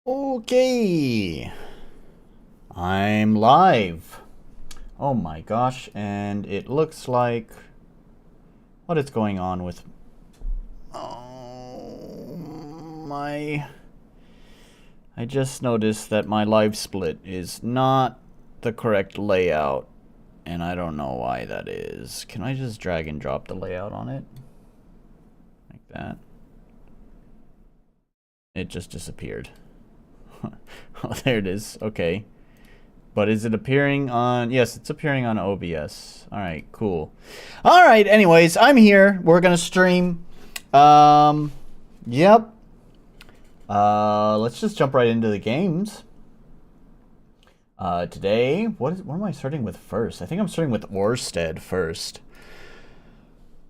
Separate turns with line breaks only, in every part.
Okay, I'm live. Oh my gosh, and it looks like... What is going on with... Oh my... I just noticed that my live split is not the correct layout, and I don't know why that is. Can I just drag and drop the layout on it? Like that. It just disappeared. Oh, there it is. Okay. But is it appearing on... Yes, it's appearing on OBS. Alright, cool. Alright, anyways, I'm here. We're gonna stream. Yep. Let's just jump right into the games. Today... What am I starting with first? I think I'm starting with Orrstead first.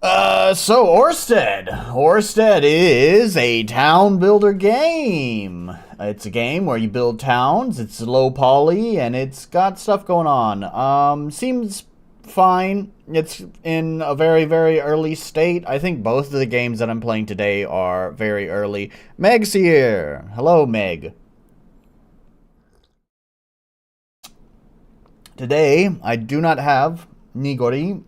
So Orrstead. Orrstead is a town builder game. It's a game where you build towns. It's low poly and it's got stuff going on. Seems fine. It's in a very, very early state. I think both of the games that I'm playing today are very early. Meg's here. Hello, Meg. Today, I do not have Nigori.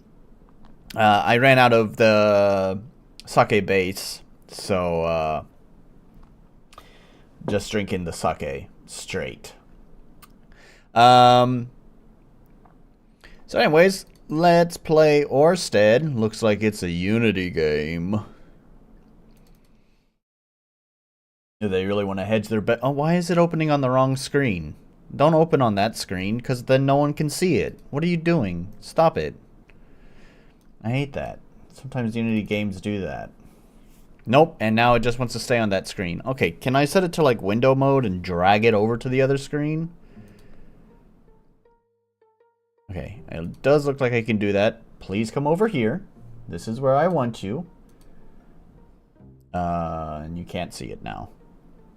I ran out of the sake base, so just drinking the sake straight. So anyways, let's play Orrstead. Looks like it's a Unity game. Do they really want to hedge their bet? Oh, why is it opening on the wrong screen? Don't open on that screen, because then no one can see it. What are you doing? Stop it. I hate that. Sometimes Unity games do that. Nope, and now it just wants to stay on that screen. Okay, can I set it to like window mode and drag it over to the other screen? Okay, it does look like I can do that. Please come over here. This is where I want you. And you can't see it now.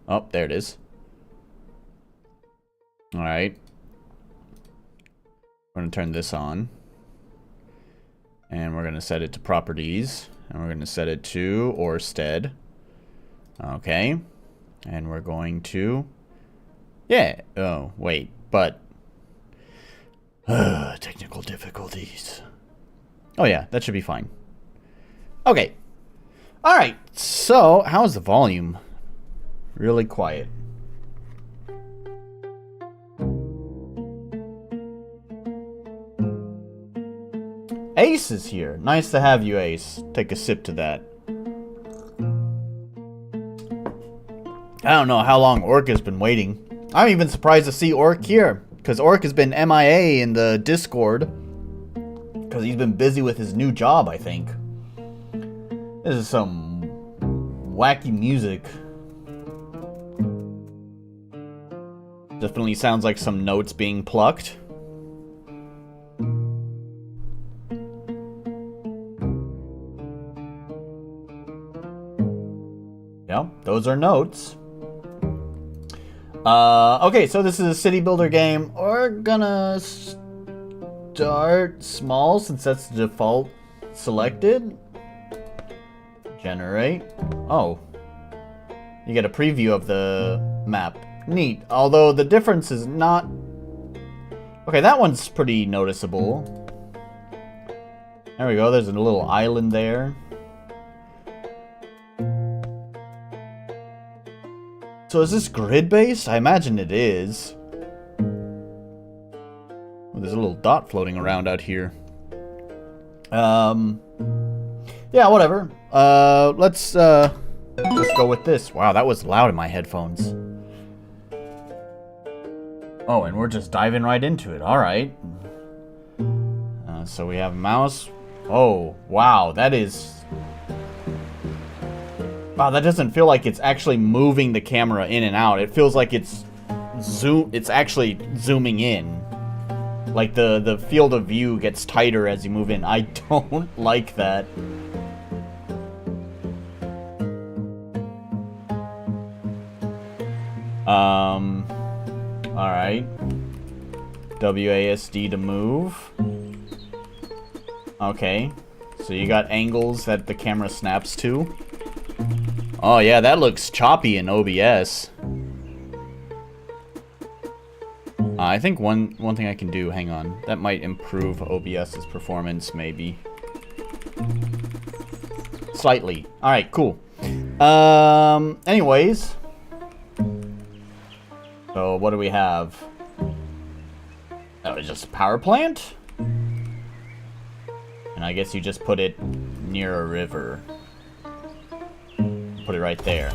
Oh, there it is. Alright. We're going to turn this on. And we're going to set it to properties. And we're going to set it to Orrstead. Okay. And we're going to... Yeah. Oh, wait. But... technical difficulties. Oh, yeah. That should be fine. Okay. Alright. So, how's the volume? Really quiet. Ace is here. Nice to have you, Ace. Take a sip to that. I don't know how long Orc has been waiting. I'm even surprised to see Orc here, because Orc has been MIA in the Discord, because he's been busy with his new job, I think. This is some wacky music. Definitely sounds like some notes being plucked. Yeah, those are notes. Okay, so this is a city builder game. We're gonna start small since that's the default selected. Generate. Oh. You get a preview of the map. Neat. Although the difference is not... Okay, that one's pretty noticeable. There we go, there's a little island there. So is this grid-based? I imagine it is. Oh, there's a little dot floating around out here. Yeah, whatever. Let's go with this. Wow, that was loud in my headphones. Oh, and we're just diving right into it. Alright. So we have a mouse. Oh, wow, that is... Wow, that doesn't feel like it's actually moving the camera in and out. It feels like it's actually zooming in. Like the field of view gets tighter as you move in. I don't like that. Alright. WASD to move. Okay. So you got angles that the camera snaps to. Oh yeah, that looks choppy in OBS. I think one thing I can do, hang on, that might improve OBS's performance, maybe. Slightly. Alright, cool. Anyways. So, what do we have? Oh, it's just a power plant? And I guess you just put it near a river. Put it right there.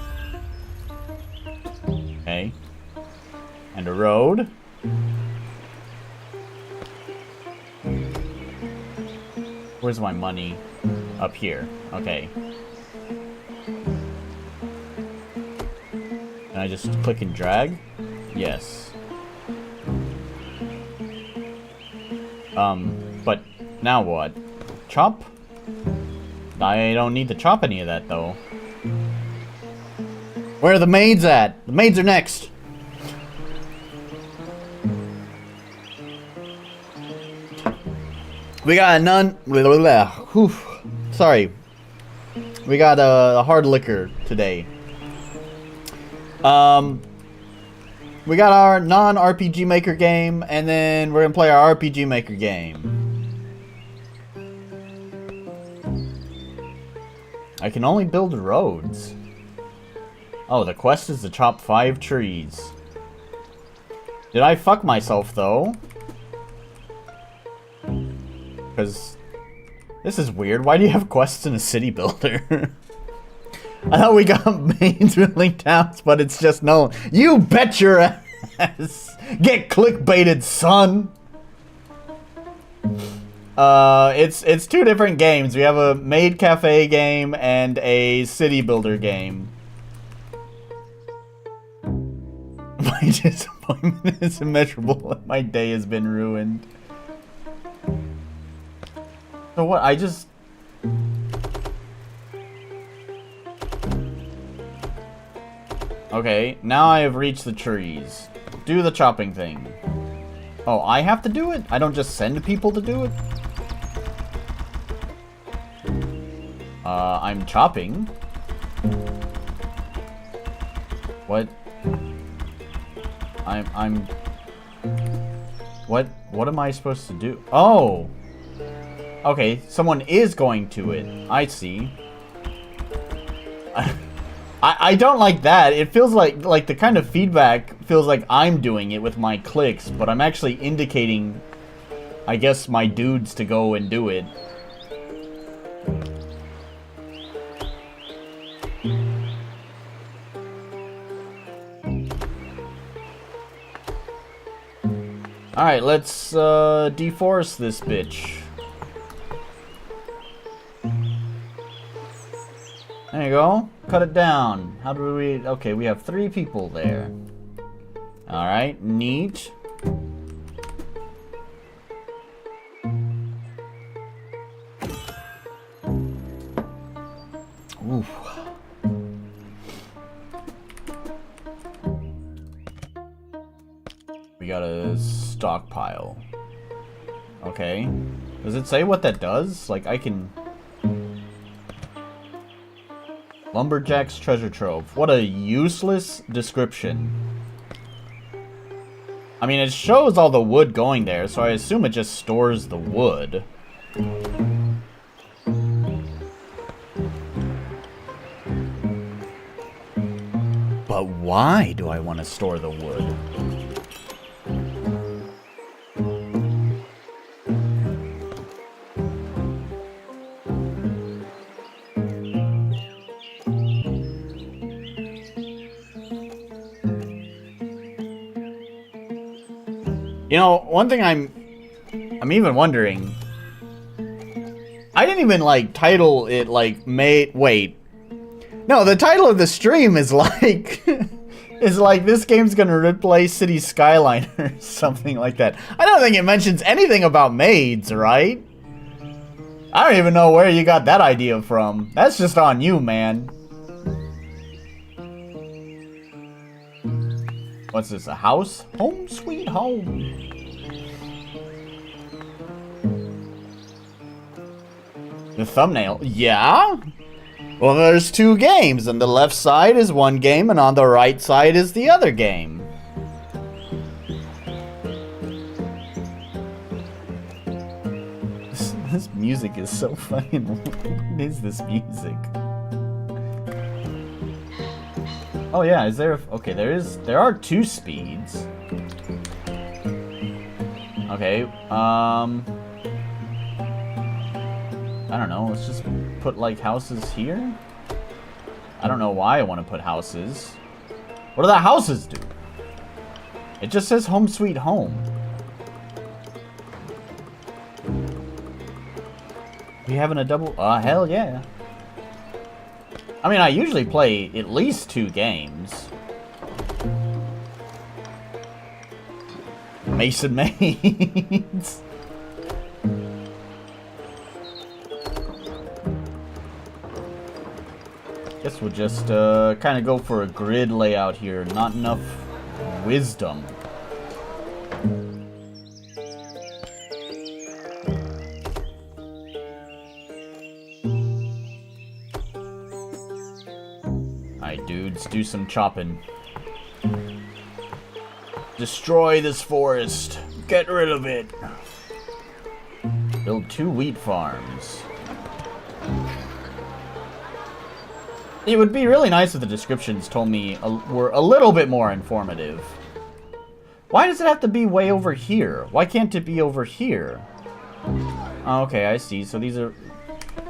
Okay. And a road. Where's my money? Up here. Okay. Can I just click and drag? Yes. But now what? Chop? I don't need to chop any of that, though. Where are the maids at? The maids are next. We got none. Sorry. We got a hard liquor today. We got our non-RPG Maker game, and then we're gonna play our RPG Maker game. I can only build roads. Oh, the quest is to chop 5 trees. Did I fuck myself, though? Because this is weird. Why do you have quests in a city builder? I thought we got maids building towns, but it's just known. You bet your ass! Get clickbaited, son! It's 2 different games. We have a maid cafe game and a city builder game. My disappointment is immeasurable. My day has been ruined. So what? I just... Okay, now I have reached the trees. Do the chopping thing. Oh, I have to do it? I don't just send people to do it? I'm chopping. What? What am I supposed to do? Oh! Okay, someone is going to it. I see. I don't like that. It feels like the kind of feedback feels like I'm doing it with my clicks, but I'm actually indicating, I guess, my dudes to go and do it. Alright, let's deforest this bitch. There you go. Cut it down. How do we... Okay, we have 3 people there. Alright, neat. Oof. We got a stockpile. Okay. Does it say what that does? Like, I can... Lumberjack's treasure trove. What a useless description. I mean, it shows all the wood going there, so I assume it just stores the wood. But why do I want to store the wood? You know, one thing I'm even wondering, I didn't even, like, title it, like, Maid... Wait. No, the title of the stream is, like... is, like, this game's gonna replace City Skyline or something like that. I don't think it mentions anything about maids, right? I don't even know where you got that idea from. That's just on you, man. What's this, a house? Home sweet home. The thumbnail? Yeah? Well, there's 2 games. On the left side is one game, and on the right side is the other game. This music is so fucking... What is this music? Oh yeah, is there... Okay, there are 2 speeds. Okay, I don't know, let's just put, like, houses here? I don't know why I want to put houses. What do the houses do? It just says home sweet home. We having a double... hell yeah. I mean, I usually play at least 2 games. Mason Maids. Guess we'll just kind of go for a grid layout here. Not enough wisdom. Alright, dudes, do some chopping. Destroy this forest. Get rid of it. Build 2 wheat farms. It would be really nice if the descriptions told me were a little bit more informative. Why does it have to be way over here? Why can't it be over here? Oh, okay, I see. So these are...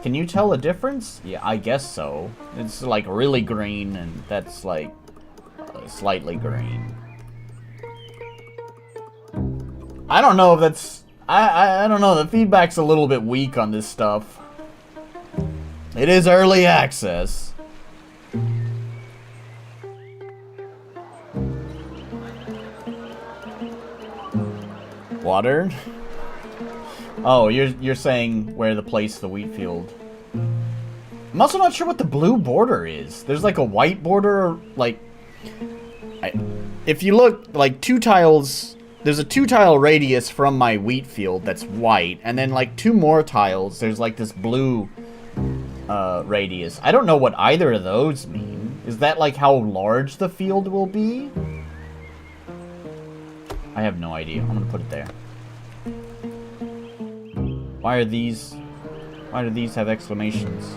Can you tell a difference? Yeah, I guess so. It's like really green, and that's like slightly green. I don't know if that's... I don't know. The feedback's a little bit weak on this stuff. It is early access. Water? Oh, you're saying where to place the wheat field. I'm also not sure what the blue border is. There's like a white border, like... if you look, like 2 tiles... There's a 2-tile radius from my wheat field that's white, and then like 2 more tiles, there's like this blue radius. I don't know what either of those mean. Is that like how large the field will be? I have no idea. I'm gonna put it there. Why do these have exclamations?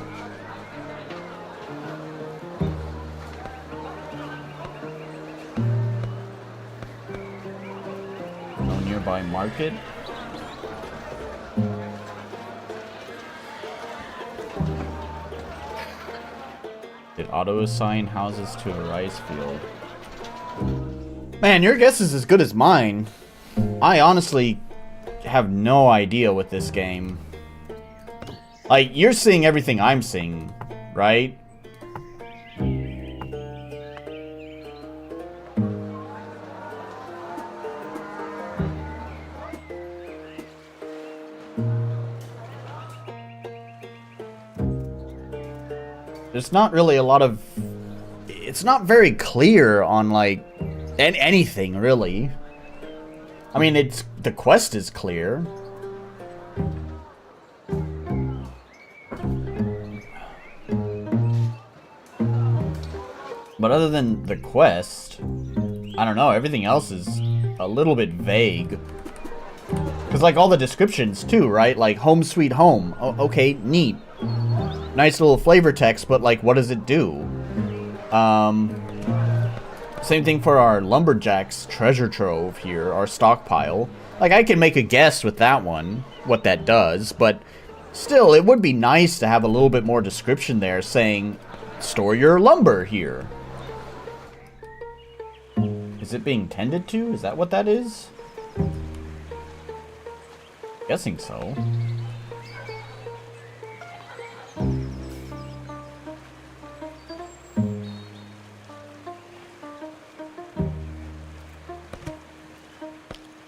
No nearby market? Did auto-assign houses to a rice field? Man, your guess is as good as mine. I honestly have no idea with this game. Like, you're seeing everything I'm seeing, right? There's not really a lot of... It's not very clear on, like, anything, really. I mean, it's... The quest is clear. But other than the quest, I don't know, everything else is a little bit vague. Because, like, all the descriptions, too, right? Like, home sweet home. Oh, okay, neat. Nice little flavor text, but, like, what does it do? Same thing for our lumberjacks treasure trove here, our stockpile. Like, I can make a guess with that one, what that does, but still, it would be nice to have a little bit more description there saying, store your lumber here. Is it being tended to? Is that what that is? Guessing so.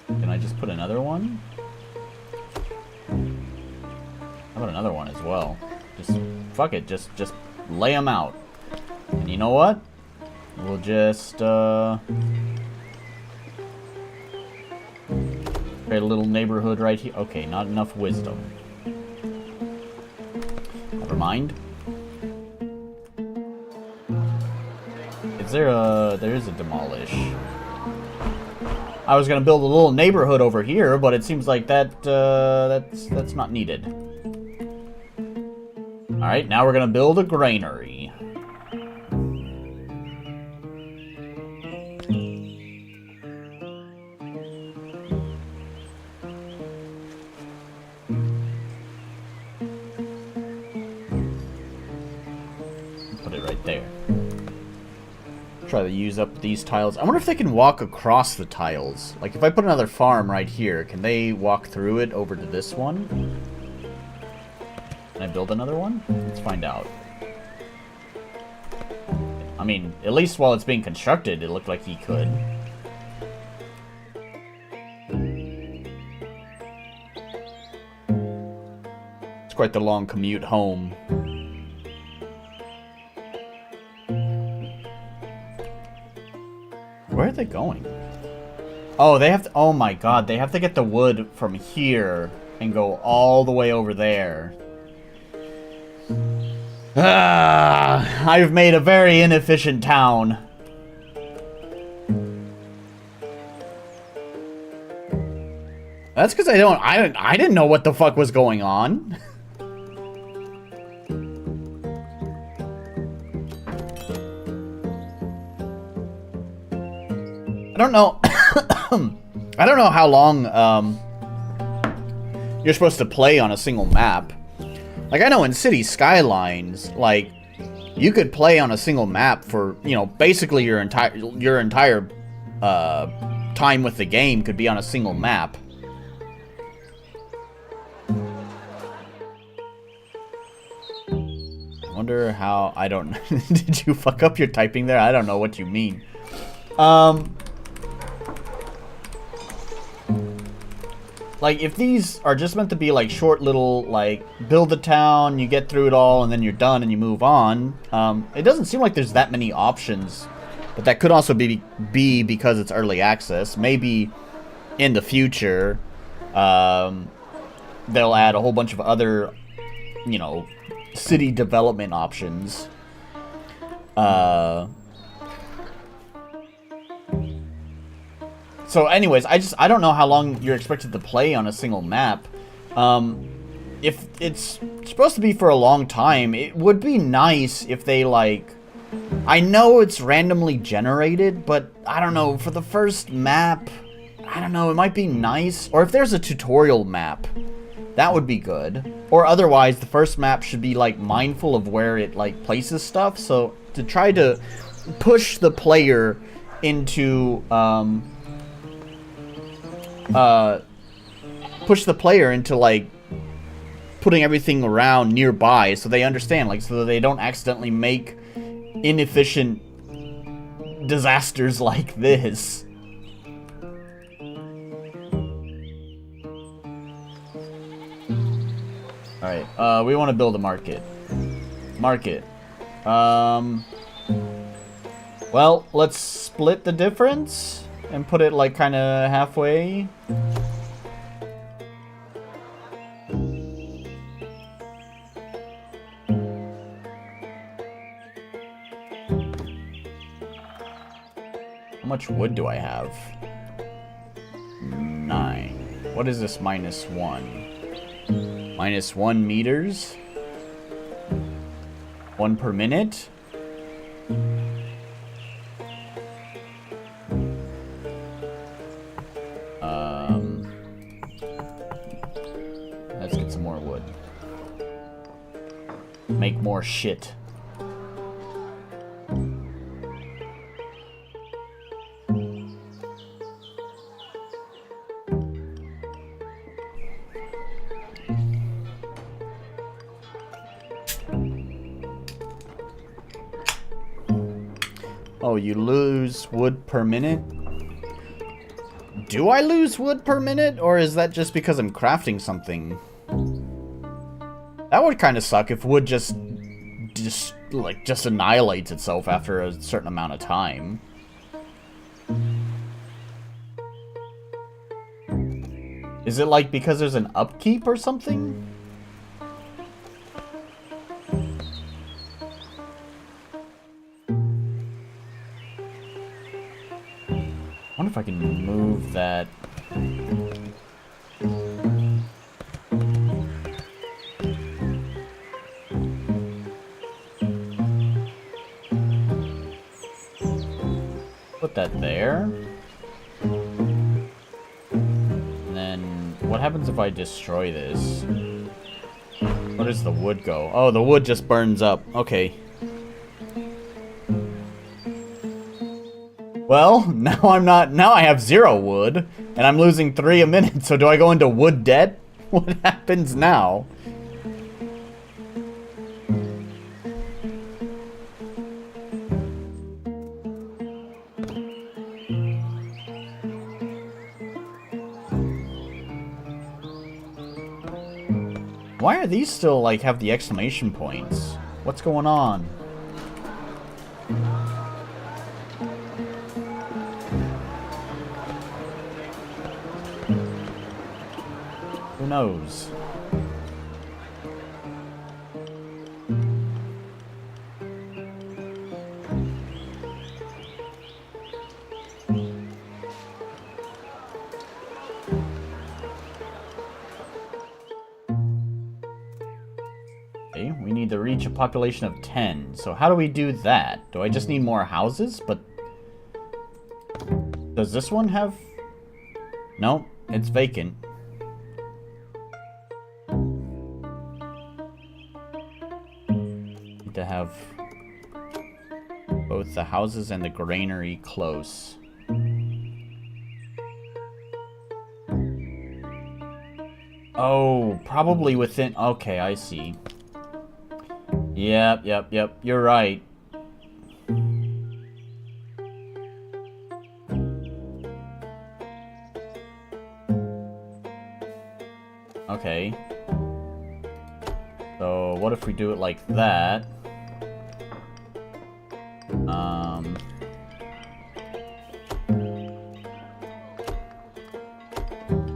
Can I just put another one? How about another one as well? Just, fuck it, just lay them out. And you know what? We'll just, create a little neighborhood right here. Okay, not enough wisdom. Never mind. Is there a... There is a demolish. I was gonna build a little neighborhood over here, but it seems like that, that's not needed. Alright, now we're gonna build a granary. Put it right there. Try to use up these tiles. I wonder if they can walk across the tiles. Like, if I put another farm right here, can they walk through it over to this one? Can I build another one? Let's find out. I mean, at least while it's being constructed, it looked like he could. It's quite the long commute home. Where are they going? Oh, they have to... Oh my god, they have to get the wood from here and go all the way over there. I've made a very inefficient town. That's because I didn't know what the fuck was going on. I don't know. I don't know how long you're supposed to play on a single map. Like, I know in City Skylines, like, you could play on a single map for, you know, basically your entire time with the game could be on a single map. I wonder how... I don't... Did you fuck up your typing there? I don't know what you mean. Like, if these are just meant to be, like, short little, like, build a town, you get through it all, and then you're done and you move on, it doesn't seem like there's that many options. But that could also be because it's early access. Maybe in the future, they'll add a whole bunch of other, you know, city development options. So anyways, I don't know how long you're expected to play on a single map. If it's supposed to be for a long time, it would be nice if they, like... I know it's randomly generated, but I don't know, for the first map, I don't know, it might be nice. Or if there's a tutorial map, that would be good. Or otherwise, the first map should be, like, mindful of where it, like, places stuff. So to try to push the player into, like, putting everything around nearby so they understand, like, so that they don't accidentally make inefficient disasters like this. Alright, we want to build a market. Market. Well, let's split the difference and put it, like, kind of halfway. How much wood do I have? 9. What is this -1? -1 meters? 1 per minute? Let's get some more wood. Make more shit. Oh, you lose wood per minute? Do I lose wood per minute? Or is that just because I'm crafting something? That would kind of suck if wood just annihilates itself after a certain amount of time. Is it like because there's an upkeep or something? I wonder if I can move that. Put that there. And then, what happens if I destroy this? Where does the wood go? Oh, the wood just burns up. Okay. Well, now I have 0 wood, and I'm losing 3 a minute, so do I go into wood debt? What happens now? Why are these still, like, have the exclamation points? What's going on? Who knows? Okay, we need to reach a population of 10. So how do we do that? Do I just need more houses? But does this one have... No, it's vacant. Need to have both the houses and the granary close. Oh, probably within... Okay, I see. Yep. You're right. Okay. So, what if we do it like that?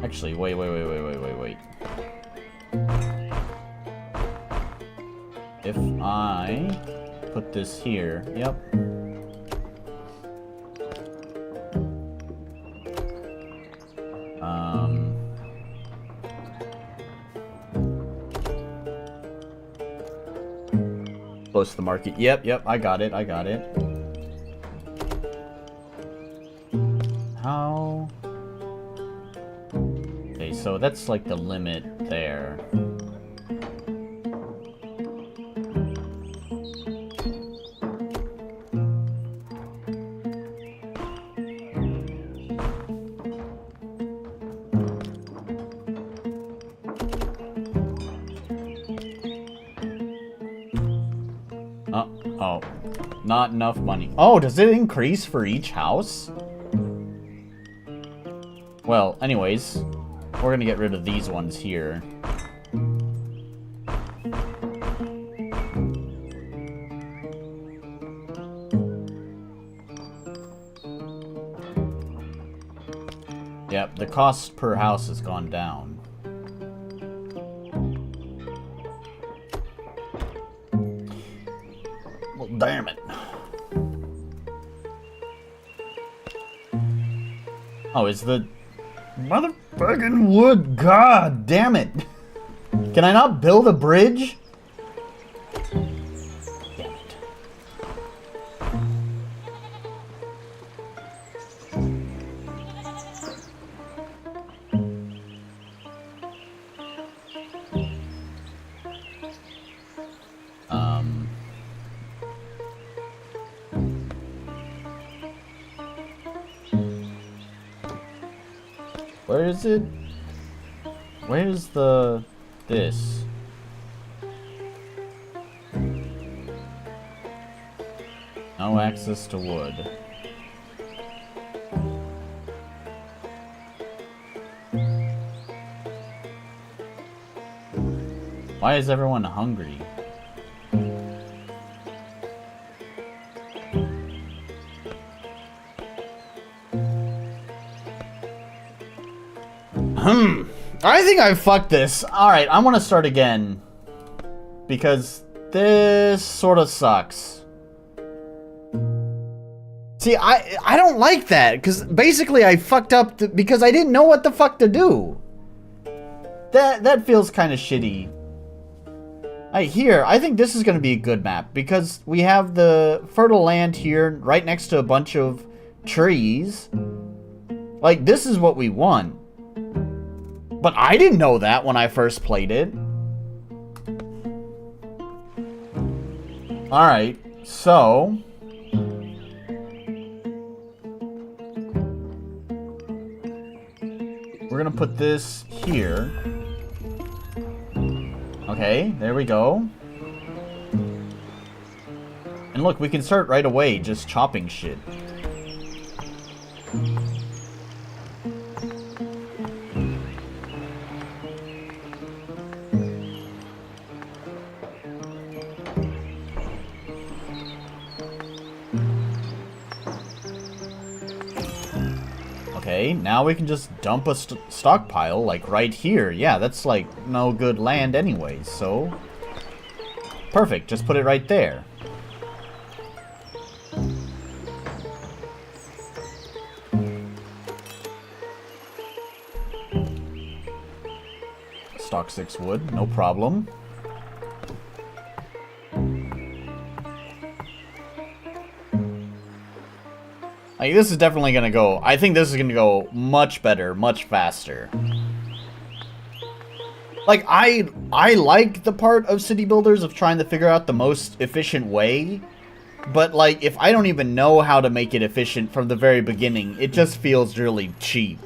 Actually, wait. If I put this here, yep. Close to the market. Yep, I got it. How? Okay, so that's like the limit there. Oh, not enough money. Oh, does it increase for each house? Well, anyways, we're gonna get rid of these ones here. Yep, the cost per house has gone down. Well, damn it. Oh, is the motherfucking wood? God damn it. Can I not build a bridge? Damn it. Where is it? Where's this? No access to wood. Why is everyone hungry? I think I fucked this. Alright, I want to start again. Because this sort of sucks. See, I don't like that. Because basically I fucked up because I didn't know what the fuck to do. That feels kind of shitty. Here, I think this is going to be a good map. Because we have the fertile land here right next to a bunch of trees. Like, this is what we want. But I didn't know that when I first played it. Alright, so... we're gonna put this here. Okay, there we go. And look, we can start right away just chopping shit. Okay, now we can just dump a stockpile, like, right here. Yeah, that's, like, no good land anyways, so... perfect, just put it right there. Stock 6 wood, no problem. Like, this is definitely gonna go... I think this is gonna go much better, much faster. Like, I like the part of city builders of trying to figure out the most efficient way. But, like, if I don't even know how to make it efficient from the very beginning, it just feels really cheap.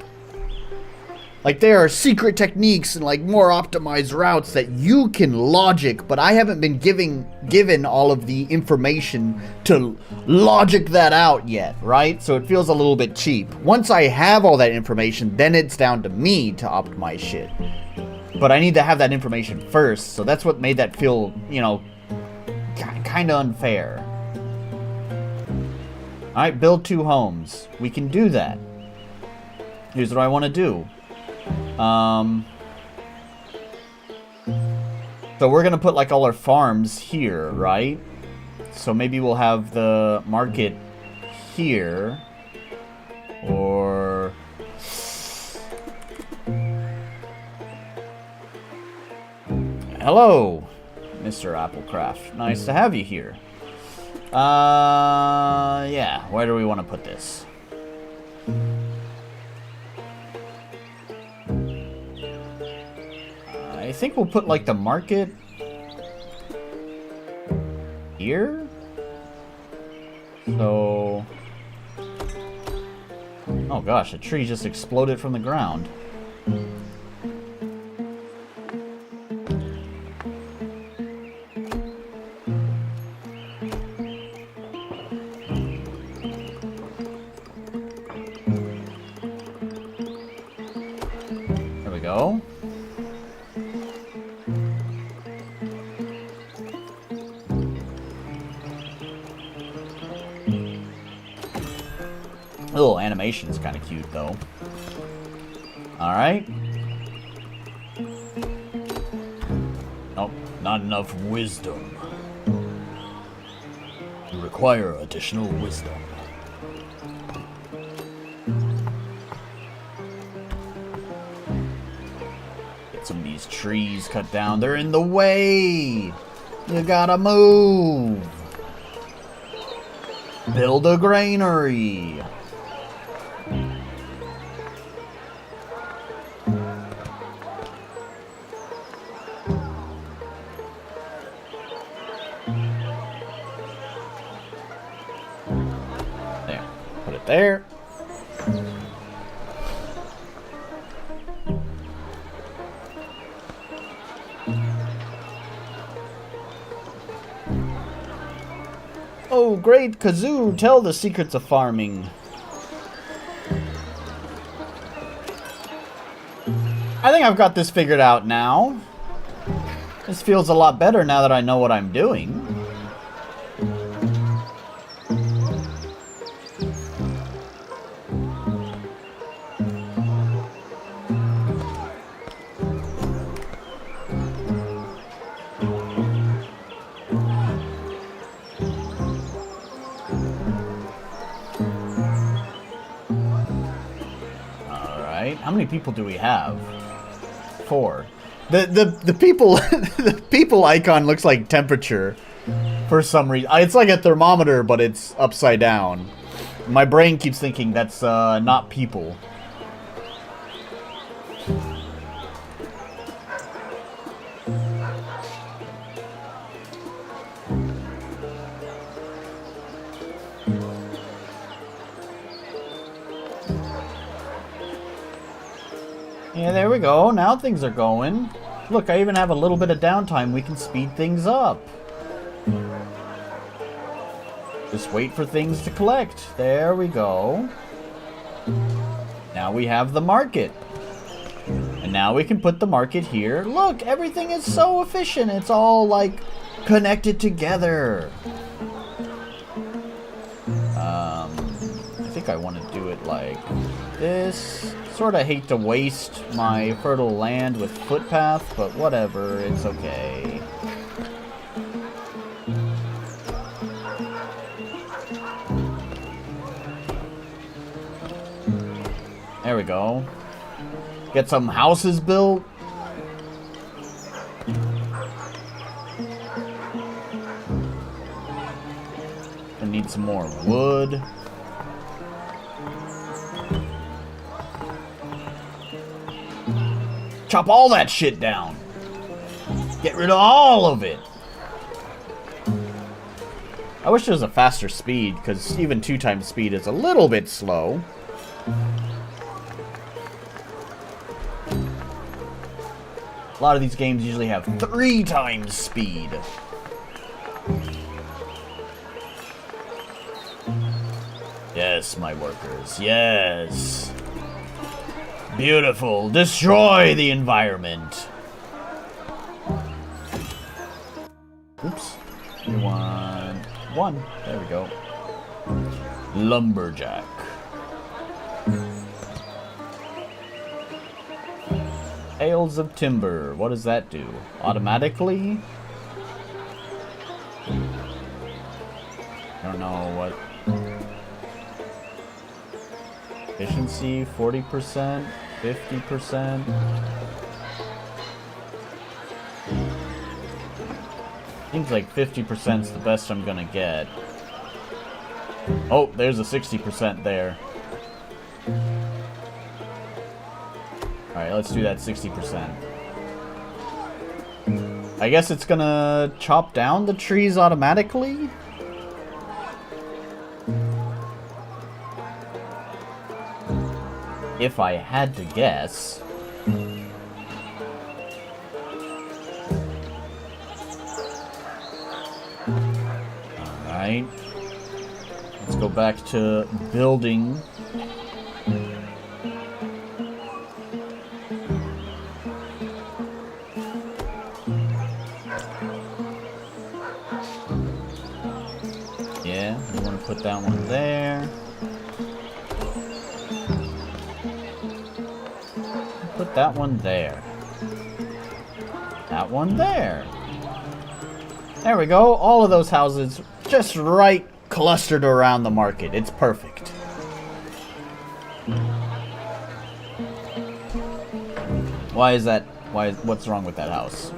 Like, there are secret techniques and, like, more optimized routes that you can logic, but I haven't been given all of the information to logic that out yet, right? So it feels a little bit cheap. Once I have all that information, then it's down to me to optimize shit. But I need to have that information first, so that's what made that feel, you know, kind of unfair. Alright, build 2 homes. We can do that. Here's what I want to do. So we're gonna put like all our farms here, right? So maybe we'll have the market here, or hello, Mr. Applecraft. Nice to have you here. Yeah, where do we want to put this? I think we'll put, like, the market here. So... oh gosh, a tree just exploded from the ground. There we go. The little animation is kind of cute, though. Alright. Nope, not enough wisdom. You require additional wisdom. Get some of these trees cut down. They're in the way! You gotta move! Build a granary! There. Oh, great Kazoo, tell the secrets of farming. I think I've got this figured out now. This feels a lot better now that I know what I'm doing. How many people do we have? 4. The people the people icon looks like temperature for some reason. It's like a thermometer, but it's upside down. My brain keeps thinking that's not people. Yeah, there we go. Now things are going. Look, I even have a little bit of downtime. We can speed things up. Just wait for things to collect. There we go. Now we have the market. And now we can put the market here. Look, everything is so efficient. It's all, like, connected together. I think I want to do it like this. Sort of hate to waste my fertile land with footpath, but whatever, it's okay. There we go. Get some houses built. I need some more wood. Chop all that shit down. Get rid of all of it. I wish there was a faster speed, because even 2 times speed is a little bit slow. A lot of these games usually have 3 times speed. Yes, my workers, yes. Beautiful. Destroy the environment. Oops. We want 1. There we go. Lumberjack. Ales of timber. What does that do? Automatically? I don't know what. Efficiency 40%, 50%. Seems like 50% is the best I'm gonna get. Oh, there's a 60% there. Alright, let's do that 60%. I guess it's gonna chop down the trees automatically? If I had to guess. Alright. Let's go back to building. Yeah, we want to put that one there. Put that one there. That one there. There we go. All of those houses just right clustered around the market. It's perfect. Why is that? What's wrong with that house?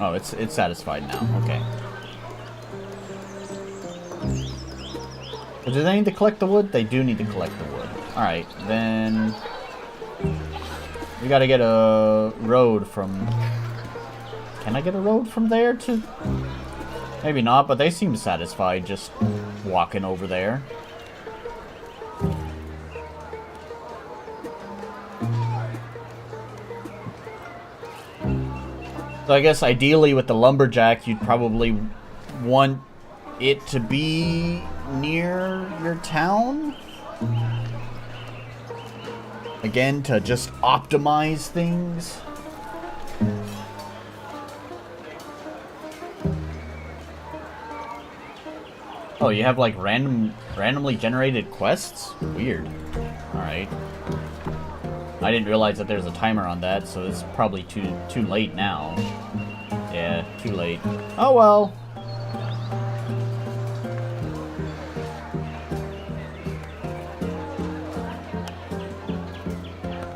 Oh, it's satisfied now. Okay. But do they need to collect the wood? They do need to collect the wood. Alright, then we gotta get a road from... Can I get a road from there to... Maybe not, but they seem satisfied just walking over there. So I guess ideally with the lumberjack, you'd probably want it to be near your town? Again, to just optimize things? Oh, you have like randomly generated quests? Weird. Alright. I didn't realize that there's a timer on that, so it's probably too late now. Yeah, too late. Oh well.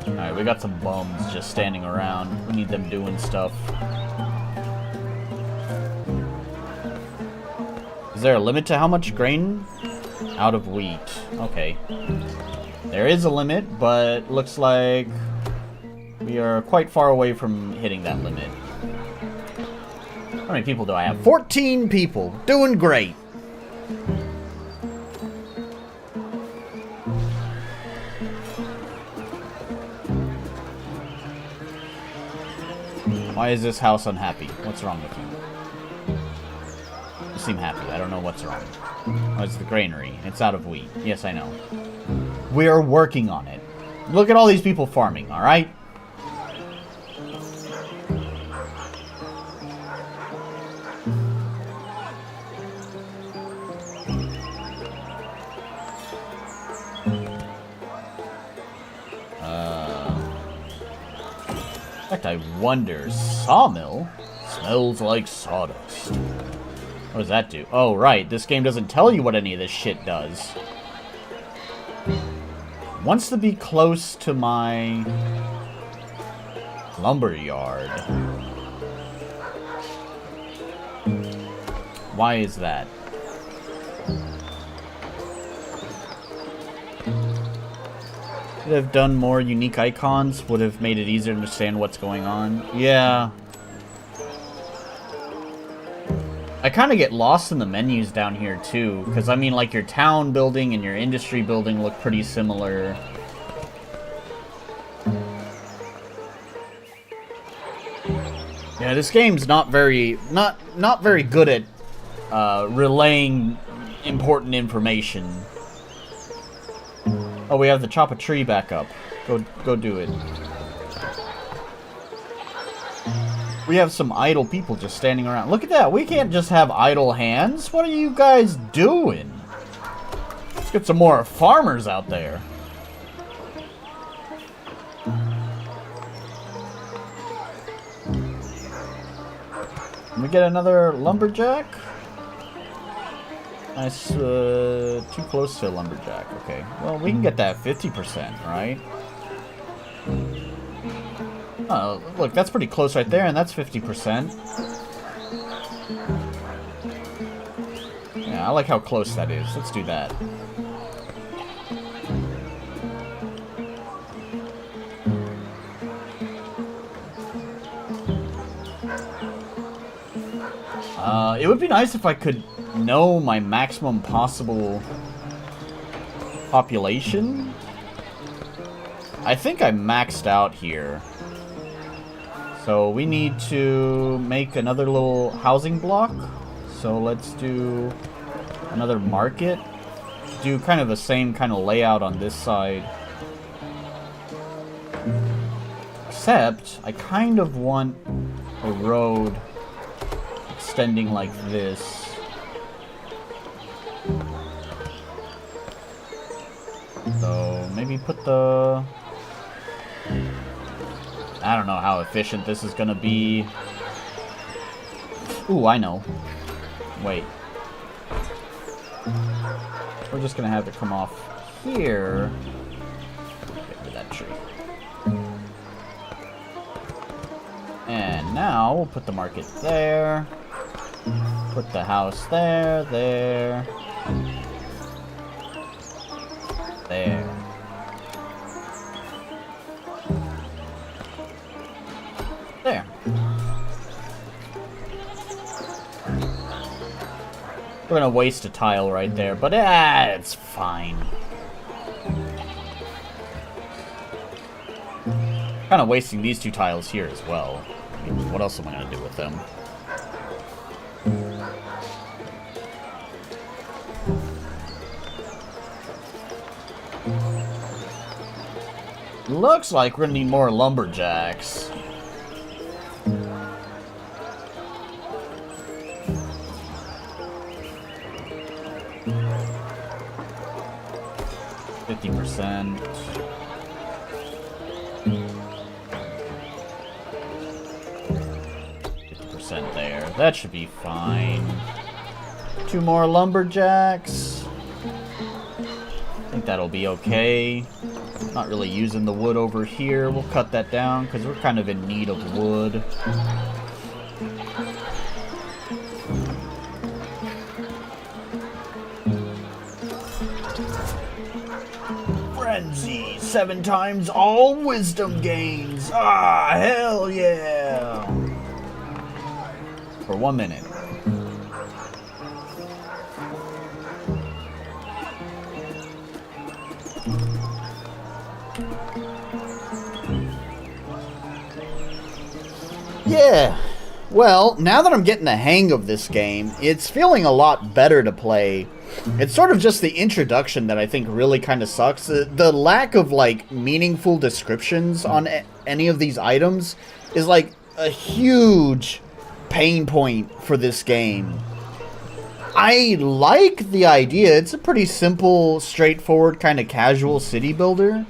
Alright, we got some bums just standing around. We need them doing stuff. Is there a limit to how much grain? Out of wheat. Okay. There is a limit, but looks like we are quite far away from hitting that limit. How many people do I have? 14 people. Doing great. Why is this house unhappy? What's wrong with you? You seem happy. I don't know what's wrong. Oh, it's the granary. It's out of wheat. Yes, I know. We're working on it. Look at all these people farming, alright? In fact, I wonder, sawmill smells like sawdust. What does that do? Oh, right. This game doesn't tell you what any of this shit does. Wants to be close to my lumber yard. Why is that? Could have done more unique icons, would have made it easier to understand what's going on. Yeah. I kind of get lost in the menus down here too, because I mean, like, your town building and your industry building look pretty similar. Yeah, this game's not very good at relaying important information. Oh, we have to chop a tree back up. Go do it. We have some idle people just standing around. Look at that. We can't just have idle hands. What are you guys doing? Let's get some more farmers out there. Can we get another lumberjack? Nice, too close to a lumberjack. Okay, well, we can get that 50%, right? Oh, look, that's pretty close right there, and that's 50%. Yeah, I like how close that is. Let's do that. It would be nice if I could know my maximum possible population. I think I maxed out here. So we need to make another little housing block. So let's do another market. Do kind of the same kind of layout on this side. Except, I kind of want a road extending like this. So maybe put the... I don't know how efficient this is gonna be. Ooh, I know. Wait. We're just gonna have it come off here. Get rid of that tree. And now we'll put the market there. Put the house there, there. There. There. We're gonna waste a tile right there, but it's fine. Kind of wasting these two tiles here as well. I mean, what else am I gonna do with them? Looks like we're gonna need more lumberjacks. %. 50% there. That should be fine. 2 more lumberjacks. I think that'll be okay. Not really using the wood over here. We'll cut that down because we're kind of in need of wood. frenzy. 7 times all wisdom gains. Ah, hell yeah. For 1 minute. Yeah. Well, now that I'm getting the hang of this game, it's feeling a lot better to play. It's sort of just the introduction that I think really kind of sucks. The lack of, like, meaningful descriptions on any of these items is, like, a huge pain point for this game. I like the idea. It's a pretty simple, straightforward, kind of casual city builder.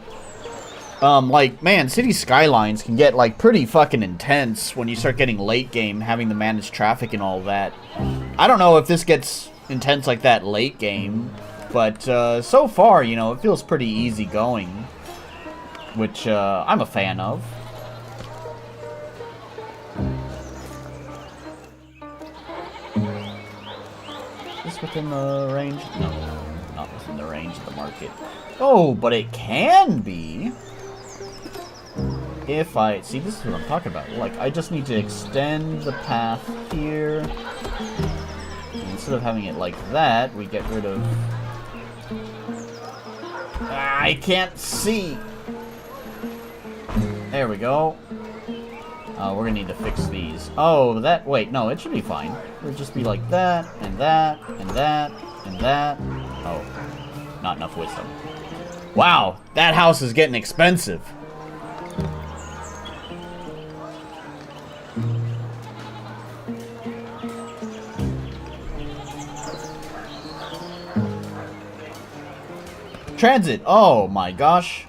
Like, man, City Skylines can get, like, pretty fucking intense when you start getting late game, having to manage traffic and all that. I don't know if this gets intense like that late game, but, so far, you know, it feels pretty easy going, which, I'm a fan of. Is this within the range? No, not within the range of the market. Oh, but it can be. If I... See, this is what I'm talking about. Like, I just need to extend the path here. And instead of having it like that, we get rid of... I can't see! There we go. We're gonna need to fix these. Oh, that... Wait, no, it should be fine. It would just be like that, and that, and that, and that. Oh, not enough wisdom. Wow, that house is getting expensive. Transit. Oh my gosh.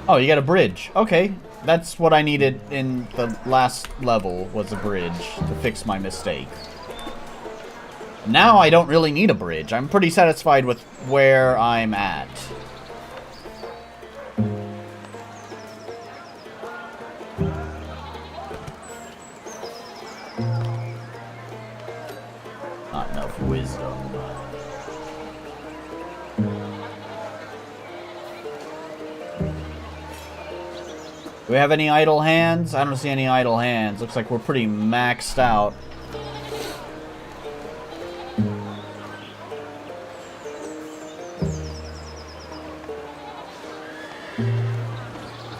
Oh, you got a bridge. Okay. That's what I needed in the last level, was a bridge to fix my mistake. Now I don't really need a bridge. I'm pretty satisfied with where I'm at. Not enough wisdom. Do we have any idle hands? I don't see any idle hands. Looks like we're pretty maxed out.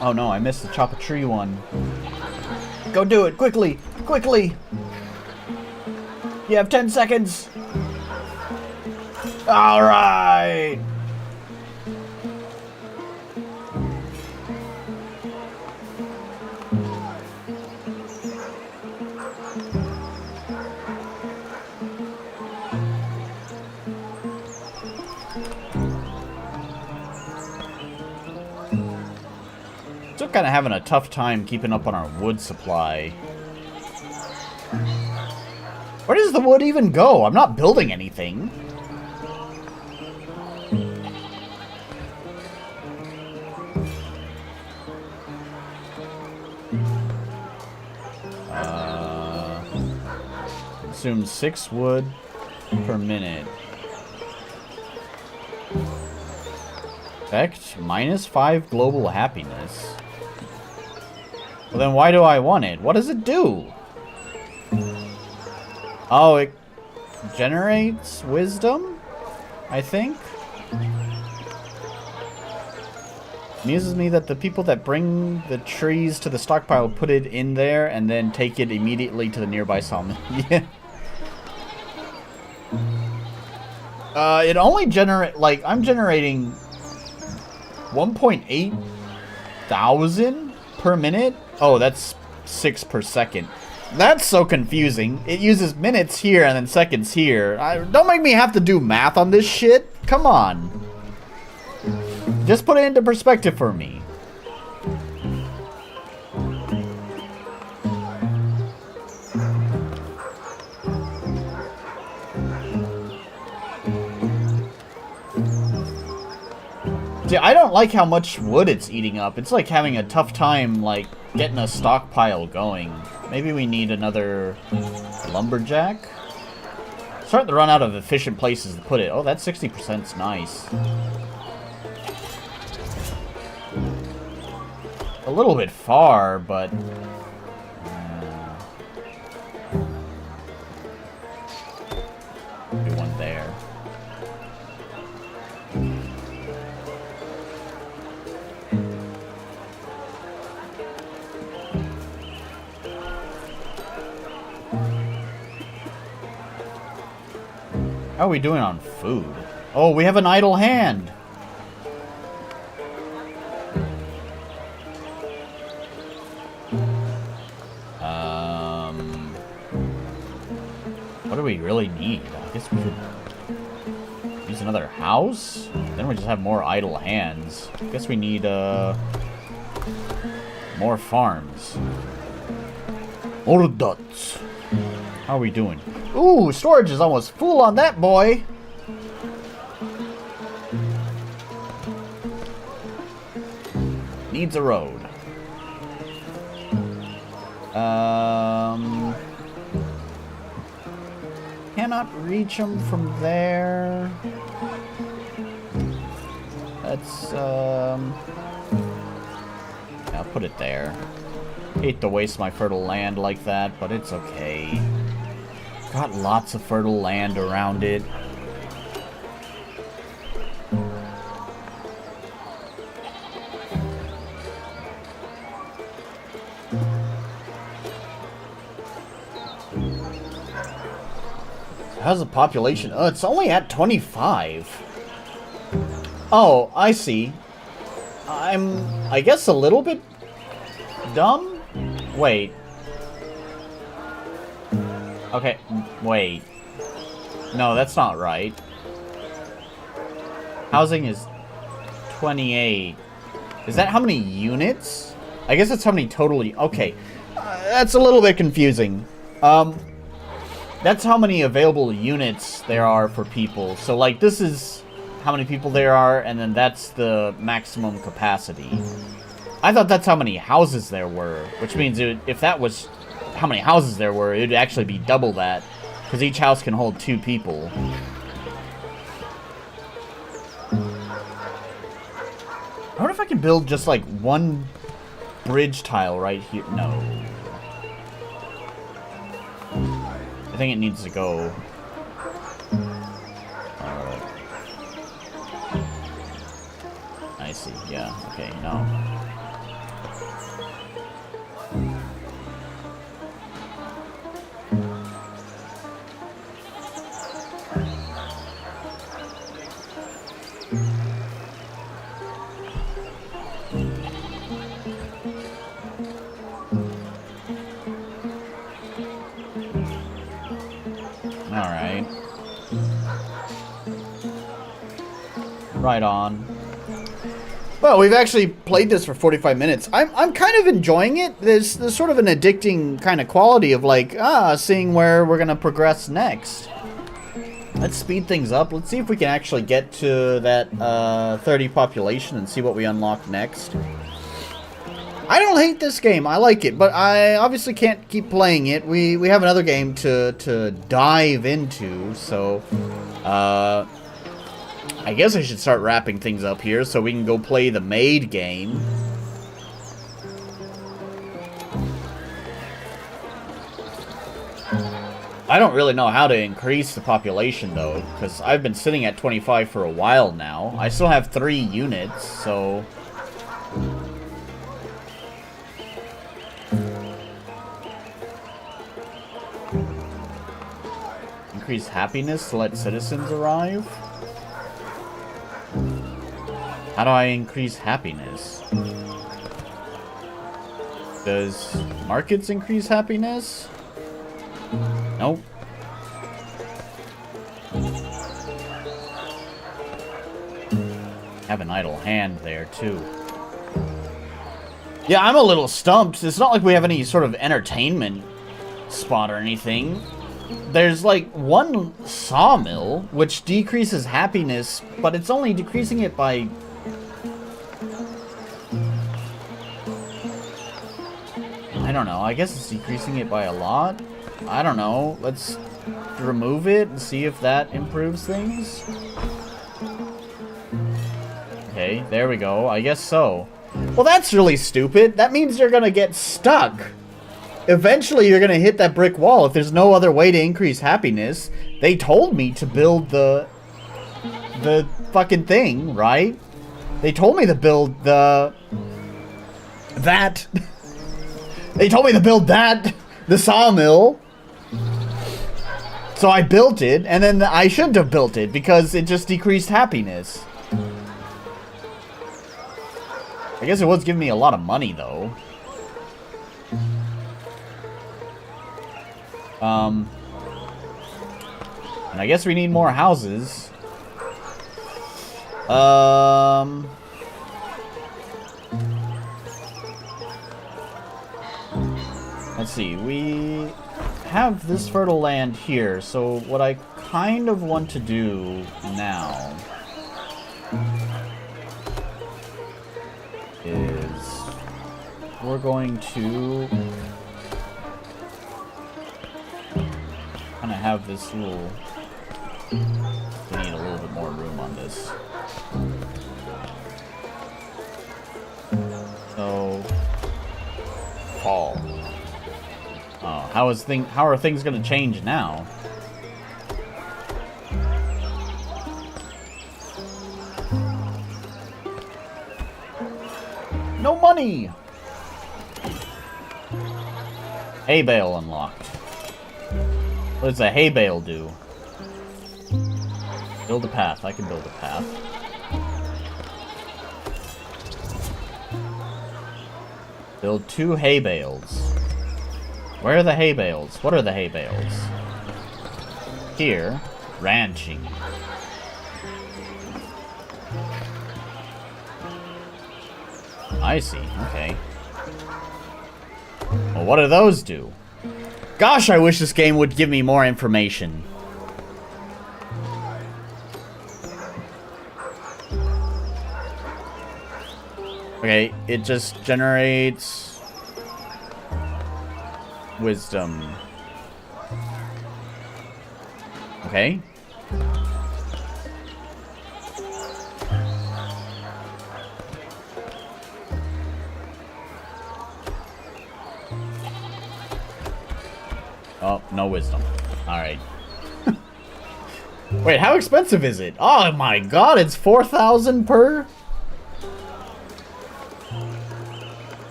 Oh no, I missed the chop a tree one. Go do it, quickly! Quickly! You have 10 seconds! Alright! Still kind of having a tough time keeping up on our wood supply. Where does the wood even go? I'm not building anything. Consume 6 wood per minute. Effect -5 global happiness. Well, then why do I want it? What does it do? Oh, it generates wisdom, I think. Amuses me that the people that bring the trees to the stockpile put it in there and then take it immediately to the nearby sawmill. Yeah. It only generate, like, I'm generating 1.8 thousand per minute. Oh, that's 6 per second. That's so confusing. It uses minutes here and then seconds here. Don't make me have to do math on this shit. Come on. Just put it into perspective for me. See, I don't like how much wood it's eating up. It's like having a tough time, like, getting a stockpile going. Maybe we need another lumberjack? Starting to run out of efficient places to put it. Oh, that 60%'s nice. A little bit far, but... do one there. How are we doing on food? Oh, we have an idle hand. What do we really need? I guess we could use another house? Then we just have more idle hands. I guess we need, more farms. More dots. How are we doing? Ooh, storage is almost full on that boy. Needs a road. Cannot reach him from there. That's, I'll put it there. Hate to waste my fertile land like that, but it's okay. Got lots of fertile land around it. How's the population? Oh, it's only at 25. Oh, I see. I guess a little bit dumb? Wait. Okay, wait. No, that's not right. Housing is 28. Is that how many units? I guess that's how many totally... Okay. That's a little bit confusing. That's how many available units there are for people. So, like, this is how many people there are, and then that's the maximum capacity. I thought that's how many houses there were, which means if that was how many houses there were, it would actually be double that, because each house can hold 2 people. I wonder if I can build just, like, one bridge tile right here. No. I think it needs to go. I see. Yeah. Okay. No. Alright. Right on. Well, we've actually played this for 45 minutes. I'm kind of enjoying it. There's sort of an addicting kind of quality of like, seeing where we're going to progress next. Let's speed things up. Let's see if we can actually get to that 30 population and see what we unlock next. I don't hate this game. I like it, but I obviously can't keep playing it. We have another game to dive into, so I guess I should start wrapping things up here so we can go play the Maid game. I don't really know how to increase the population, though, because I've been sitting at 25 for a while now. I still have 3 units, so... Increase happiness to let citizens arrive? How do I increase happiness? Does markets increase happiness? Nope. Have an idle hand there, too. Yeah, I'm a little stumped. It's not like we have any sort of entertainment spot or anything. There's like one sawmill, which decreases happiness, but it's only decreasing it by... I don't know. I guess it's decreasing it by a lot. I don't know. Let's remove it and see if that improves things. Okay, there we go. I guess so. Well, that's really stupid. That means you're gonna get stuck. Eventually, you're gonna hit that brick wall if there's no other way to increase happiness. They told me to build the fucking thing, right? They told me to build that. They told me to build that, the sawmill. So I built it, and then I shouldn't have built it because it just decreased happiness. I guess it was giving me a lot of money, though. And I guess we need more houses. Let's see, we have this fertile land here, so what I kind of want to do now is we're going to kind of have this little, we need a little bit more room on this. So, fall. Oh, how are things gonna change now? No money! Hay bale unlocked. What does a hay bale do? Build a path. I can build a path. Build 2 hay bales. Where are the hay bales? What are the hay bales? Here. Ranching. I see. Okay. Well, what do those do? Gosh, I wish this game would give me more information. Okay, it just generates wisdom. Okay. Oh, no wisdom. Alright. Wait, how expensive is it? Oh my god, it's 4,000 per?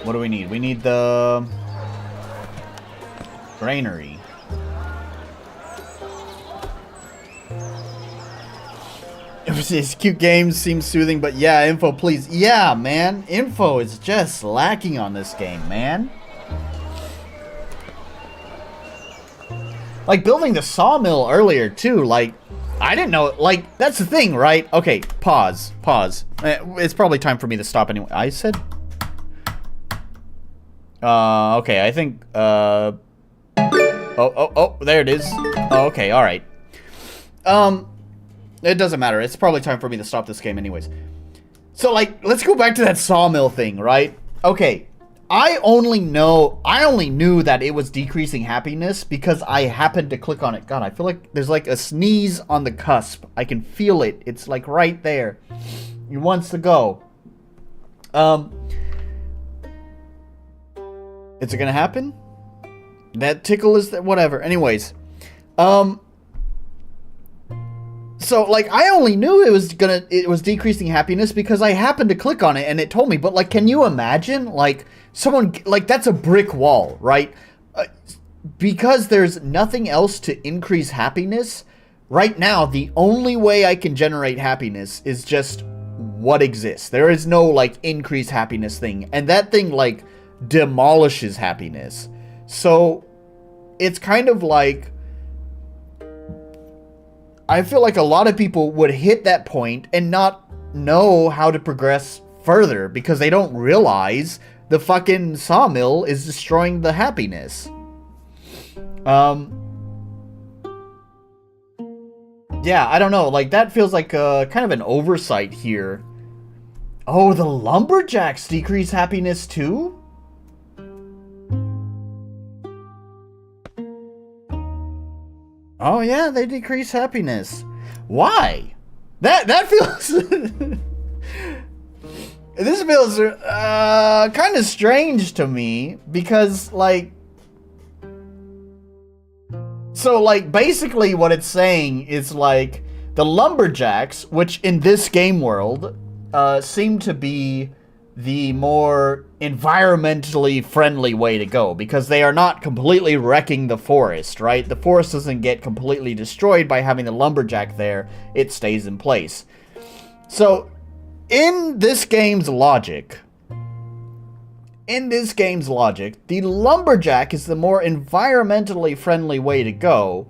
What do we need? We need the granary. This cute game seems soothing, but yeah, info please. Yeah, man, info is just lacking on this game, man. Like building the sawmill earlier too, like I didn't know, like that's the thing, right? Okay, pause. It's probably time for me to stop anyway. I said okay, I think, oh, there it is. Oh, okay, alright. It doesn't matter. It's probably time for me to stop this game anyways. So, like, let's go back to that sawmill thing, right? Okay, I only knew that it was decreasing happiness because I happened to click on it. God, I feel like there's like a sneeze on the cusp. I can feel it. It's like right there. It wants to go. Is it gonna happen? That tickle is that whatever. Anyways, so like I only knew it was decreasing happiness because I happened to click on it and it told me. But like, can you imagine like someone like that's a brick wall, right? Because there's nothing else to increase happiness right now. The only way I can generate happiness is just what exists. There is no like increase happiness thing, and that thing like demolishes happiness. So it's kind of like I feel like a lot of people would hit that point and not know how to progress further because they don't realize the fucking sawmill is destroying the happiness. Yeah, I don't know, like that feels like kind of an oversight here. Oh, the lumberjacks decrease happiness too? Oh yeah, they decrease happiness. Why? That feels... This feels kind of strange to me because, like... So, like, basically what it's saying is, like, the lumberjacks, which in this game world seem to be the more environmentally friendly way to go, because they are not completely wrecking the forest, right? The forest doesn't get completely destroyed by having the lumberjack there. It stays in place. So, in this game's logic, the lumberjack is the more environmentally friendly way to go.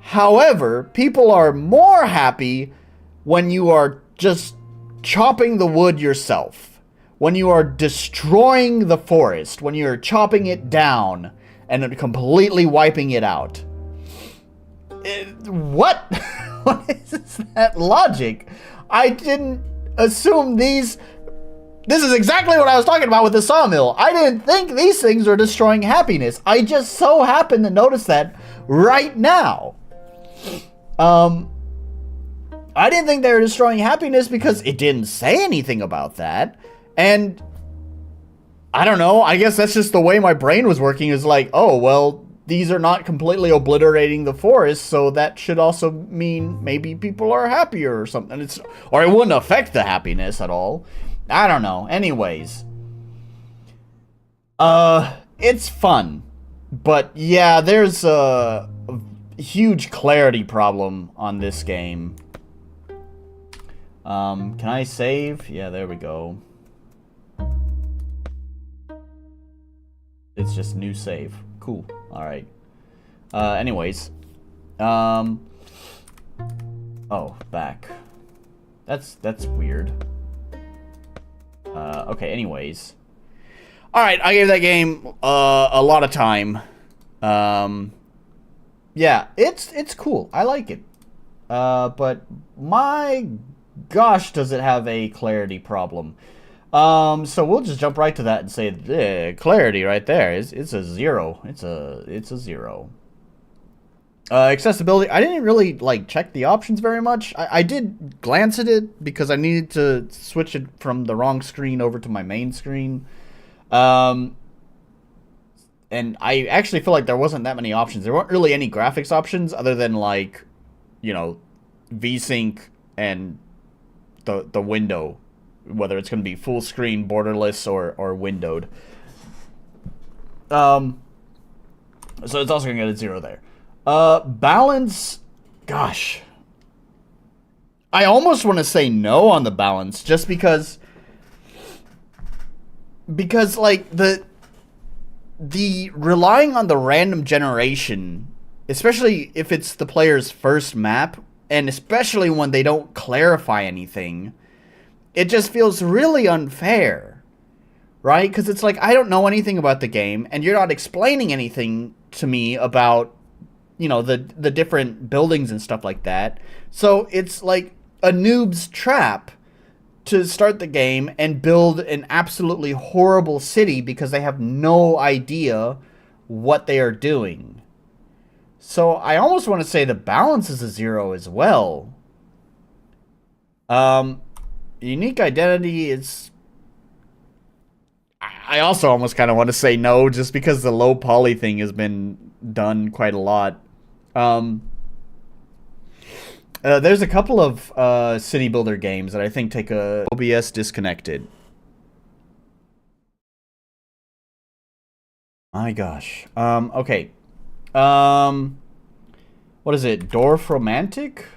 However, people are more happy when you are just chopping the wood yourself. When you are destroying the forest, when you're chopping it down and completely wiping it out. What? What is that logic? I didn't assume these... This is exactly what I was talking about with the sawmill. I didn't think these things were destroying happiness. I just so happened to notice that right now. I didn't think they were destroying happiness because it didn't say anything about that. And I don't know, I guess that's just the way my brain was working, is like, oh, well, these are not completely obliterating the forest, so that should also mean maybe people are happier or something. Or it wouldn't affect the happiness at all. I don't know. Anyways. It's fun. But yeah, there's a huge clarity problem on this game. Can I save? Yeah, there we go. It's just new save. Cool. Alright. Anyways. Oh, back. That's weird. Okay, anyways. Alright, I gave that game a lot of time. Yeah, it's cool. I like it. But my gosh, does it have a clarity problem. So we'll just jump right to that and say clarity right there is a 0. It's a 0. Accessibility, I didn't really like check the options very much. I did glance at it because I needed to switch it from the wrong screen over to my main screen. And I actually feel like there wasn't that many options. There weren't really any graphics options other than, like, you know, VSync and the window, whether it's going to be full screen, borderless, or windowed. So it's also going to get a 0 there. Balance, gosh. I almost want to say no on the balance, just because like, the relying on the random generation, especially if it's the player's first map, and especially when they don't clarify anything, it just feels really unfair, right? Because it's like, I don't know anything about the game, and you're not explaining anything to me about, you know, the different buildings and stuff like that. So it's like a noob's trap to start the game and build an absolutely horrible city because they have no idea what they are doing. So I almost want to say the balance is a 0 as well. Unique identity is... I also almost kind of want to say no, just because the low poly thing has been done quite a lot. There's a couple of city builder games that I think take a OBS disconnected. My gosh. Okay. What is it? Dorf Romantic?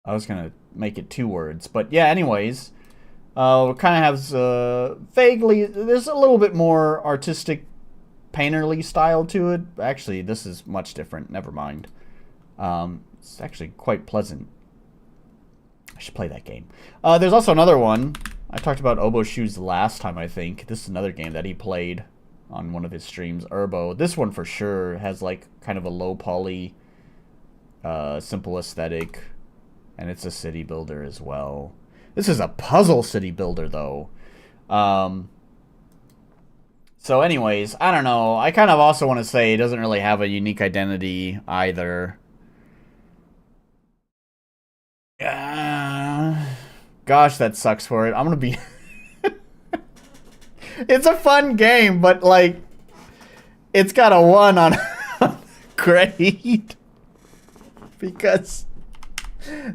I was gonna make it 2 words, but yeah, anyways. It kind of has vaguely... There's a little bit more artistic, painterly style to it. Actually, this is much different. Never mind. It's actually quite pleasant. I should play that game. There's also another one. I talked about Obo Shoes last time, I think. This is another game that he played on one of his streams, Urbo. This one for sure has, like, kind of a low poly, simple aesthetic, and it's a city builder as well. This is a puzzle city builder, though. So So anyways, I don't know. I kind of also want to say it doesn't really have a unique identity either. Gosh, that sucks for it. I'm gonna be... It's a fun game, but like... It's got a 1 on grade. Because...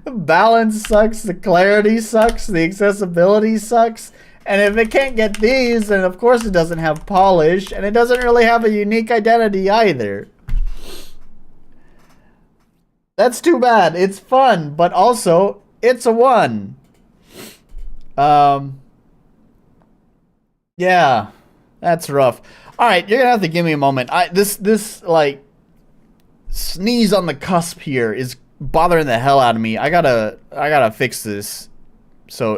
the balance sucks, the clarity sucks, the accessibility sucks. And if it can't get these, then of course it doesn't have polish. And it doesn't really have a unique identity either. That's too bad. It's fun, but also, it's a 1. Yeah. That's rough. Alright, you're gonna have to give me a moment. This, like, sneeze on the cusp here is bothering the hell out of me. I gotta fix this. So...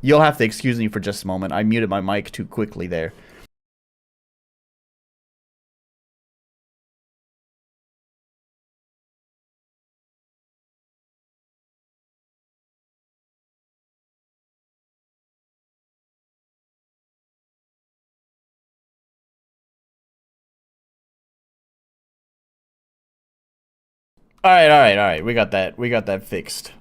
You'll have to excuse me for just a moment. I muted my mic too quickly there. Alright. We got that fixed.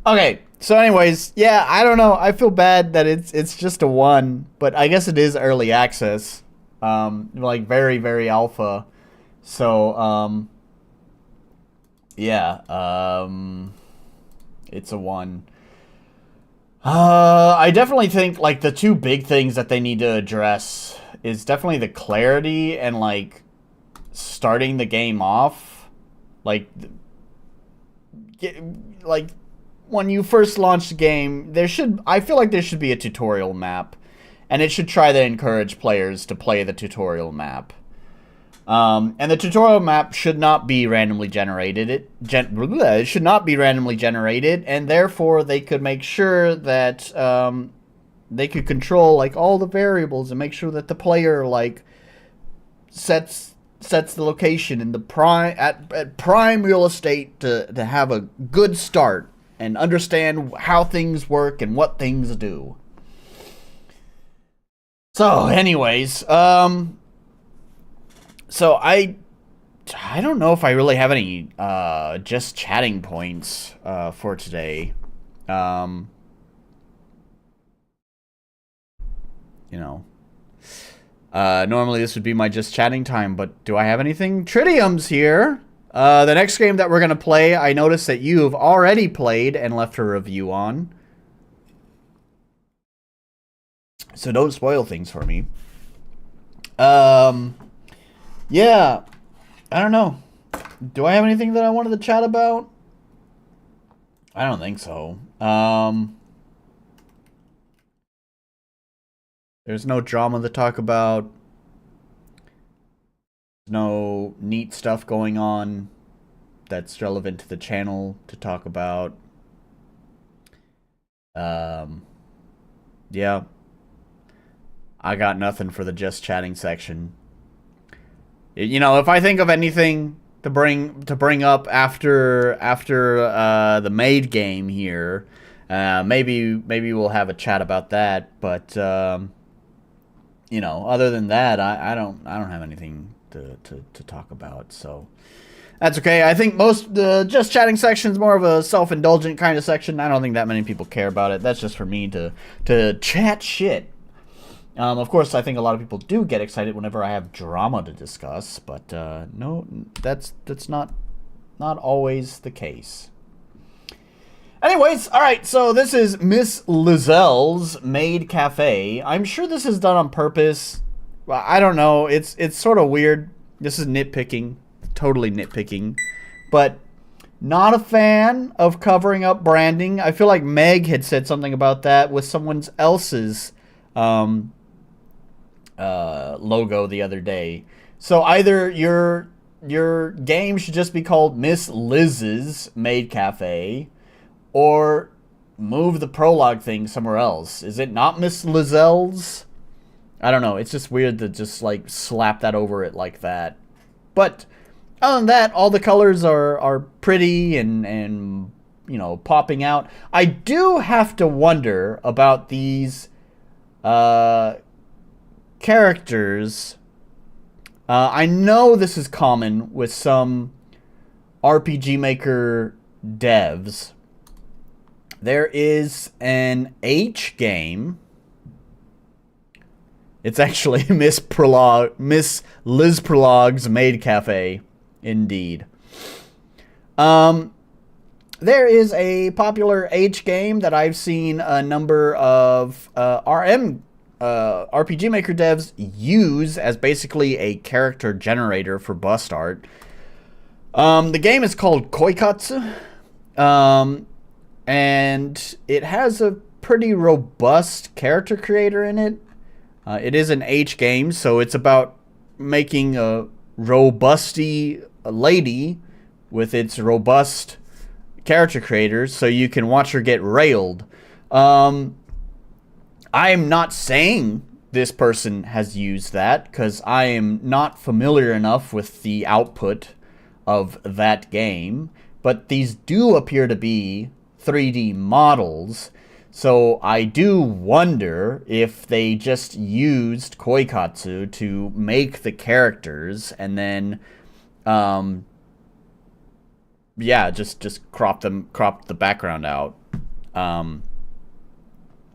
Okay, so anyways, yeah, I don't know. I feel bad that it's just a 1, but I guess it is early access. Like very, very alpha. So, yeah, it's a 1. I definitely think, like, the 2 big things that they need to address is definitely the clarity and, like, starting the game off. Like, when you first launch the game, I feel like there should be a tutorial map, and it should try to encourage players to play the tutorial map. And the tutorial map should not be randomly generated. It should not be randomly generated, and therefore they could make sure that they could control, like, all the variables and make sure that the player, like, sets the location in the prime real estate to have a good start and understand how things work and what things do. So, anyways, so I don't know if I really have any just chatting points for today. You know, normally this would be my just chatting time, but do I have anything? Tritium's here. The next game that we're going to play, I noticed that you have already played and left a review on. So don't spoil things for me. Yeah, I don't know. Do I have anything that I wanted to chat about? I don't think so. There's no drama to talk about. No neat stuff going on that's relevant to the channel to talk about. Yeah. I got nothing for the just chatting section. You know, if I think of anything to bring up after the Maid game here, maybe we'll have a chat about that, but you know, other than that, I don't have anything to talk about, so that's okay. I think the just chatting section is more of a self-indulgent kind of section. I don't think that many people care about it. That's just for me to chat shit. Of course, I think a lot of people do get excited whenever I have drama to discuss, but no, that's not always the case. Anyways, alright, so this is Miss Lizelle's Maid Cafe. I'm sure this is done on purpose. Well, I don't know. It's sort of weird. This is nitpicking. Totally nitpicking. But not a fan of covering up branding. I feel like Meg had said something about that with someone else's logo the other day. So either your game should just be called Miss Liz's Maid Cafe, or move the prologue thing somewhere else. Is it not Miss Lizelle's? I don't know. It's just weird to just, like, slap that over it like that. But other than that, all the colors are pretty and you know, popping out. I do have to wonder about these characters, I know this is common with some RPG Maker devs. There is an H game. It's actually Miss Liz Prolog's Maid Cafe, indeed. There is a popular H game that I've seen a number of RPG Maker devs use as basically a character generator for bust art. The game is called Koikatsu, and it has a pretty robust character creator in it. It is an H game, so it's about making a robusty lady with its robust character creators, so you can watch her get railed. I am not saying this person has used that, because I am not familiar enough with the output of that game, but these do appear to be 3D models, so I do wonder if they just used Koikatsu to make the characters and then yeah, just crop the background out.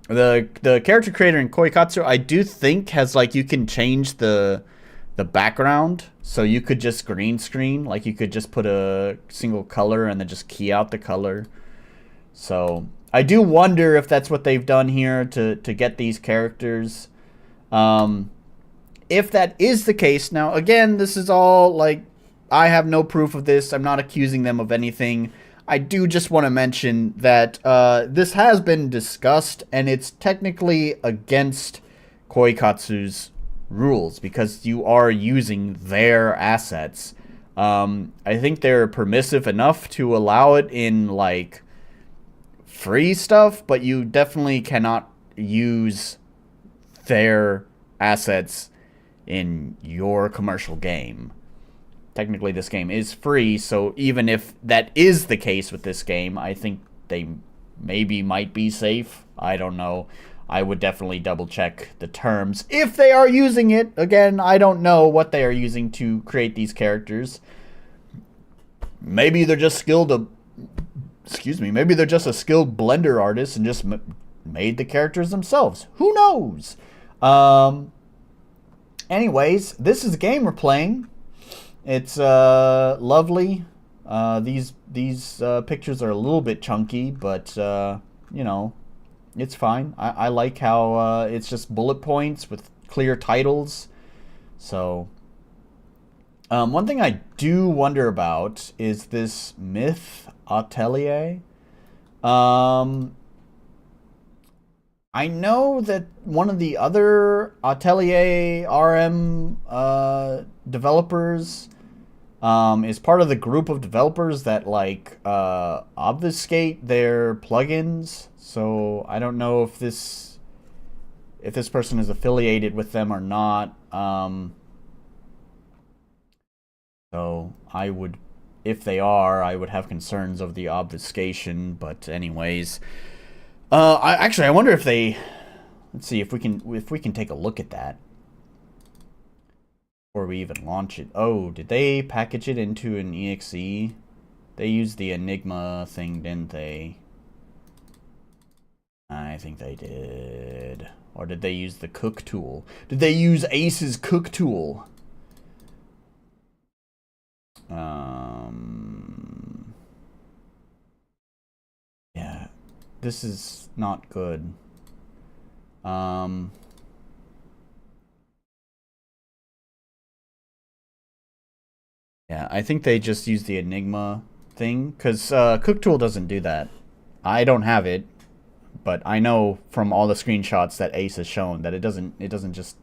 The character creator in Koikatsu, I do think, has, like, you can change the background, so you could just green screen, like you could just put a single color and then just key out the color. So I do wonder if that's what they've done here to get these characters. If that is the case, now again, this is all, like, I have no proof of this. I'm not accusing them of anything. I do just want to mention that this has been discussed, and it's technically against Koikatsu's rules because you are using their assets. I think they're permissive enough to allow it in, like, free stuff, but you definitely cannot use their assets in your commercial game. Technically, this game is free, so even if that is the case with this game, I think they maybe might be safe. I don't know. I would definitely double check the terms if they are using it. Again, I don't know what they are using to create these characters. Maybe they're just skilled. Maybe they're just a skilled blender artist and just made the characters themselves. Who knows? Anyways, this is a game we're playing. It's lovely. These pictures are a little bit chunky, but you know, it's fine. I like how it's just bullet points with clear titles. So one thing I do wonder about is this Myth Atelier. I know that one of the other Atelier RM developers is part of the group of developers that, like, obfuscate their plugins. So I don't know if this person is affiliated with them or not. So I would, if they are, I would have concerns of the obfuscation. But anyways, I wonder if they, let's see if we can take a look at that before we even launch it. Oh, did they package it into an exe? They used the Enigma thing, didn't they? I think they did. Or did they use the cook tool? Did they use Ace's cook tool? Yeah, this is not good. Yeah, I think they just used the Enigma thing, because cook tool doesn't do that. I don't have it, but I know from all the screenshots that Ace has shown that it doesn't just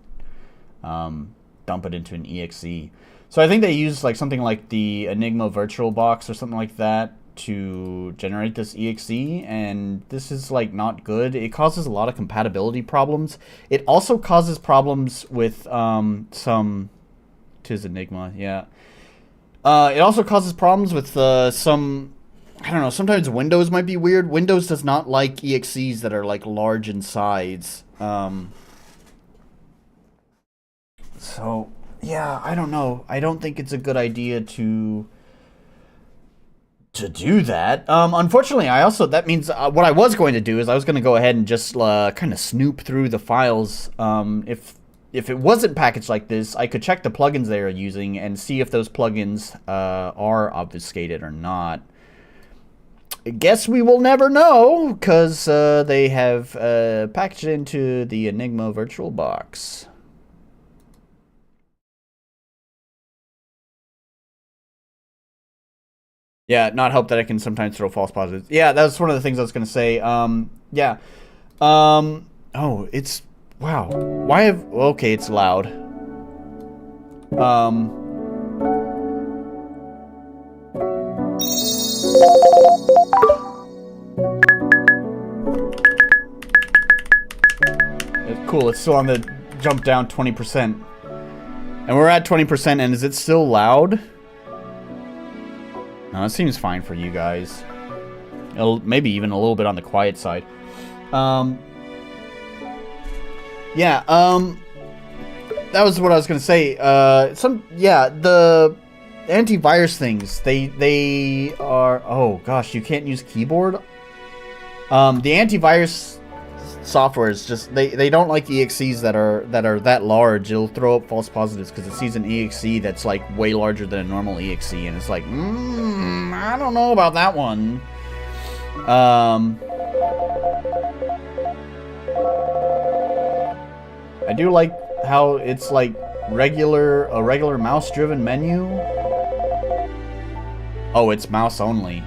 dump it into an exe. So I think they used like something like the Enigma virtual box or something like that to generate this exe, and this is like not good. It causes a lot of compatibility problems. It also causes problems with some tis Enigma, yeah. It also causes problems with some, I don't know, sometimes Windows might be weird. Windows does not like exes that are like large in size. So, yeah, I don't know. I don't think it's a good idea to do that. Unfortunately, that means what I was going to do is I was going to go ahead and just kind of snoop through the files. If it wasn't packaged like this, I could check the plugins they are using and see if those plugins are obfuscated or not. I guess we will never know, because they have packaged it into the Enigma VirtualBox. Yeah, not help that I can sometimes throw false positives. Yeah, that's one of the things I was going to say. Yeah. Oh, it's... Wow. Why have... Okay, it's loud. It's cool, it's still on the jump down 20%. And we're at 20%, and is it still loud? No, it seems fine for you guys. Maybe even a little bit on the quiet side. Yeah, that was what I was gonna say. The antivirus things, they are... Oh, gosh, you can't use keyboard? The antivirus software is just... They don't like EXEs that are that large. It'll throw up false positives because it sees an EXE that's, like, way larger than a normal EXE, and it's like, I don't know about that one. I do like how it's, like, a regular mouse-driven menu. Oh, it's mouse only.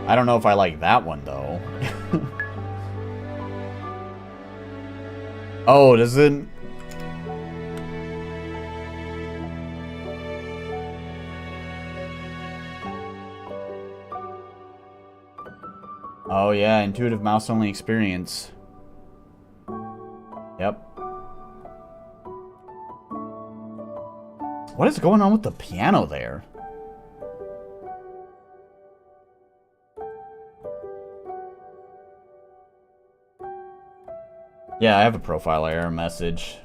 I don't know if I like that one, though. Oh, does it... Oh, yeah, intuitive mouse-only experience. Yep. What is going on with the piano there? Yeah, I have a profile error message.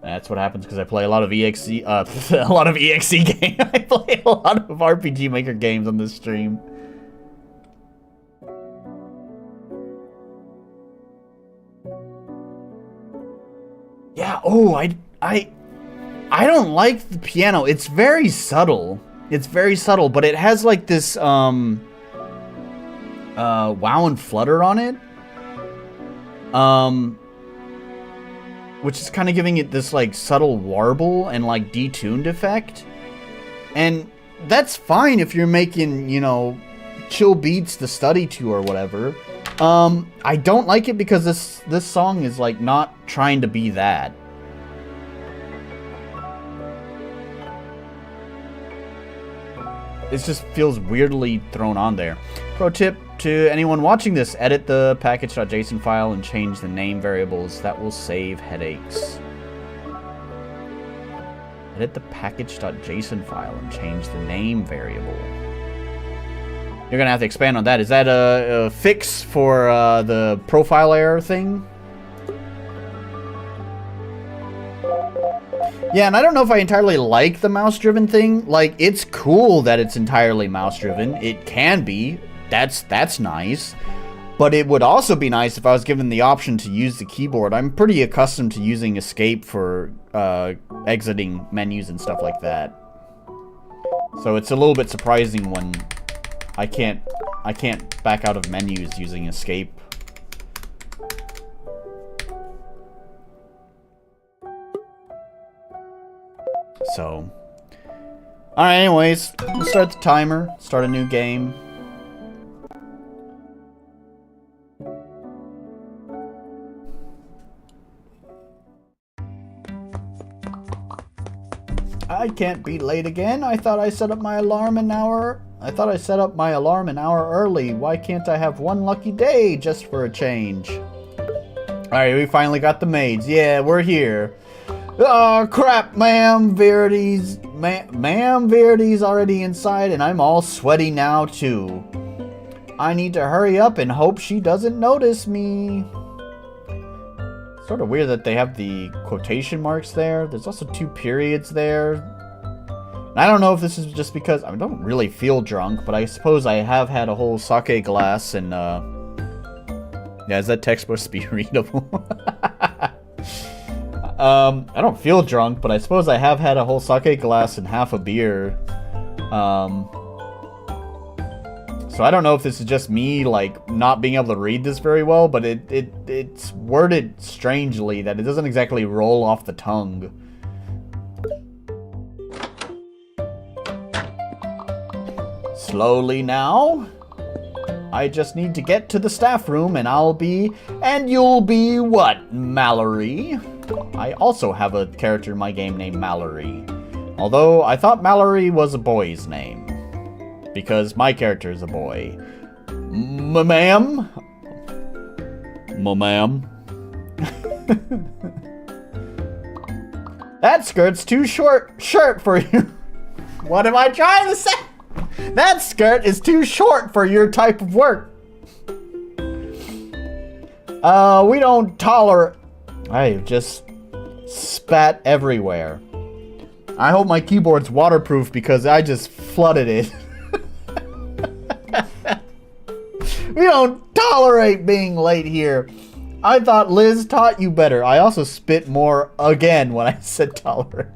That's what happens because I play a lot of EXE, a lot of EXE games. I play a lot of RPG Maker games on this stream. Yeah, oh, I don't like the piano. It's very subtle. It's very subtle, but it has like this, wow and flutter on it. Which is kind of giving it this, like, subtle warble and, like, detuned effect. And that's fine if you're making, you know, chill beats to study to or whatever. I don't like it because this song is, like, not trying to be that. It just feels weirdly thrown on there. Pro tip to anyone watching this, edit the package.json file and change the name variables. That will save headaches. Edit the package.json file and change the name variable. You're going to have to expand on that. Is that a fix for the profile error thing? Yeah, and I don't know if I entirely like the mouse-driven thing. Like, it's cool that it's entirely mouse-driven. It can be. That's nice. But it would also be nice if I was given the option to use the keyboard. I'm pretty accustomed to using escape for exiting menus and stuff like that. So it's a little bit surprising when I can't back out of menus using escape. So, alright, anyways, we'll start the timer, start a new game. I can't be late again. I thought I set up my alarm an hour. Early. Why can't I have one lucky day just for a change? Alright, we finally got the maids. Yeah, we're here. Oh, crap, ma'am. Verity's already inside, and I'm all sweaty now, too. I need to hurry up and hope she doesn't notice me. Sort of weird that they have the quotation marks there. There's also 2 periods there. And I don't know if this is just because I don't really feel drunk, but I suppose I have had a whole sake glass and yeah, is that text supposed to be readable? I don't feel drunk, but I suppose I have had a whole sake glass and half a beer. So I don't know if this is just me, like, not being able to read this very well, but it's worded strangely that it doesn't exactly roll off the tongue. Slowly now. I just need to get to the staff room and and you'll be what, Mallory? I also have a character in my game named Mallory. Although I thought Mallory was a boy's name. Because my character is a boy. Ma'am? Ma'am? That skirt's too short for you. What am I trying to say? That skirt is too short for your type of work. We don't tolerate... I just spat everywhere. I hope my keyboard's waterproof because I just flooded it. We don't tolerate being late here. I thought Liz taught you better. I also spit more again when I said tolerate.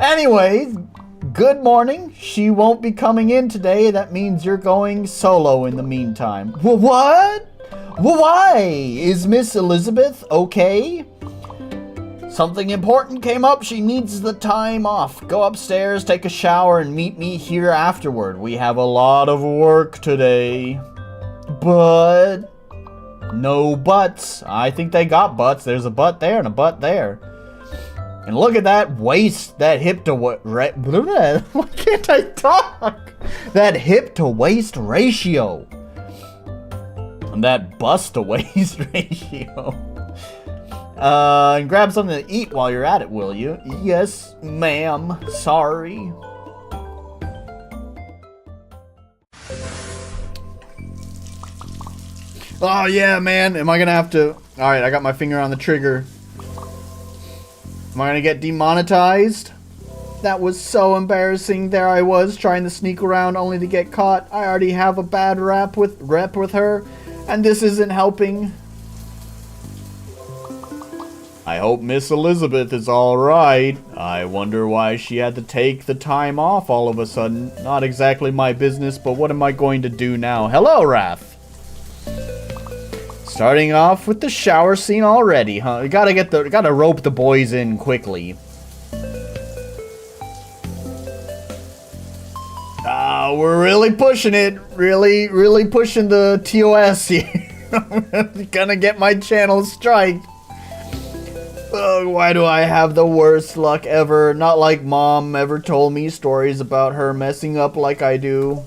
Anyways, good morning. She won't be coming in today. That means you're going solo in the meantime. What? Why? Is Miss Elizabeth okay? Something important came up. She needs the time off. Go upstairs, take a shower, and meet me here afterward. We have a lot of work today. But... no buts. I think they got butts. There's a butt there and a butt there. And look at that waist, that hip to what? Why can't I talk? That hip to waist ratio. And that bust to waist ratio. And grab something to eat while you're at it, will you? Yes, ma'am. Sorry. Oh, yeah, man. Am I gonna have to... Alright, I got my finger on the trigger. Am I gonna get demonetized? That was so embarrassing. There I was, trying to sneak around only to get caught. I already have a bad rep with her, and this isn't helping. I hope Miss Elizabeth is alright. I wonder why she had to take the time off all of a sudden. Not exactly my business, but what am I going to do now? Hello, Raph! Starting off with the shower scene already, huh? You gotta rope the boys in quickly. We're really pushing it. Really pushing the TOS here. I'm gonna get my channel striked. Ugh, why do I have the worst luck ever? Not like Mom ever told me stories about her messing up like I do.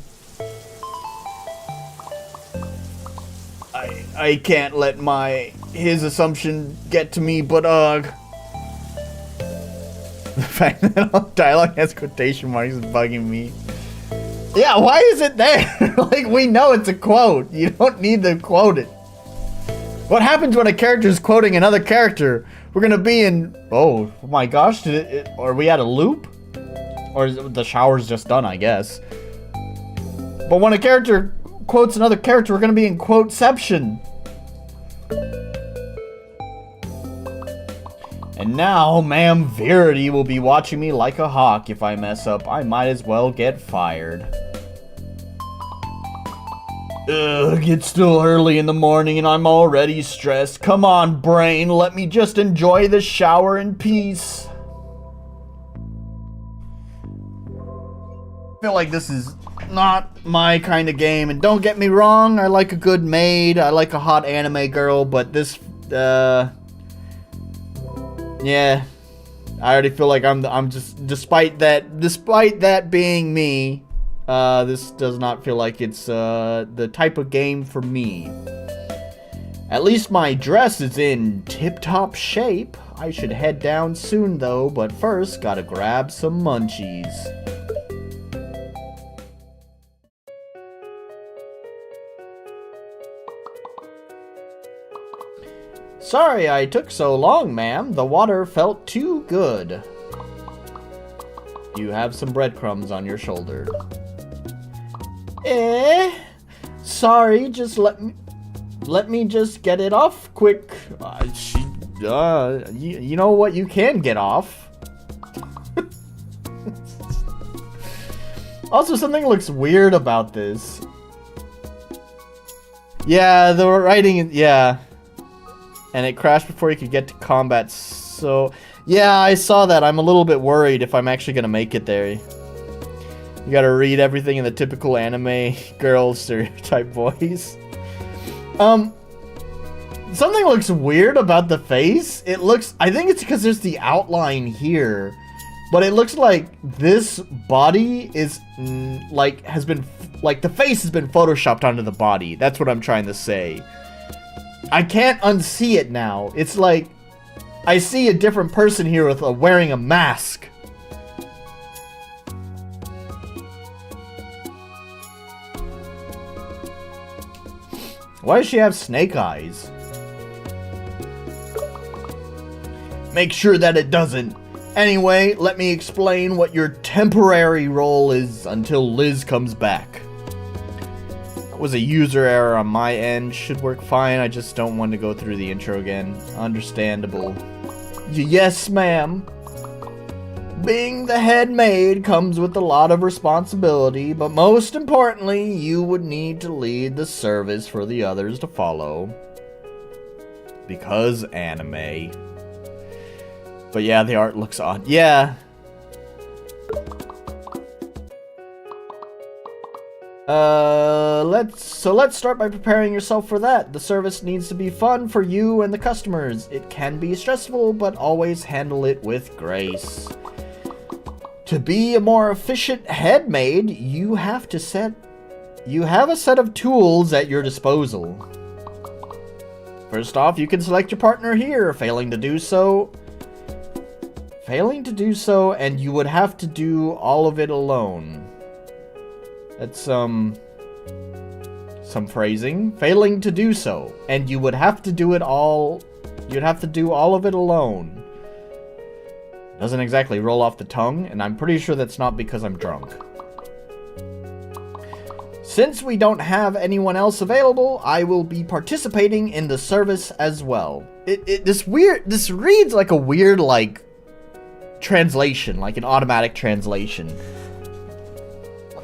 I can't let his assumption get to me, but ugh. The fact that all dialogue has quotation marks is bugging me. Yeah, why is it there? Like, we know it's a quote. You don't need to quote it. What happens when a character is quoting another character? We're gonna be in... Oh my gosh, are we at a loop? Or is the shower's just done, I guess. But when a character quotes another character, we're gonna be in quoteception. And now, Ma'am Verity will be watching me like a hawk. If I mess up, I might as well get fired. Ugh, it's still early in the morning and I'm already stressed. Come on, brain, let me just enjoy the shower in peace. I feel like this is not my kind of game, and don't get me wrong, I like a good maid, I like a hot anime girl, but this, yeah, I already feel like I'm just, despite that being me, this does not feel like it's, the type of game for me. At least my dress is in tip-top shape. I should head down soon though, but first, gotta grab some munchies. Sorry I took so long, ma'am. The water felt too good. You have some breadcrumbs on your shoulder. Sorry, just let me just get it off quick. You know what you can get off. Also, something looks weird about this. Yeah, the writing, yeah. And it crashed before you could get to combat, so... Yeah, I saw that. I'm a little bit worried if I'm actually gonna make it there. You gotta read everything in the typical anime girl stereotype voice. Something looks weird about the face. It looks... I think it's because there's the outline here. But it looks like this body is, like, has been... Like, the face has been photoshopped onto the body. That's what I'm trying to say. I can't unsee it now. It's like... I see a different person here with wearing a mask. Why does she have snake eyes? Make sure that it doesn't. Anyway, let me explain what your temporary role is until Liz comes back. That was a user error on my end. Should work fine. I just don't want to go through the intro again. Understandable. Yes, ma'am. Being the head maid comes with a lot of responsibility, but most importantly, you would need to lead the service for the others to follow. Because anime. But yeah, the art looks odd. Yeah. Let's start by preparing yourself for that. The service needs to be fun for you and the customers. It can be stressful, but always handle it with grace. To be a more efficient head maid, you have a set of tools at your disposal. First off, you can select your partner here. Failing to do so, and you would have to do all of it alone. That's some phrasing. Failing to do so, and you would have to do it all. You'd have to do all of it alone. Doesn't exactly roll off the tongue, and I'm pretty sure that's not because I'm drunk. Since we don't have anyone else available, I will be participating in the service as well. This reads like a weird, like, translation, like an automatic translation.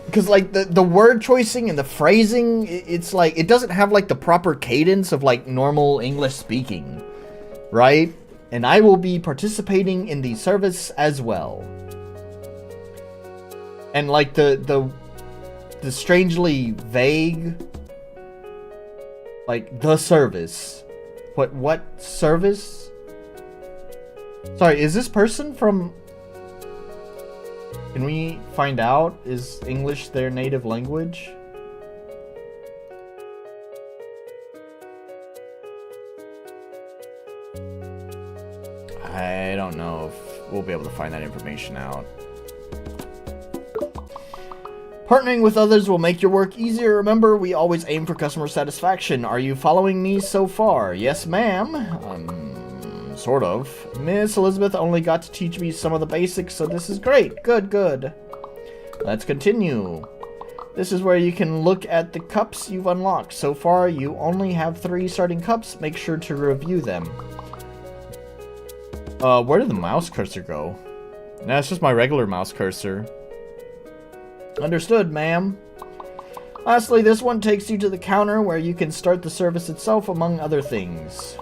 Because, like, the word choicing and the phrasing, it's like, it doesn't have, like, the proper cadence of, like, normal English speaking, right? And I will be participating in the service as well. And, like, the strangely vague, like, the service. What service? Sorry, is this person from... Can we find out? Is English their native language? I don't know if we'll be able to find that information out. Partnering with others will make your work easier. Remember, we always aim for customer satisfaction. Are you following me so far? Yes, ma'am. Sort of. Miss Elizabeth only got to teach me some of the basics, so this is great. Good. Let's continue. This is where you can look at the cups you've unlocked. So far, you only have 3 starting cups. Make sure to review them. Where did the mouse cursor go? Nah, it's just my regular mouse cursor. Understood, ma'am. Lastly, this one takes you to the counter where you can start the service itself, among other things.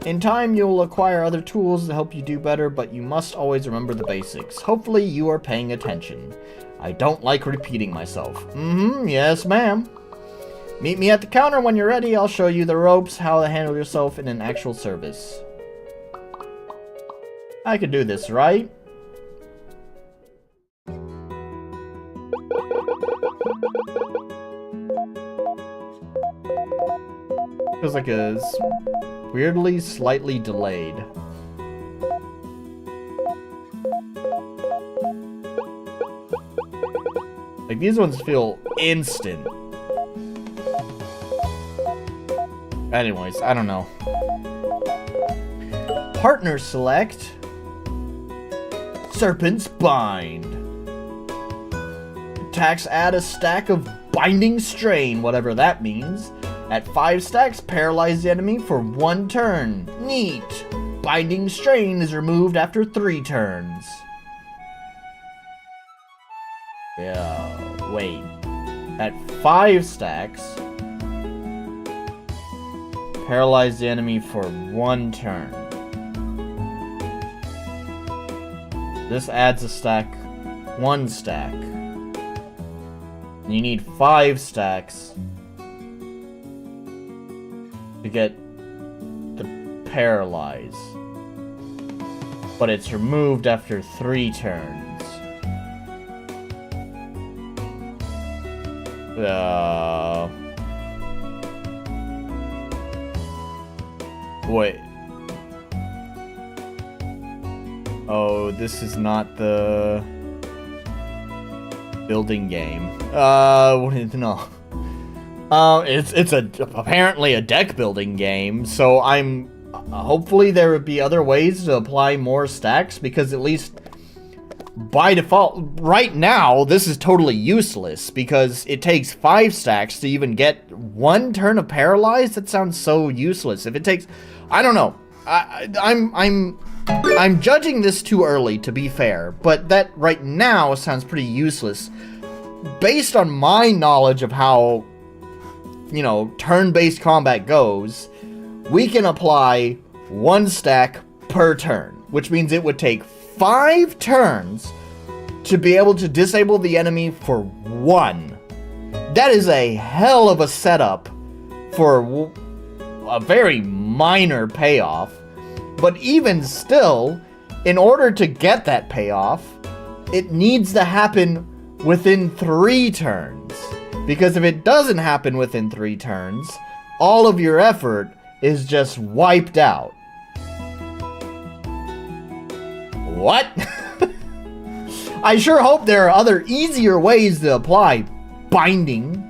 In time, you'll acquire other tools to help you do better, but you must always remember the basics. Hopefully, you are paying attention. I don't like repeating myself. Yes, ma'am. Meet me at the counter when you're ready. I'll show you the ropes, how to handle yourself in an actual service. I could do this, right? Feels like it's weirdly slightly delayed. Like, these ones feel instant. Anyways, I don't know. partner select Serpent's Bind. Attacks add a stack of Binding Strain, whatever that means. At 5 stacks, paralyze the enemy for 1 turn. Neat! Binding Strain is removed after 3 turns. Yeah, wait. At 5 stacks, paralyze the enemy for 1 turn. This adds a stack, 1 stack. You need 5 stacks to get the paralyze. But it's removed after 3 turns. Wait. Oh, this is not the building game. No. It's apparently a deck building game, so I'm hopefully there would be other ways to apply more stacks, because at least by default right now this is totally useless because it takes 5 stacks to even get 1 turn of paralyzed. That sounds so useless. If it takes, I don't know. I'm judging this too early, to be fair, but that right now sounds pretty useless based on my knowledge of how, you know, turn-based combat goes. We can apply 1 stack per turn, which means it would take 5 turns to be able to disable the enemy for 1. That is a hell of a setup for a very minor payoff. But even still, in order to get that payoff, it needs to happen within 3 turns. Because if it doesn't happen within 3 turns, all of your effort is just wiped out. What? I sure hope there are other easier ways to apply binding.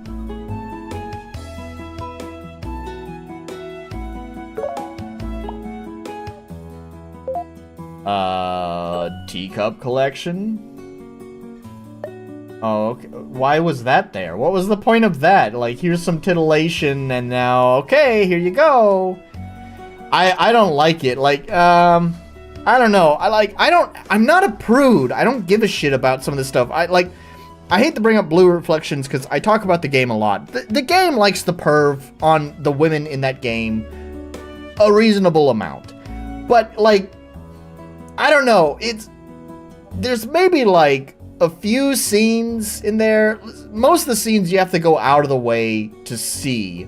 Teacup collection? Oh, okay. Why was that there? What was the point of that? Like, here's some titillation, and now, okay, here you go. I don't like it. Like, I don't know. I'm not a prude. I don't give a shit about some of this stuff. I hate to bring up Blue Reflections because I talk about the game a lot. The game likes the perv on the women in that game a reasonable amount. But, like, I don't know. There's maybe, like, a few scenes in there. Most of the scenes you have to go out of the way to see.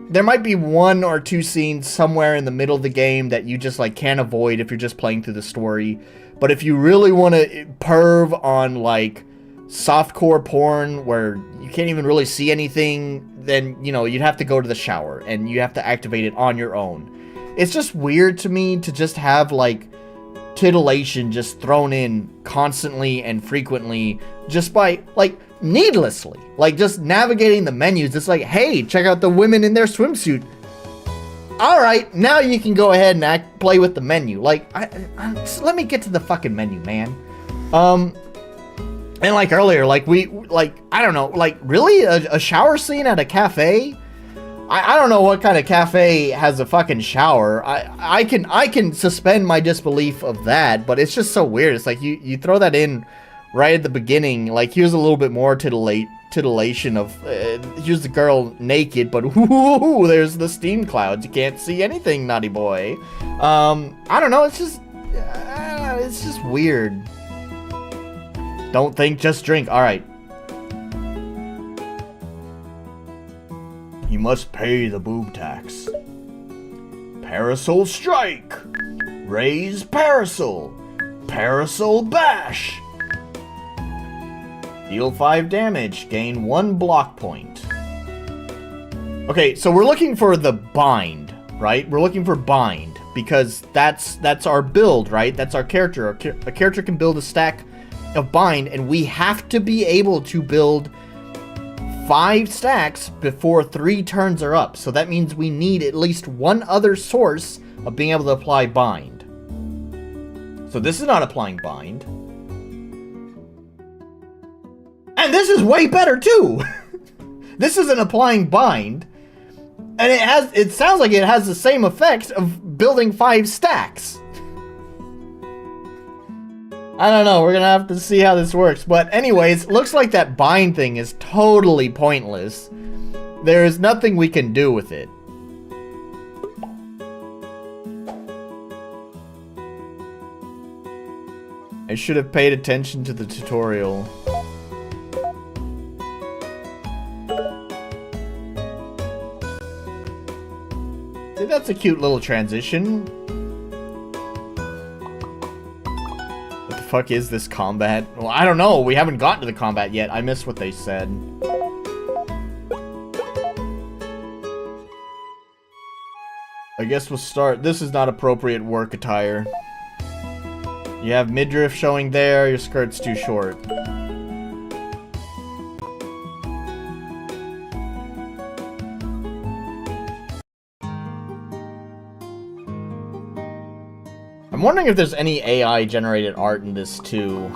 There might be 1 or 2 scenes somewhere in the middle of the game that you just, like, can't avoid if you're just playing through the story. But if you really want to perv on, like, softcore porn where you can't even really see anything, then, you know, you'd have to go to the shower and you have to activate it on your own. It's just weird to me to just have, like, titillation just thrown in constantly and frequently just by, like, needlessly. Like, just navigating the menus. It's like, hey, check out the women in their swimsuit. Alright, now you can go ahead and play with the menu. Like, let me get to the fucking menu, man. And like earlier, like, I don't know, like, really? A shower scene at a cafe? I don't know what kind of cafe has a fucking shower. I can suspend my disbelief of that, but it's just so weird. It's like you throw that in right at the beginning. Like, here's a little bit more titillation of here's the girl naked, but ooh, there's the steam clouds. You can't see anything, naughty boy. I don't know. It's just weird. Don't think, just drink. All right. You must pay the boob tax. Parasol strike. Raise parasol. Parasol bash. Deal 5 damage. Gain 1 block point. Okay, so we're looking for the bind, right? We're looking for bind because that's our build, right? That's our character. A character can build a stack of bind, and we have to be able to build 5 stacks before 3 turns are up. So that means we need at least 1 other source of being able to apply bind. So this is not applying bind. And this is way better too! This isn't applying bind. And it sounds like it has the same effect of building 5 stacks. I don't know, we're gonna have to see how this works. But anyways, looks like that bind thing is totally pointless. There is nothing we can do with it. I should have paid attention to the tutorial. See, that's a cute little transition. What the fuck is this combat? Well, I don't know. We haven't gotten to the combat yet. I missed what they said. I guess we'll start. This is not appropriate work attire. You have midriff showing there. Your skirt's too short. I'm wondering if there's any AI generated art in this too.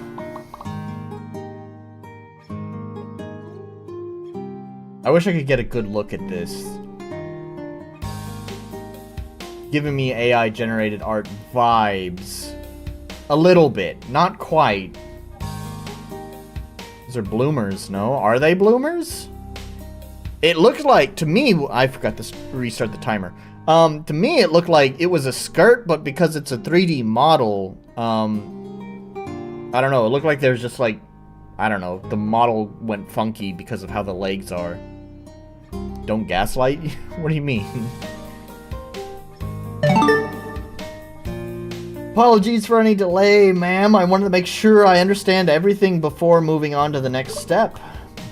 I wish I could get a good look at this. Giving me AI generated art vibes. A little bit, not quite. These are bloomers, no? Are they bloomers? It looked like, to me, I forgot to restart the timer. To me, it looked like it was a skirt, but because it's a 3D model, I don't know, it looked like there's just like, I don't know, the model went funky because of how the legs are. Don't gaslight? What do you mean? Apologies for any delay, ma'am. I wanted to make sure I understand everything before moving on to the next step.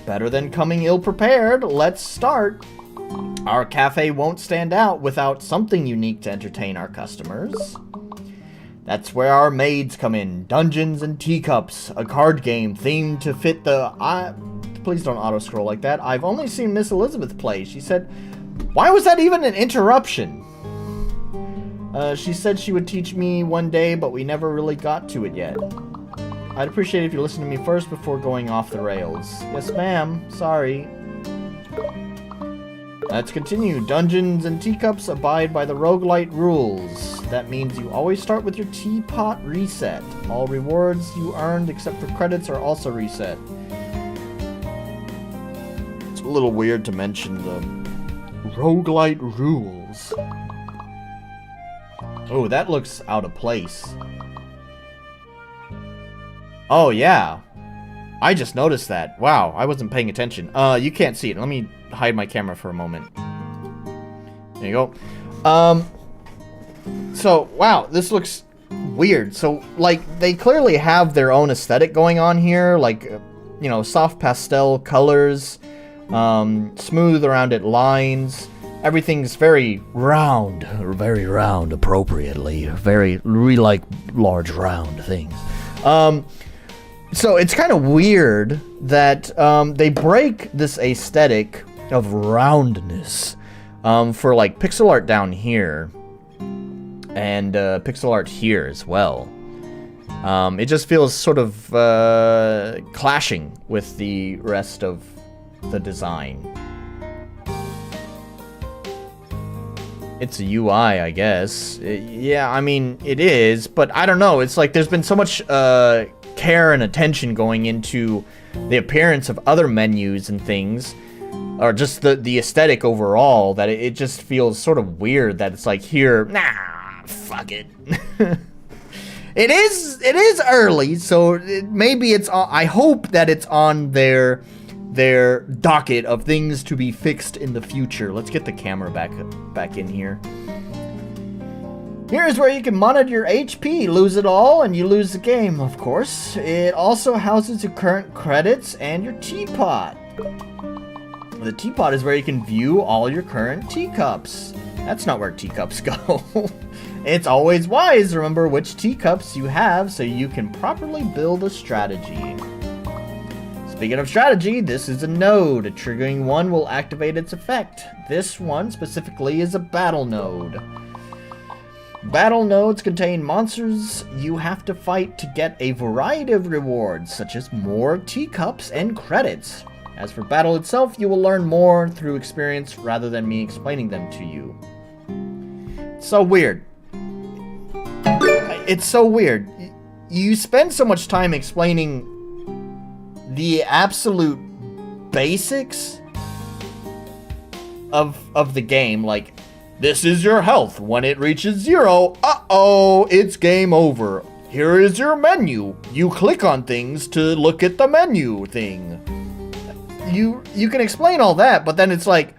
Better than coming ill-prepared. Let's start. Our cafe won't stand out without something unique to entertain our customers. That's where our maids come in. Dungeons and Teacups, a card game themed to fit the... Please don't auto-scroll like that. I've only seen Miss Elizabeth play. She said... Why was that even an interruption? She said she would teach me one day, but we never really got to it yet. I'd appreciate it if you listen to me first before going off the rails. Yes, ma'am. Sorry. Let's continue. Dungeons and Teacups abide by the roguelite rules. That means you always start with your teapot reset. All rewards you earned except for credits are also reset. It's a little weird to mention the roguelite rules. Oh, that looks out of place. Oh, yeah. I just noticed that. Wow, I wasn't paying attention. You can't see it. Let me hide my camera for a moment. There you go. So, wow, this looks weird. So, like, they clearly have their own aesthetic going on here. Like, you know, soft pastel colors, smooth around it lines. Everything's very round appropriately. We like large round things. So it's kind of weird that they break this aesthetic of roundness for like pixel art down here and pixel art here as well. It just feels sort of clashing with the rest of the design. It's a UI, I guess. Yeah, I mean, it is, but I don't know. It's like there's been so much care and attention going into the appearance of other menus and things, or just the aesthetic overall, that it just feels sort of weird that it's like here, nah, fuck it. It is early, so maybe it's on, I hope that it's on their docket of things to be fixed in the future. Let's get the camera back in here. Here's where you can monitor your HP. Lose it all and you lose the game, of course. It also houses your current credits and your teapot. The teapot is where you can view all your current teacups. That's not where teacups go. It's always wise to remember which teacups you have so you can properly build a strategy. Speaking of strategy, this is a node. Triggering one will activate its effect. This one specifically is a battle node. Battle nodes contain monsters you have to fight to get a variety of rewards, such as more teacups and credits. As for battle itself, you will learn more through experience rather than me explaining them to you. It's so weird. It's so weird. You spend so much time explaining the absolute basics of the game, like, this is your health. When it reaches 0, uh-oh, it's game over. Here is your menu. You click on things to look at the menu thing. You can explain all that, but then it's like,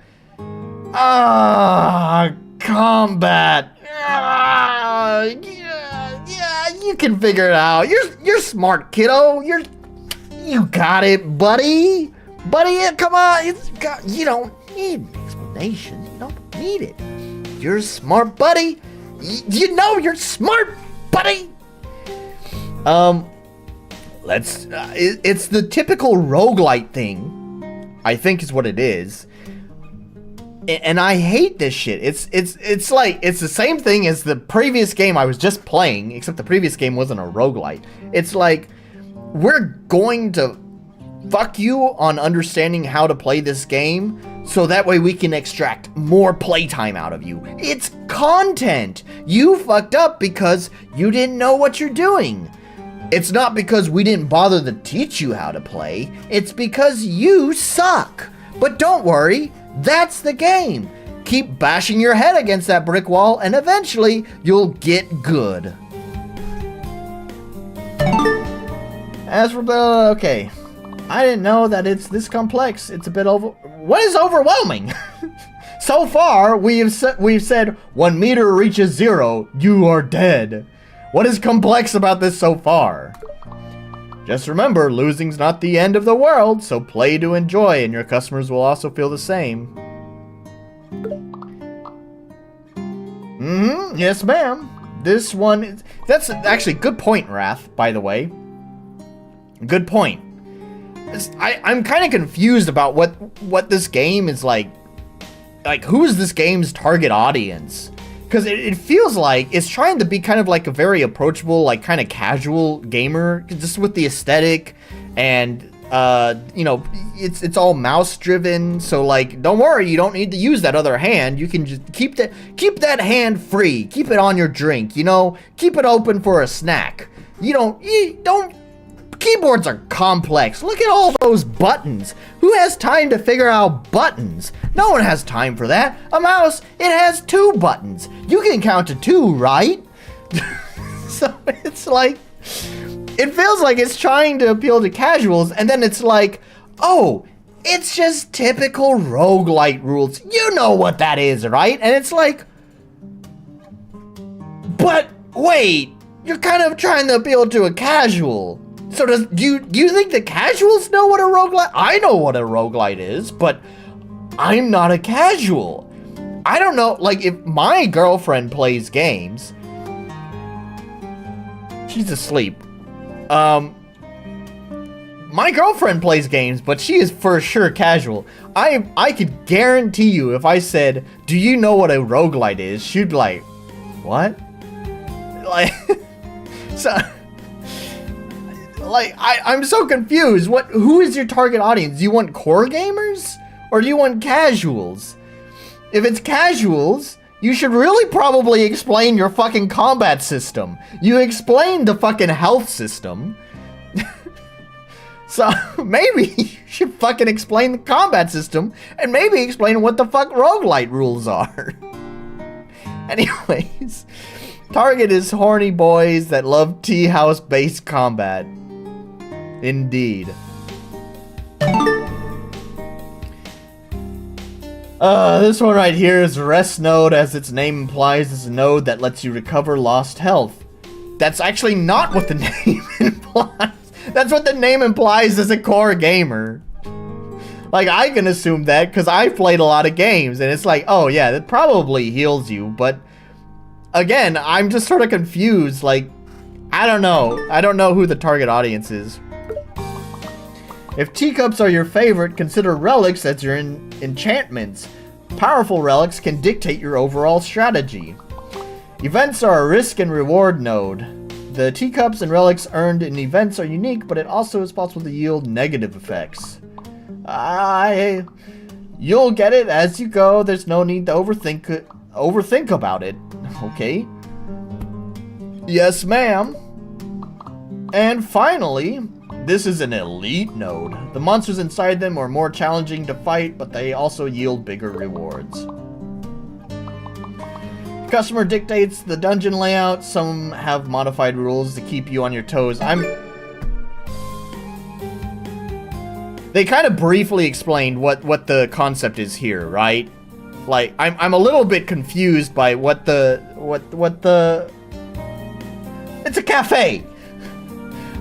combat. Yeah, you can figure it out. You're smart, kiddo. You got it, buddy. Buddy, come on. You don't need an explanation. You don't need it. You're smart, buddy. You know you're smart, buddy. It's the typical roguelite thing, I think is what it is. And I hate this shit. It's like, it's the same thing as the previous game I was just playing, except the previous game wasn't a roguelite. It's like, we're going to fuck you on understanding how to play this game, so that way we can extract more playtime out of you. It's content! You fucked up because you didn't know what you're doing. It's not because we didn't bother to teach you how to play, it's because you suck. But don't worry, that's the game. Keep bashing your head against that brick wall and eventually you'll get good. As for, okay. I didn't know that it's this complex. It's a bit what is overwhelming? So far, we've said when meter reaches 0, you are dead. What is complex about this so far? Just remember, losing's not the end of the world, so play to enjoy, and your customers will also feel the same. Yes, ma'am. This one, that's actually good point, Wrath, by the way. Good point. I'm kind of confused about what this game is like who is this game's target audience? Because it feels like it's trying to be kind of like a very approachable, like kind of casual gamer, just with the aesthetic, and you know, it's all mouse driven. So like, don't worry, you don't need to use that other hand. You can just keep that hand free. Keep it on your drink. You know, keep it open for a snack. You don't. Keyboards are complex. Look at all those buttons. Who has time to figure out buttons? No one has time for that. A mouse, it has 2 buttons. You can count to 2, right? So it's like, it feels like it's trying to appeal to casuals, and then it's like, oh, it's just typical roguelite rules. You know what that is, right? And it's like, but wait, you're kind of trying to appeal to a casual. So do you think the casuals know what a roguelite? I know what a roguelite is, but I'm not a casual. I don't know, like, if my girlfriend plays games, she's asleep. My girlfriend plays games, but she is for sure casual. I could guarantee you, if I said, do you know what a roguelite is? She'd be like, what? Like, so... Like, I'm so confused. Who is your target audience? Do you want core gamers? Or do you want casuals? If it's casuals, you should really probably explain your fucking combat system. You explained the fucking health system. So, maybe you should fucking explain the combat system, and maybe explain what the fuck roguelite rules are. Anyways, target is horny boys that love tea house based combat. Indeed. This one right here is rest node, as its name implies, is a node that lets you recover lost health. That's actually not what the name implies. That's what the name implies as a core gamer. Like, I can assume that because I've played a lot of games, and it's like, oh yeah, that probably heals you, but again, I'm just sort of confused. Like, I don't know who the target audience is. If teacups are your favorite, consider relics as your enchantments. Powerful relics can dictate your overall strategy. Events are a risk and reward node. The teacups and relics earned in events are unique, but it also is possible to yield negative effects. You'll get it as you go. There's no need to overthink about it. Okay. Yes, ma'am. And finally, this is an elite node. The monsters inside them are more challenging to fight, but they also yield bigger rewards. Customer dictates the dungeon layout. Some have modified rules to keep you on your toes. They kind of briefly explained what the concept is here, right? Like, I'm a little bit confused by what the it's a cafe.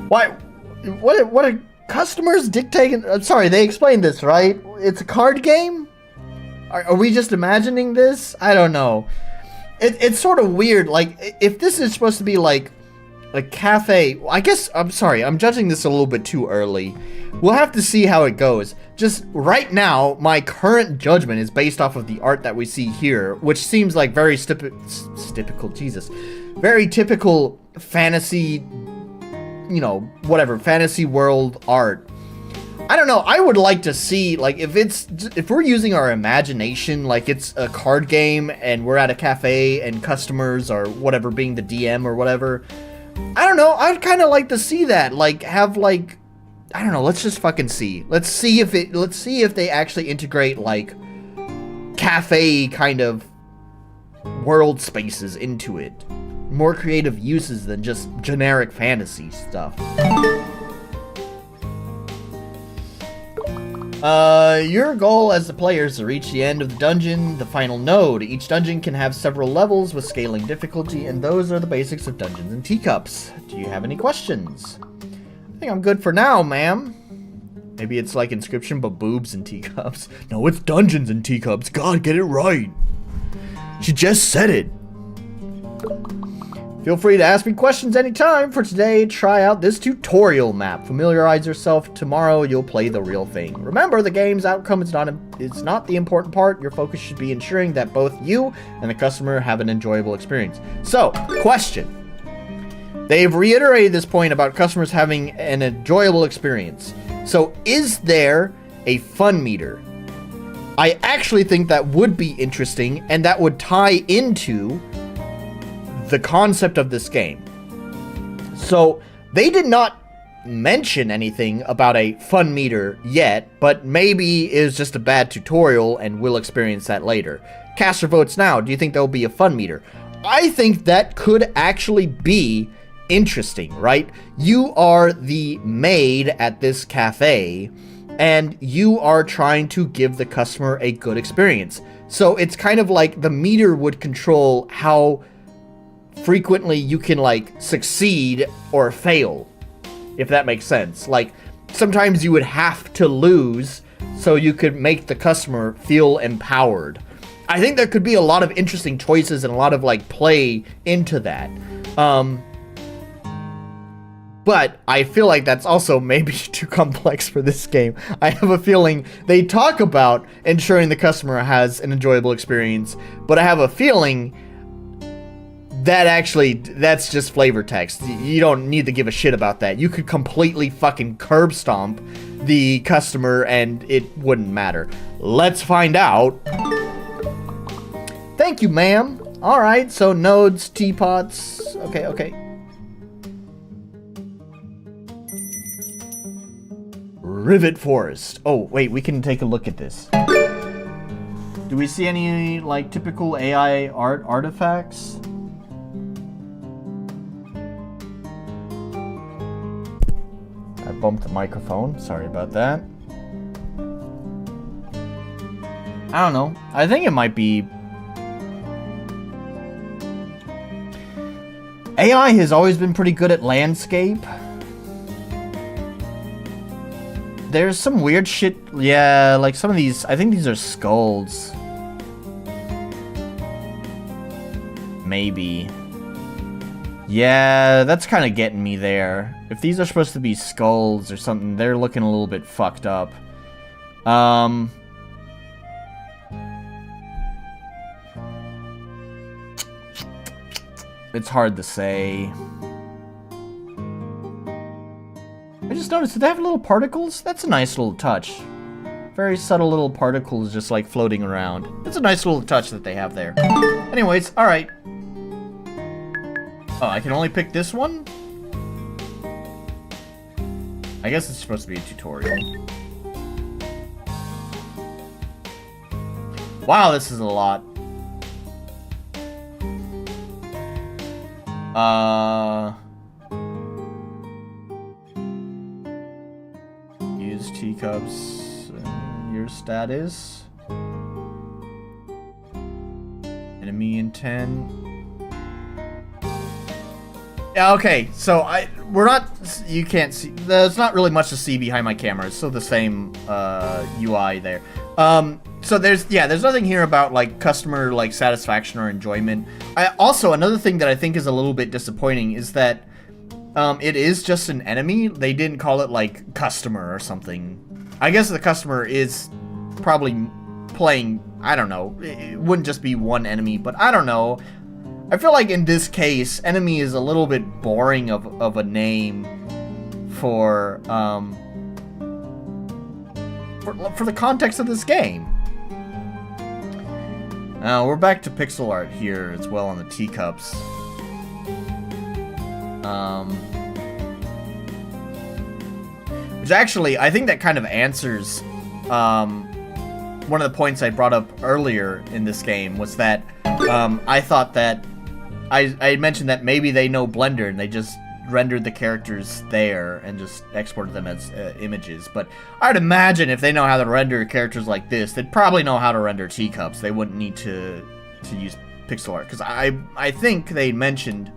Why? What are customers dictating? I'm sorry, they explained this, right? It's a card game? Are we just imagining this? I don't know. It's sort of weird. Like, if this is supposed to be like a cafe, I guess, I'm sorry, I'm judging this a little bit too early. We'll have to see how it goes. Just right now, my current judgment is based off of the art that we see here, which seems like very very typical fantasy, you know, whatever, fantasy world art. I don't know, I would like to see, like, if we're using our imagination, like it's a card game and we're at a cafe and customers or whatever being the DM or whatever. I don't know, I'd kind of like to see that, like, have, like, I don't know, let's just fucking see. Let's see if they actually integrate, like, cafe kind of world spaces into it. More creative uses than just generic fantasy stuff. Your goal as the player is to reach the end of the dungeon, the final node. Each dungeon can have several levels with scaling difficulty, and those are the basics of Dungeons and Teacups. Do you have any questions? I think I'm good for now, ma'am. Maybe it's like Inscription, but boobs and teacups. No, it's Dungeons and Teacups. God, get it right. She just said it. Feel free to ask me questions anytime. For today, try out this tutorial map. Familiarize yourself. Tomorrow, you'll play the real thing. Remember, the game's outcome is not the important part. Your focus should be ensuring that both you and the customer have an enjoyable experience. So, question. They've reiterated this point about customers having an enjoyable experience. So, is there a fun meter? I actually think that would be interesting, and that would tie into the concept of this game. So they did not mention anything about a fun meter yet, but maybe it's just a bad tutorial and we'll experience that later. Cast your votes now. Do you think there'll be a fun meter? I think that could actually be interesting, right? You are the maid at this cafe and you are trying to give the customer a good experience. So it's kind of like the meter would control how frequently you can, like, succeed or fail, if that makes sense. Like, sometimes you would have to lose so you could make the customer feel empowered. I think there could be a lot of interesting choices and a lot of, like, play into that. But I feel like that's also maybe too complex for this game. I have a feeling they talk about ensuring the customer has an enjoyable experience, but I have a feeling that's just flavor text. You don't need to give a shit about that. You could completely fucking curb stomp the customer and it wouldn't matter. Let's find out. Thank you, ma'am. Alright, so nodes, teapots. Okay. Rivet Forest. Oh, wait, we can take a look at this. Do we see any, like, typical AI artifacts? I bumped the microphone. Sorry about that. I don't know. I think it might be... AI has always been pretty good at landscape. There's some weird shit. Yeah, like some of these... I think these are skulls. Maybe. Yeah, that's kind of getting me there. If these are supposed to be skulls or something, they're looking a little bit fucked up. It's hard to say. I just noticed, do they have little particles? That's a nice little touch. Very subtle little particles just like floating around. It's a nice little touch that they have there. Anyways, alright. Oh, I can only pick this one? I guess it's supposed to be a tutorial. Wow, this is a lot. Use teacups. Your status. Enemy intent. Yeah, okay, so we're not, you can't see, there's not really much to see behind my camera. It's still the same UI there. So there's nothing here about like customer like satisfaction or enjoyment. Also, another thing that I think is a little bit disappointing is that it is just an enemy. They didn't call it like customer or something. I guess the customer is probably playing, I don't know, it wouldn't just be one enemy, but I don't know. I feel like in this case, enemy is a little bit boring of a name for the context of this game. We're back to pixel art here as well on the teacups. Which actually, I think that kind of answers one of the points I brought up earlier in this game was that I thought that I mentioned that maybe they know Blender and they just rendered the characters there and just exported them as images. But I'd imagine if they know how to render characters like this, they'd probably know how to render teacups. They wouldn't need to use pixel art, because I think they mentioned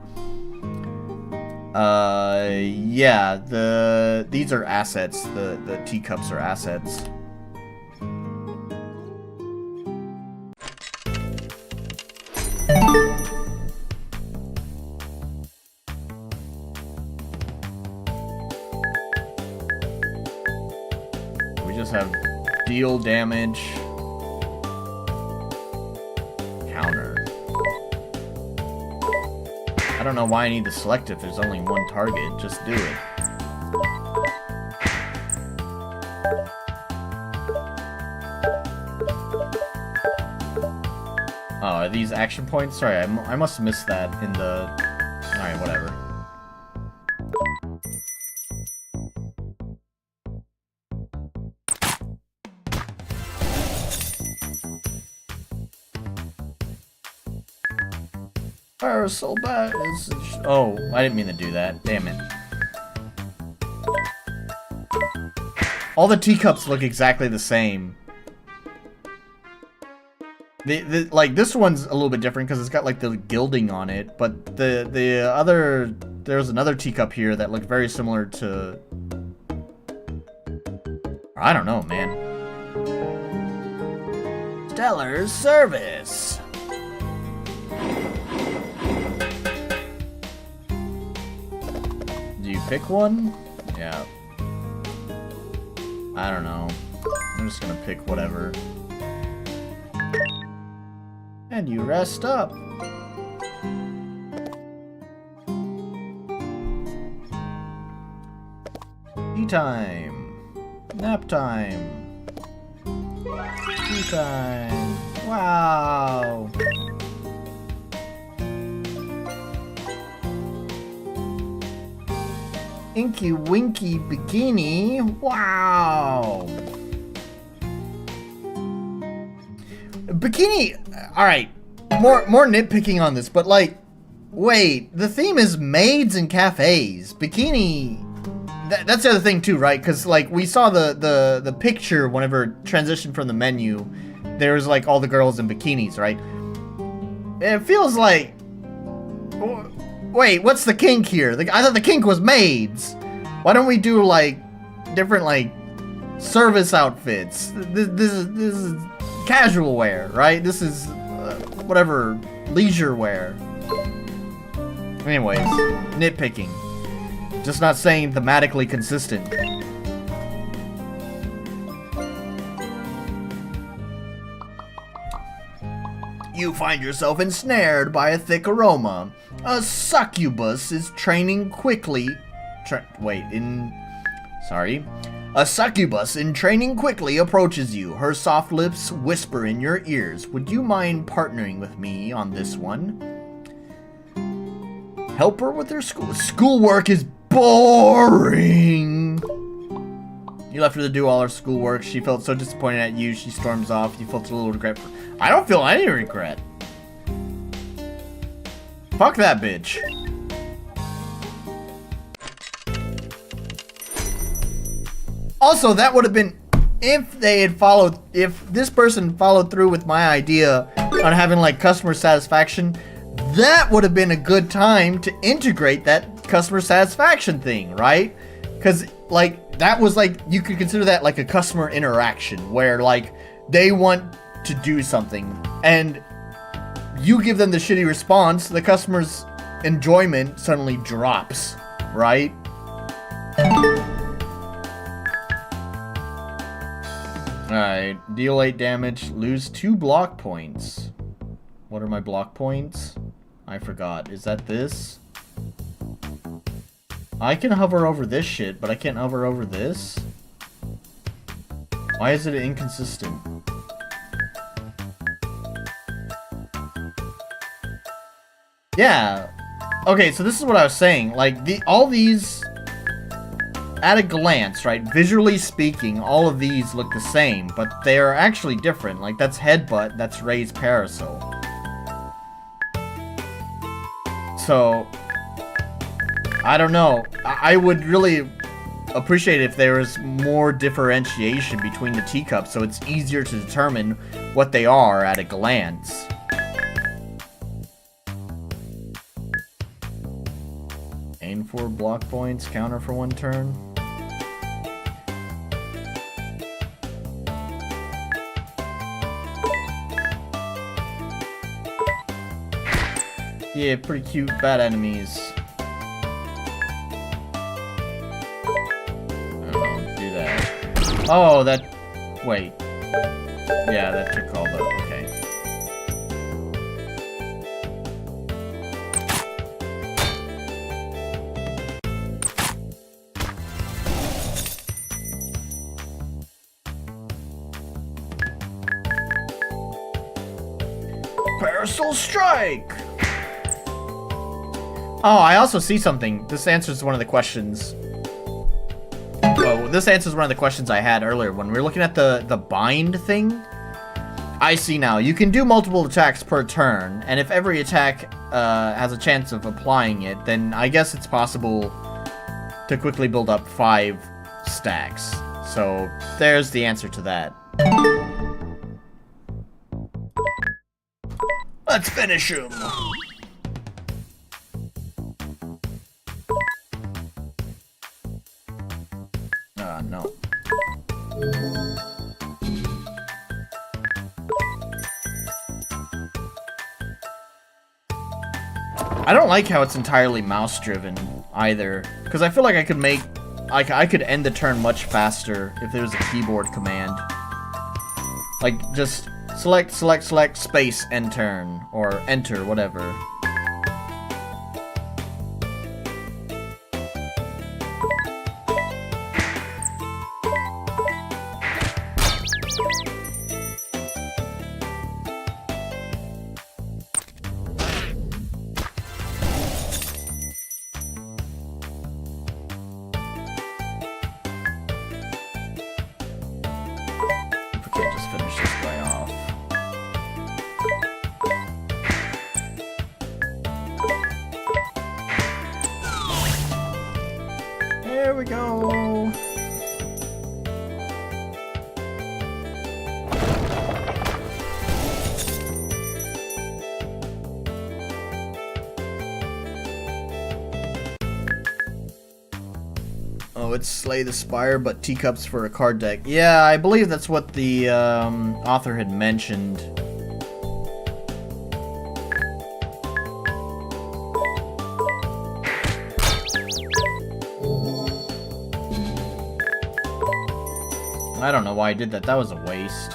yeah, these are assets. The teacups are assets. Have deal damage, counter. I don't know why I need to select if there's only one target. Just do it. Oh, are these action points? Sorry, I must have missed that in the... Alright, whatever. Fire so bad. Oh, I didn't mean to do that. Damn it. All the teacups look exactly the same. Like this one's a little bit different because it's got like the gilding on it, but there's another teacup here that looked very similar to. I don't know, man. Stellar service. Do you pick one? Yeah. I don't know. I'm just gonna pick whatever. And you rest up. Tea time. Nap time. Tea time. Wow. Inky Winky Bikini. Wow. Bikini. All right. More nitpicking on this, but like, wait. The theme is maids and cafes. Bikini. That's the other thing too, right? Because like we saw the picture whenever it transitioned from the menu. There was like all the girls in bikinis, right? It feels like. Wait, what's the kink here? I thought the kink was maids. Why don't we do like different like service outfits? This is casual wear, right? This is whatever leisure wear. Anyways, nitpicking. Just not saying thematically consistent. You find yourself ensnared by a thick aroma. A succubus is training quickly. A succubus in training quickly approaches you. Her soft lips whisper in your ears. Would you mind partnering with me on this one? Help her with her schoolwork is boring. You left her to do all her schoolwork. She felt so disappointed at you. She storms off. You felt a little regret. I don't feel any regret. Fuck that bitch. Also, that would have been if they had followed, if this person followed through with my idea on having like customer satisfaction, that would have been a good time to integrate that customer satisfaction thing, right? Because like that was like, you could consider that like a customer interaction where like they want to do something and you give them the shitty response, the customer's enjoyment suddenly drops, right? Alright, deal 8 damage, lose 2 block points. What are my block points? I forgot. Is that this? I can hover over this shit, but I can't hover over this? Why is it inconsistent? Yeah. Okay, so this is what I was saying. Like, all these... At a glance, right, visually speaking, all of these look the same, but they're actually different. Like, that's Headbutt, that's Ray's Parasol. So, I don't know. I would really appreciate if there was more differentiation between the teacups, so it's easier to determine what they are at a glance. Aim for block points, counter for 1 turn. Yeah, pretty cute bad enemies. Do that. Oh, that... Wait. Yeah, that took all the... Okay. Parasol Strike! Oh, I also see something. This answers one of the questions. Oh, this answers one of the questions I had earlier when we were looking at the bind thing. I see now. You can do multiple attacks per turn, and if every attack has a chance of applying it, then I guess it's possible to quickly build up 5 stacks. So there's the answer to that. Let's finish him. No. I don't like how it's entirely mouse driven either, because I feel like I could make, I could end the turn much faster if there was a keyboard command. Like just select, space, end turn, or enter, whatever. There we go. Oh, it's Slay the Spire, but teacups for a card deck. Yeah, I believe that's what the author had mentioned. I don't know why I did that. That was a waste.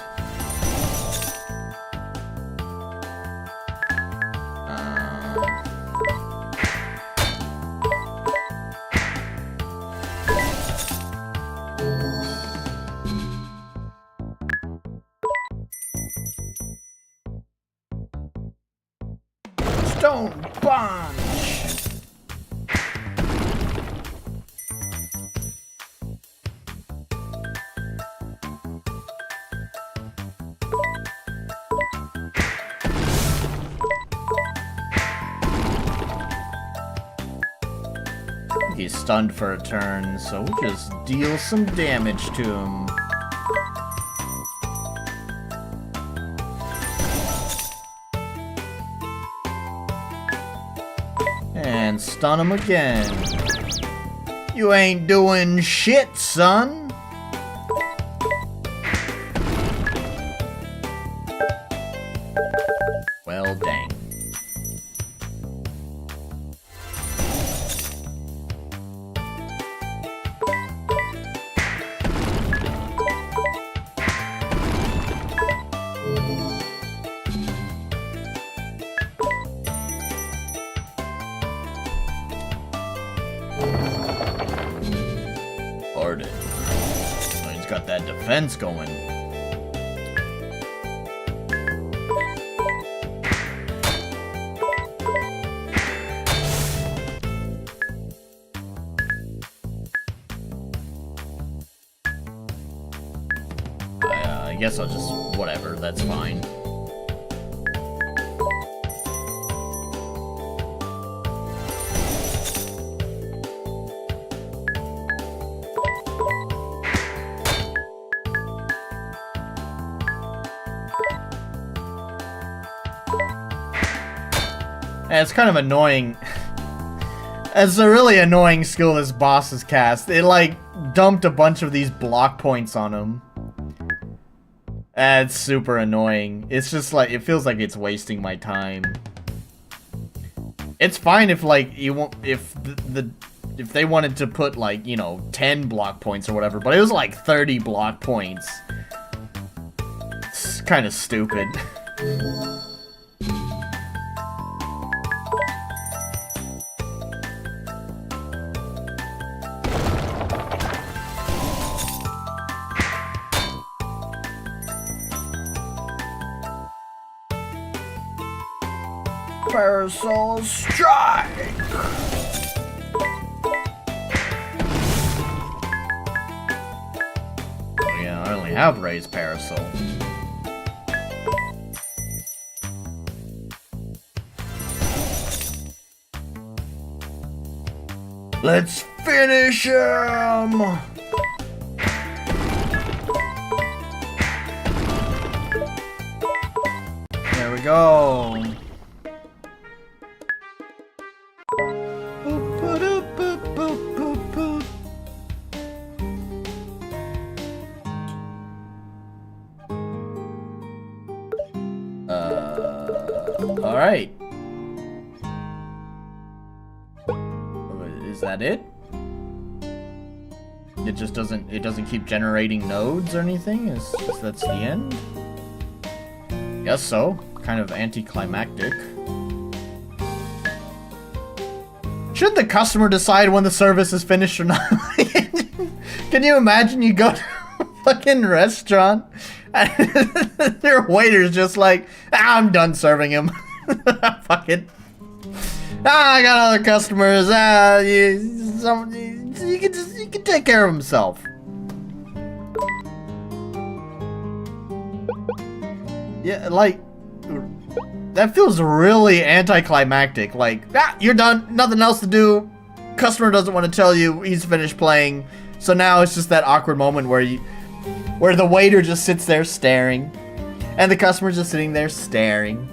Ground punch! He's stunned for a turn, so we'll just deal some damage to him. And stun him again. You ain't doing shit, son. Well, dang. He's got that defense going. I guess I'll just whatever, that's fine. And it's kind of annoying. It's a really annoying skill this boss has cast. It like dumped a bunch of these block points on him. And it's super annoying. It's just like, it feels like it's wasting my time. It's fine if like you won't, if if they wanted to put like, you know, 10 block points or whatever, but it was like 30 block points. It's kind of stupid. Parasol strike! Oh yeah, I only have raised parasol. Let's finish him! There we go. Alright. Is that it? It just doesn't keep generating nodes or anything? Is that's the end? Guess so. Kind of anticlimactic. Should the customer decide when the service is finished or not? Can you imagine you go to a fucking restaurant and your waiter's just like, I'm done serving him. Fuck it. I got other customers. You can take care of himself. Yeah, like that feels really anticlimactic. Like, you're done. Nothing else to do. Customer doesn't want to tell you he's finished playing. So now it's just that awkward moment where the waiter just sits there staring, and the customer's just sitting there staring.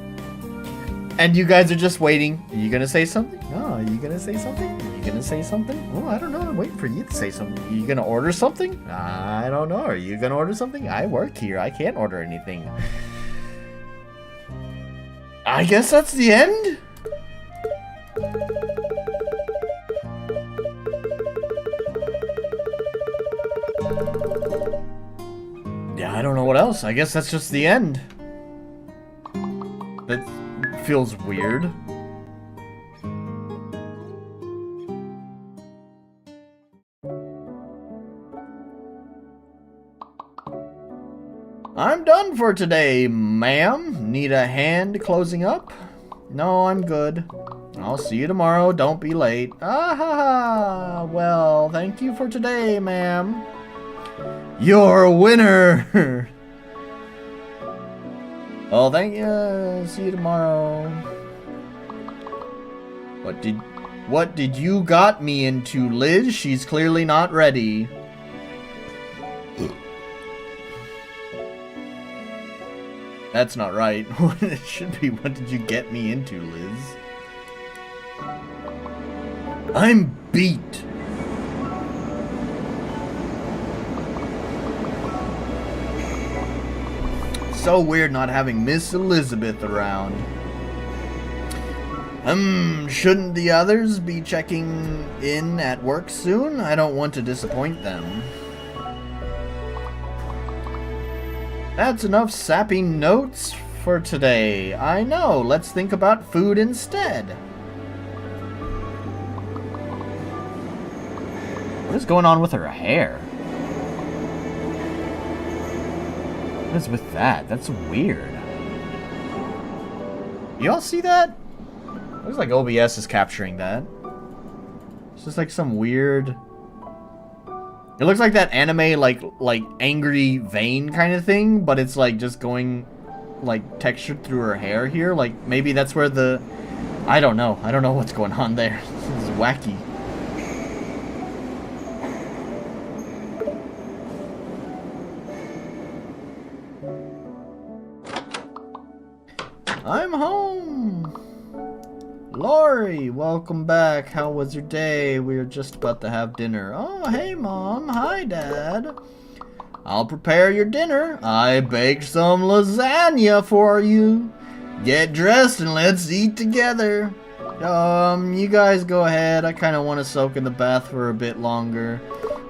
And you guys are just waiting. Are you gonna say something? No, are you gonna say something? Are you gonna say something? Oh, I don't know. I'm waiting for you to say something. Are you gonna order something? I don't know. Are you gonna order something? I work here. I can't order anything. I guess that's the end? Yeah, I don't know what else. I guess that's just the end. That feels weird. I'm done for today, ma'am. Need a hand closing up? No, I'm good. I'll see you tomorrow. Don't be late. Ah ha ha. Well, thank you for today, ma'am. You're a winner. Well, thank you. See you tomorrow. What did you got me into, Liz? She's clearly not ready. That's not right. It should be, what did you get me into, Liz? I'm beat. So weird not having Miss Elizabeth around. Shouldn't the others be checking in at work soon? I don't want to disappoint them. That's enough sappy notes for today. I know, let's think about food instead. What is going on with her hair? What is with that? That's weird. Y'all see that? Looks like OBS is capturing that. It's just like some weird... It looks like that anime, like angry vein kind of thing, but it's like just going, like, textured through her hair here. Like, maybe that's where the... I don't know. I don't know what's going on there. This is wacky. I'm home! Lori, welcome back. How was your day? We were just about to have dinner. Oh, hey, Mom. Hi, Dad. I'll prepare your dinner. I baked some lasagna for you. Get dressed and let's eat together. You guys go ahead. I kind of want to soak in the bath for a bit longer.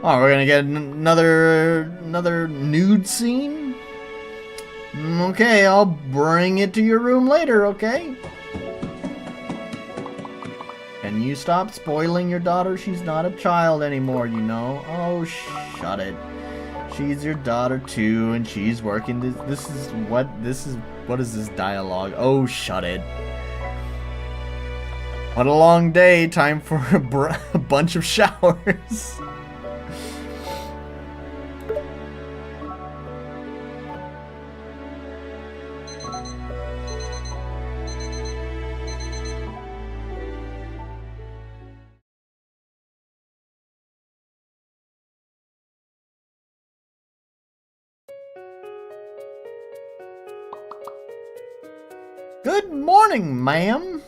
Oh, we're gonna get another nude scene? Okay, I'll bring it to your room later, okay? Can you stop spoiling your daughter? She's not a child anymore, you know. Oh, shut it. She's your daughter too, and she's working. What is this dialogue? Oh, shut it. What a long day. Time for a bunch of showers. Good morning, ma'am.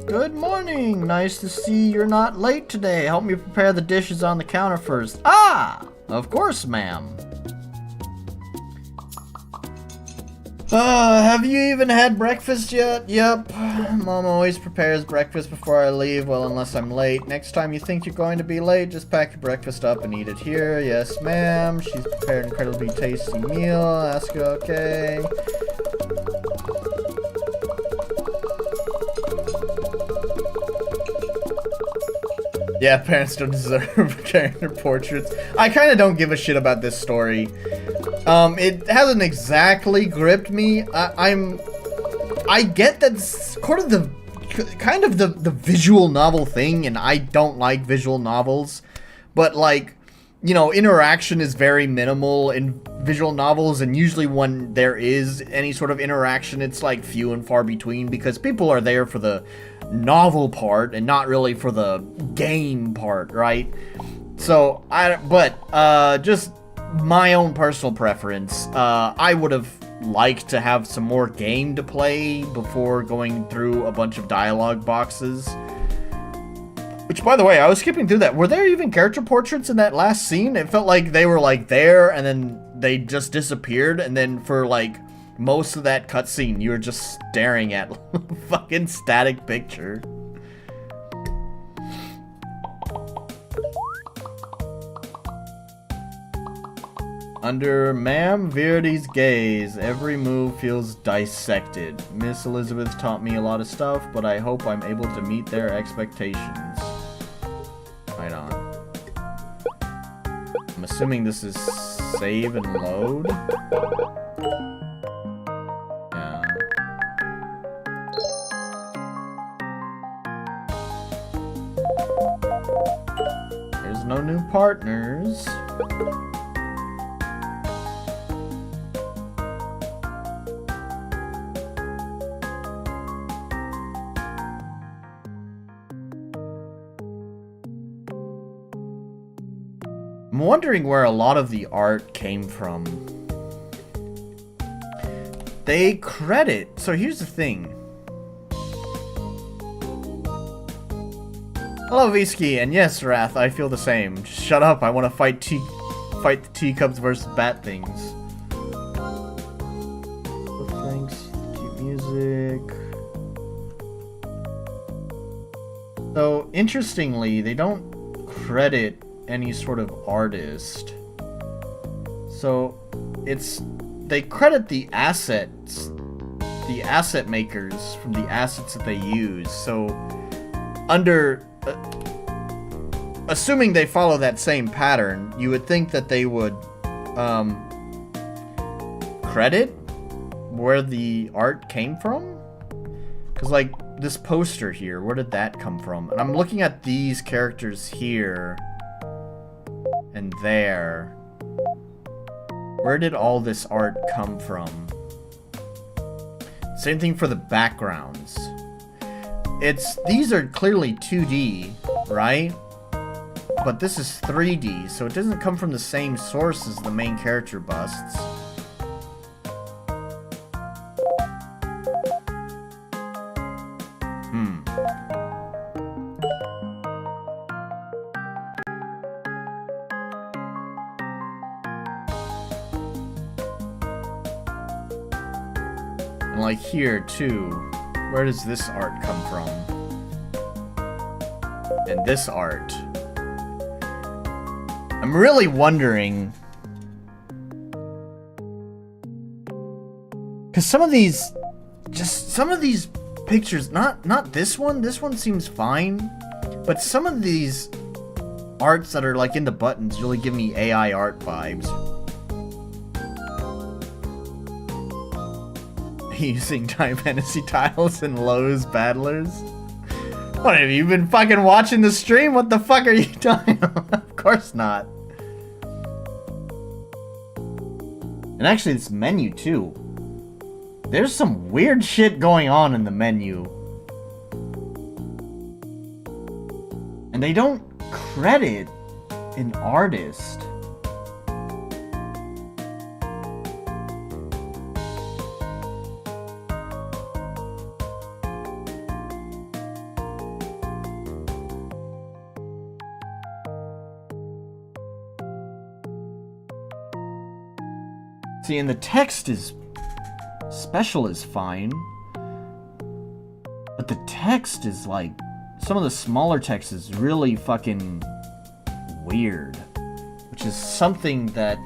Good morning. Nice to see you're not late today. Help me prepare the dishes on the counter first. Ah! Of course, ma'am. Have you even had breakfast yet? Yep. Mom always prepares breakfast before I leave, well, unless I'm late. Next time you think you're going to be late, just pack your breakfast up and eat it here. Yes, ma'am. She's prepared an incredibly tasty meal. Ask her, okay. Yeah, parents don't deserve character portraits. I kind of don't give a shit about this story. It hasn't exactly gripped me. I get that it's kind of the visual novel thing, and I don't like visual novels. But, like, you know, interaction is very minimal in visual novels, and usually when there is any sort of interaction, it's like few and far between, because people are there for the novel part and not really for the game part, right? So just my own personal preference, I would have liked to have some more game to play before going through a bunch of dialogue boxes. Which, by the way, I was skipping through that. Were there even character portraits in that last scene? It felt like they were like there and then they just disappeared, and then for like most of that cutscene, you were just staring at a fucking static picture. Under Ma'am Verdi's gaze, every move feels dissected. Miss Elizabeth taught me a lot of stuff, but I hope I'm able to meet their expectations. Right on. I'm assuming this is save and load. Yeah. There's no new partners. I'm wondering where a lot of the art came from. They credit... So here's the thing. Hello, Visky, and yes, Wrath, I feel the same. Just shut up, I want to fight the teacups versus bat things. Thanks, cute music. So, interestingly, they don't credit any sort of artist. So, they credit the assets, the asset makers from the assets that they use. So, under... assuming they follow that same pattern, you would think that they would credit where the art came from? Because, like, this poster here, where did that come from? And I'm looking at these characters here and there. Where did all this art come from? Same thing for the backgrounds. These are clearly 2D, right? But this is 3D, so it doesn't come from the same source as the main character busts. And like here, too. Where does this art come from? And this art. I'm really wondering... Because some of these pictures, not this one seems fine. But some of these arts that are like in the buttons really give me AI art vibes. Using Time Fantasy tiles and Lowe's battlers. What, have you been fucking watching the stream? What the fuck are you talking about? Of course not. And actually this menu too. There's some weird shit going on in the menu. And they don't credit an artist. See, and the text is... Special is fine. But the text is like... Some of the smaller text is really fucking... weird. Which is something that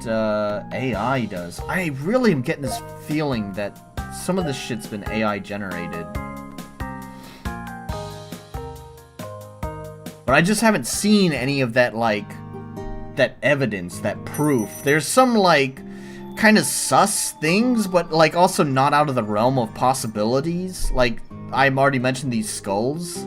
AI does. I really am getting this feeling that some of this shit's been AI generated. But I just haven't seen any of that, like... that evidence, that proof. There's some, like... kind of sus things, but like also not out of the realm of possibilities. Like I've already mentioned these skulls.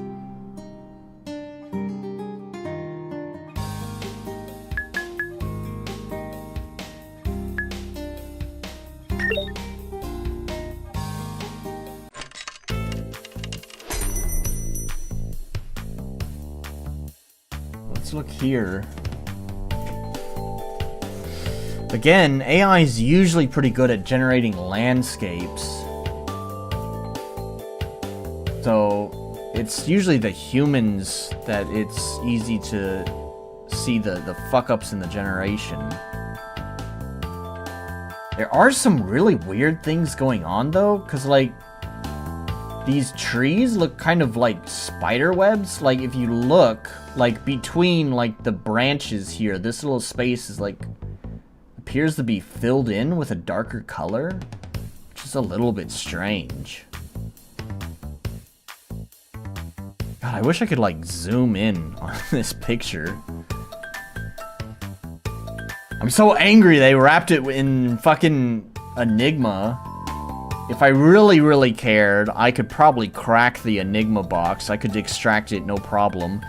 Let's look here. Again, AI is usually pretty good at generating landscapes. So, it's usually the humans that it's easy to see the fuck-ups in the generation. There are some really weird things going on, though, because, like, these trees look kind of like spider webs. Like, if you look, like, between, like, the branches here, this little space is, like... appears to be filled in with a darker color, which is a little bit strange. God, I wish I could, like, zoom in on this picture. I'm so angry they wrapped it in fucking Enigma. If I really, really cared, I could probably crack the Enigma box. I could extract it, no problem.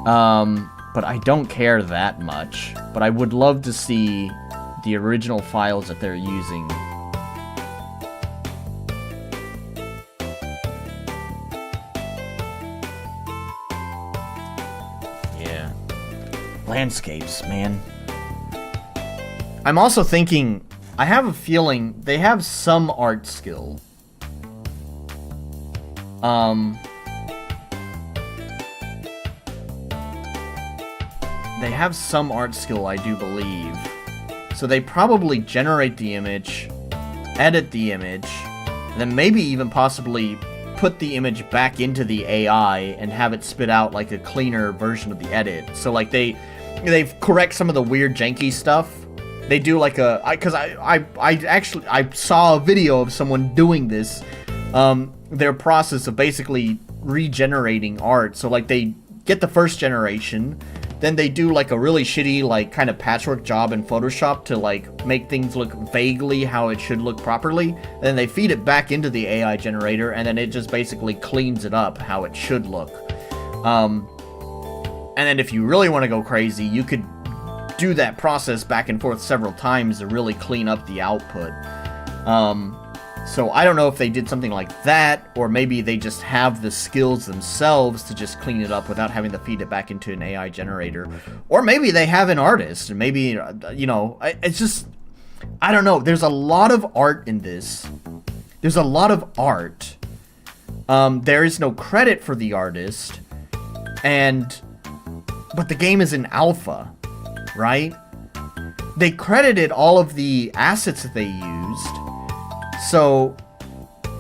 But I don't care that much. But I would love to see the original files that they're using. Yeah. Landscapes, man. I'm also thinking, I have a feeling they have some art skill. They have some art skill, I do believe. So they probably generate the image, edit the image, and then maybe even possibly put the image back into the AI and have it spit out like a cleaner version of the edit. So like they correct some of the weird janky stuff. They do like a, because I saw a video of someone doing this, their process of basically regenerating art. So like they get the first generation, then they do like a really shitty like kind of patchwork job in Photoshop to like make things look vaguely how it should look properly. And then they feed it back into the AI generator, and then it just basically cleans it up how it should look. And then if you really want to go crazy, you could do that process back and forth several times to really clean up the output. So I don't know if they did something like that, or maybe they just have the skills themselves to just clean it up without having to feed it back into an AI generator. Or maybe they have an artist, and maybe, you know, it's just, I don't know. There's a lot of art in this. There's a lot of art. There is no credit for the artist, but the game is in alpha, right? They credited all of the assets that they used. So,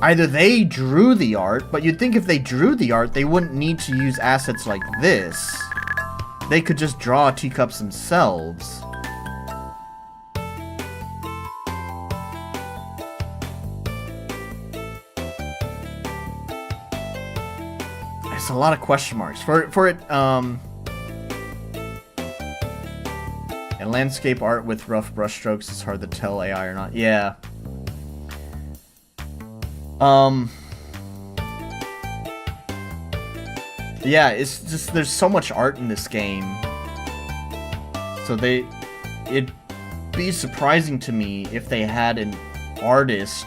either they drew the art, but you'd think if they drew the art, they wouldn't need to use assets like this. They could just draw teacups themselves. There's a lot of question marks. For it, and landscape art with rough brushstrokes, it's hard to tell AI or not. Yeah. Yeah, it's just, there's so much art in this game. So it'd be surprising to me if they had an artist,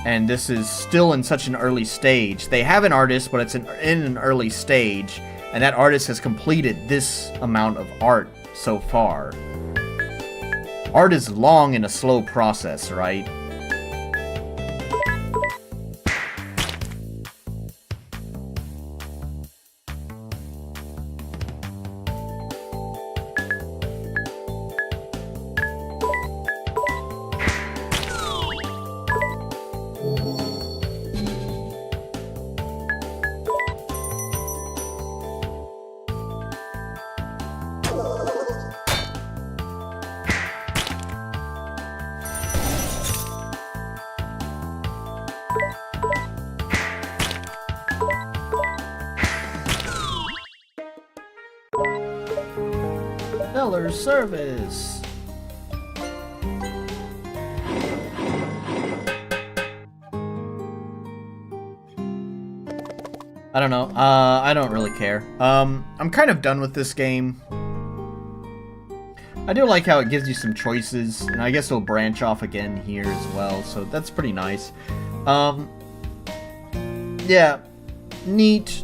and this is still in such an early stage. They have an artist, but it's in an early stage, and that artist has completed this amount of art so far. Art is long and a slow process, right? Seller service. I don't know. I don't really care. I'm kind of done with this game. I do like how it gives you some choices, and I guess it'll branch off again here as well, so that's pretty nice. Yeah, neat.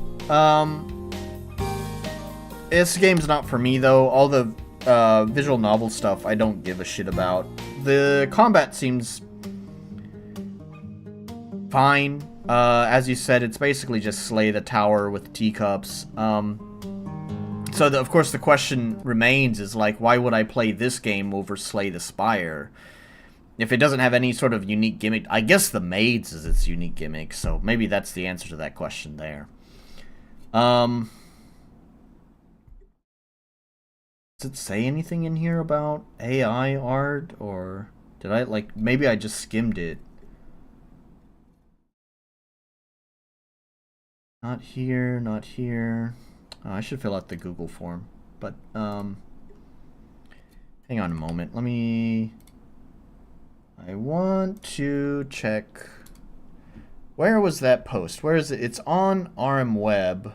This game's not for me, though. All the visual novel stuff I don't give a shit about. The combat seems fine. As you said, it's basically just slay the tower with teacups. So of course the question remains is like, why would I play this game over Slay the Spire? If it doesn't have any sort of unique gimmick, I guess the Maids is its unique gimmick, so maybe that's the answer to that question there. Does it say anything in here about AI art, or did I, like, maybe I just skimmed it? Not here, not here. Oh, I should fill out the Google form, but, hang on a moment. I want to check. Where was that post? Where is it? It's on RM Web.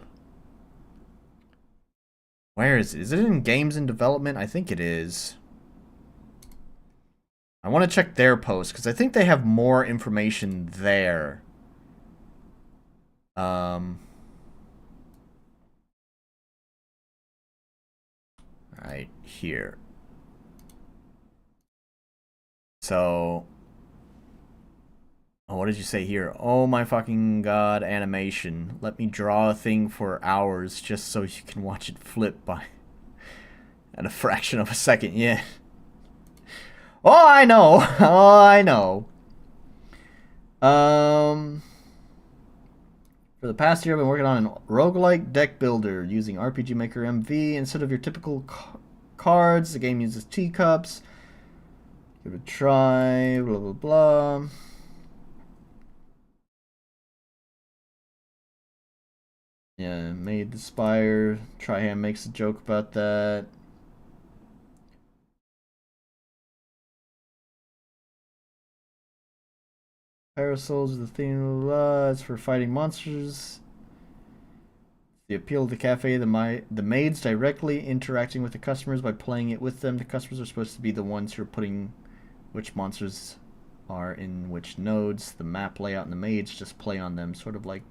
Where is it? Is it in games in development? I think it is. I want to check their post because I think they have more information there. Right here. So, oh, what did you say here? Oh my fucking god, animation. Let me draw a thing for hours just so you can watch it flip by at a fraction of a second. Yeah. Oh, I know. Oh, I know. For the past year, I've been working on a roguelike deck builder using RPG Maker MV instead of your typical cards. The game uses teacups. Give it a try. Blah blah blah. Yeah, Maid the Spire. Tryham makes a joke about that. Parasols is the theme. It's for fighting monsters. The appeal of the cafe, the maids directly interacting with the customers by playing it with them. The customers are supposed to be the ones who are putting which monsters are in which nodes. The map layout and the maids just play on them, sort of like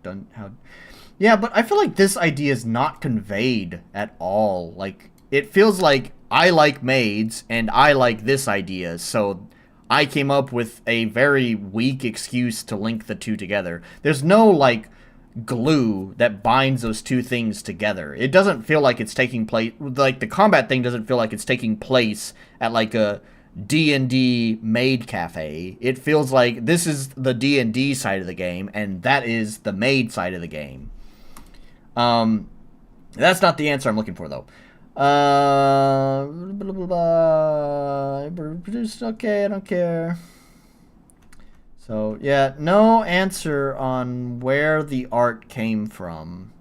Yeah, but I feel like this idea is not conveyed at all. Like, it feels like I like maids and I like this idea, so I came up with a very weak excuse to link the two together. There's no, like, glue that binds those two things together. It doesn't feel like it's taking place, like the combat thing doesn't feel like it's taking place at like a D&D maid cafe. It feels like this is the D&D side of the game and that is the maid side of the game. That's not the answer I'm looking for though. Blah, blah, blah. Produced, okay, I don't care. So, yeah, no answer on where the art came from.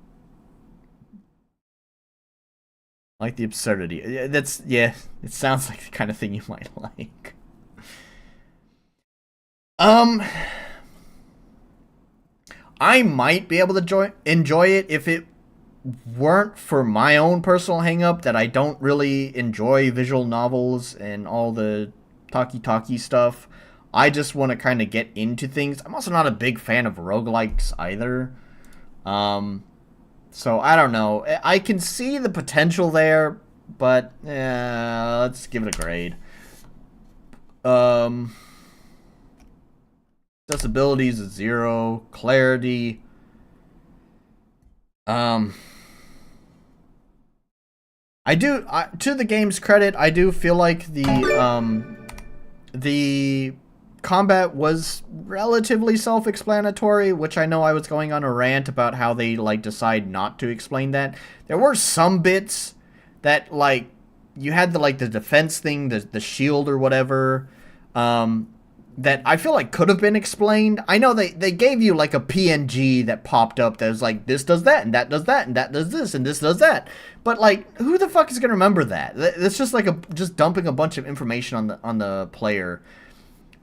Like the absurdity. That's, yeah, it sounds like the kind of thing you might like. I might be able to enjoy it if it weren't for my own personal hang-up that I don't really enjoy visual novels and all the talkie-talkie stuff. I just want to kind of get into things. I'm also not a big fan of roguelikes either. So I don't know. I can see the potential there, but let's give it a grade. Accessibility is a 0. Clarity. To the game's credit, I do feel like the combat was relatively self-explanatory, which I know I was going on a rant about how they, like, decide not to explain that. There were some bits that, like, you had the defense thing, the shield or whatever, that I feel like could have been explained. I know they gave you, like, a PNG that popped up that was like, this does that, and that does that, and that does this, and this does that. But, like, who the fuck is gonna remember that? It's just like just dumping a bunch of information on the player.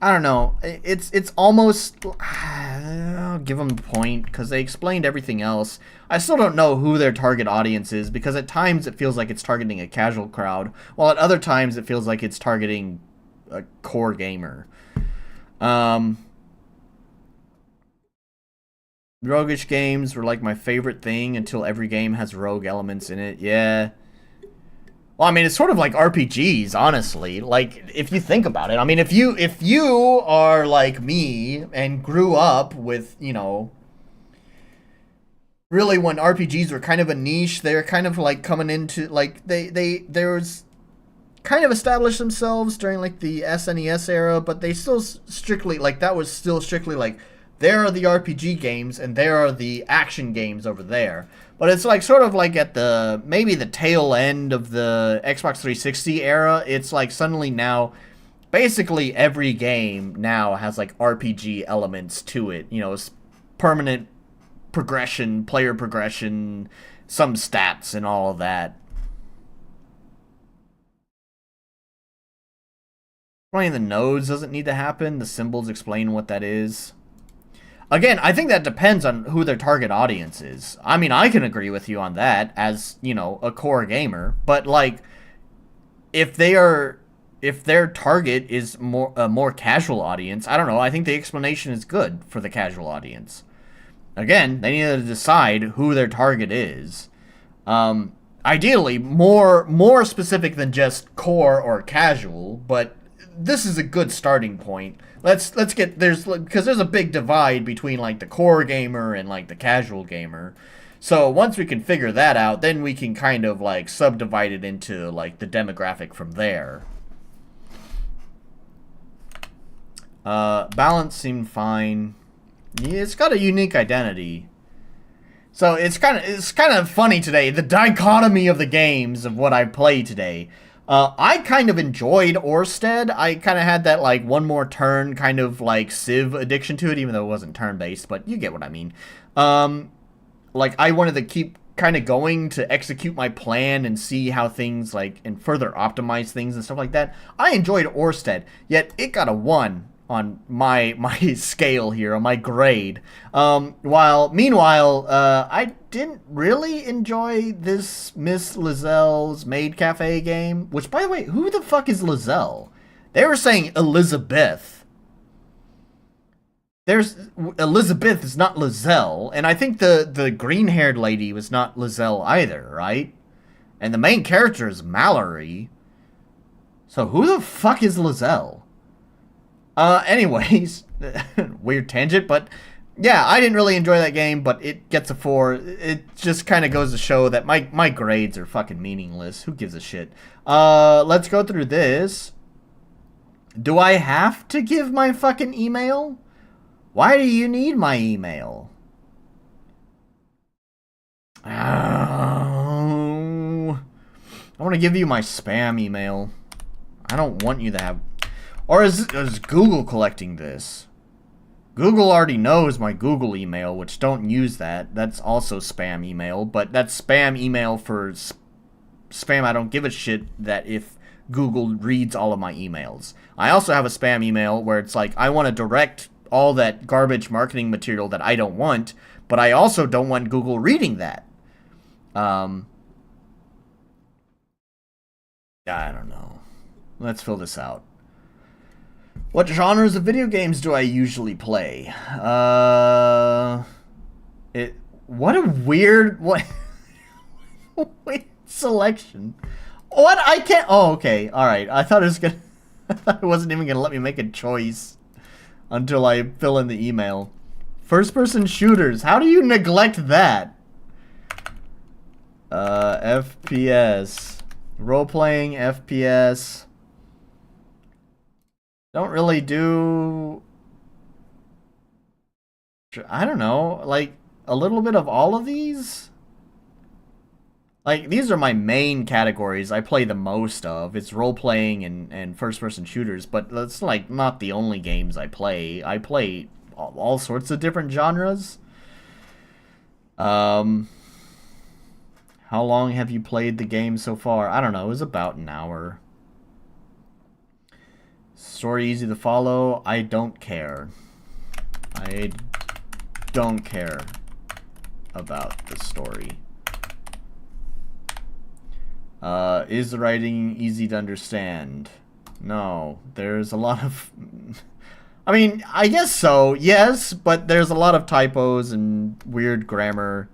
I don't know. It's almost... I'll give them the point, because they explained everything else. I still don't know who their target audience is, because at times it feels like it's targeting a casual crowd, while at other times it feels like it's targeting a core gamer. Roguish games were like my favorite thing until every game has rogue elements in it. Yeah. Well, I mean, it's sort of like RPGs, honestly. Like, if you think about it. I mean, if you are like me and grew up with, you know, really when RPGs were kind of a niche, they're kind of like coming into, like, there was kind of established themselves during like the SNES era, but they still strictly, like, that was still strictly like, there are the RPG games and there are the action games over there. But it's like sort of like at the maybe the tail end of the Xbox 360 era. It's like suddenly now basically every game now has like RPG elements to it. You know, permanent progression, player progression, some stats and all of that. Playing the nodes doesn't need to happen. The symbols explain what that is. Again, I think that depends on who their target audience is. I mean, I can agree with you on that as, you know, a core gamer, but like if their target is a more casual audience, I don't know, I think the explanation is good for the casual audience. Again, they need to decide who their target is. Ideally, more specific than just core or casual, but this is a good starting point. Let's get because there's a big divide between like the core gamer and like the casual gamer. So once we can figure that out, then we can kind of like subdivide it into like the demographic from there. Balance seemed fine. Yeah, it's got a unique identity. So it's kind of funny today, the dichotomy of the games of what I play today. I kind of enjoyed Orrstead. I kind of had that like one more turn kind of like Civ addiction to it, even though it wasn't turn-based, but you get what I mean. Like I wanted to keep kind of going to execute my plan and see how things like and further optimize things and stuff like that. I enjoyed Orrstead, yet it got a 1 on my scale here, on my grade. Meanwhile, I didn't really enjoy this Miss Lizelle's Maid Cafe game, which, by the way, who the fuck is Lizelle? They were saying Elizabeth. Elizabeth is not Lizelle, and I think the green-haired lady was not Lizelle either, right? And the main character is Mallory. So who the fuck is Lizelle? Anyways, weird tangent, but yeah, I didn't really enjoy that game, but it gets a 4. It just kind of goes to show that my grades are fucking meaningless. Who gives a shit? Let's go through this. Do I have to give my fucking email? Why do you need my email? Oh, I want to give you my spam email. I don't want you to have... Or is Google collecting this? Google already knows my Google email, which don't use that. That's also spam email, but that's spam email for spam. I don't give a shit that if Google reads all of my emails. I also have a spam email where it's like, I want to direct all that garbage marketing material that I don't want, but I also don't want Google reading that. I don't know. Let's fill this out. What genres of video games do I usually play? What a weird wait selection. What? I can't. Oh, okay. All right. I thought it was gonna. I thought it wasn't even gonna let me make a choice until I fill in the email. First-person shooters. How do you neglect that? FPS, role-playing FPS. Don't really do, I don't know, like a little bit of all of these. Like these are my main categories I play the most of. It's role-playing and first-person shooters, but that's like not the only games I play. I play all sorts of different genres. How long have you played the game so far? I don't know, it was about an hour. Story easy to follow. I don't care. I don't care about the story. Is the writing easy to understand? No. There's a lot of... I mean, I guess so, yes, but there's a lot of typos and weird grammar.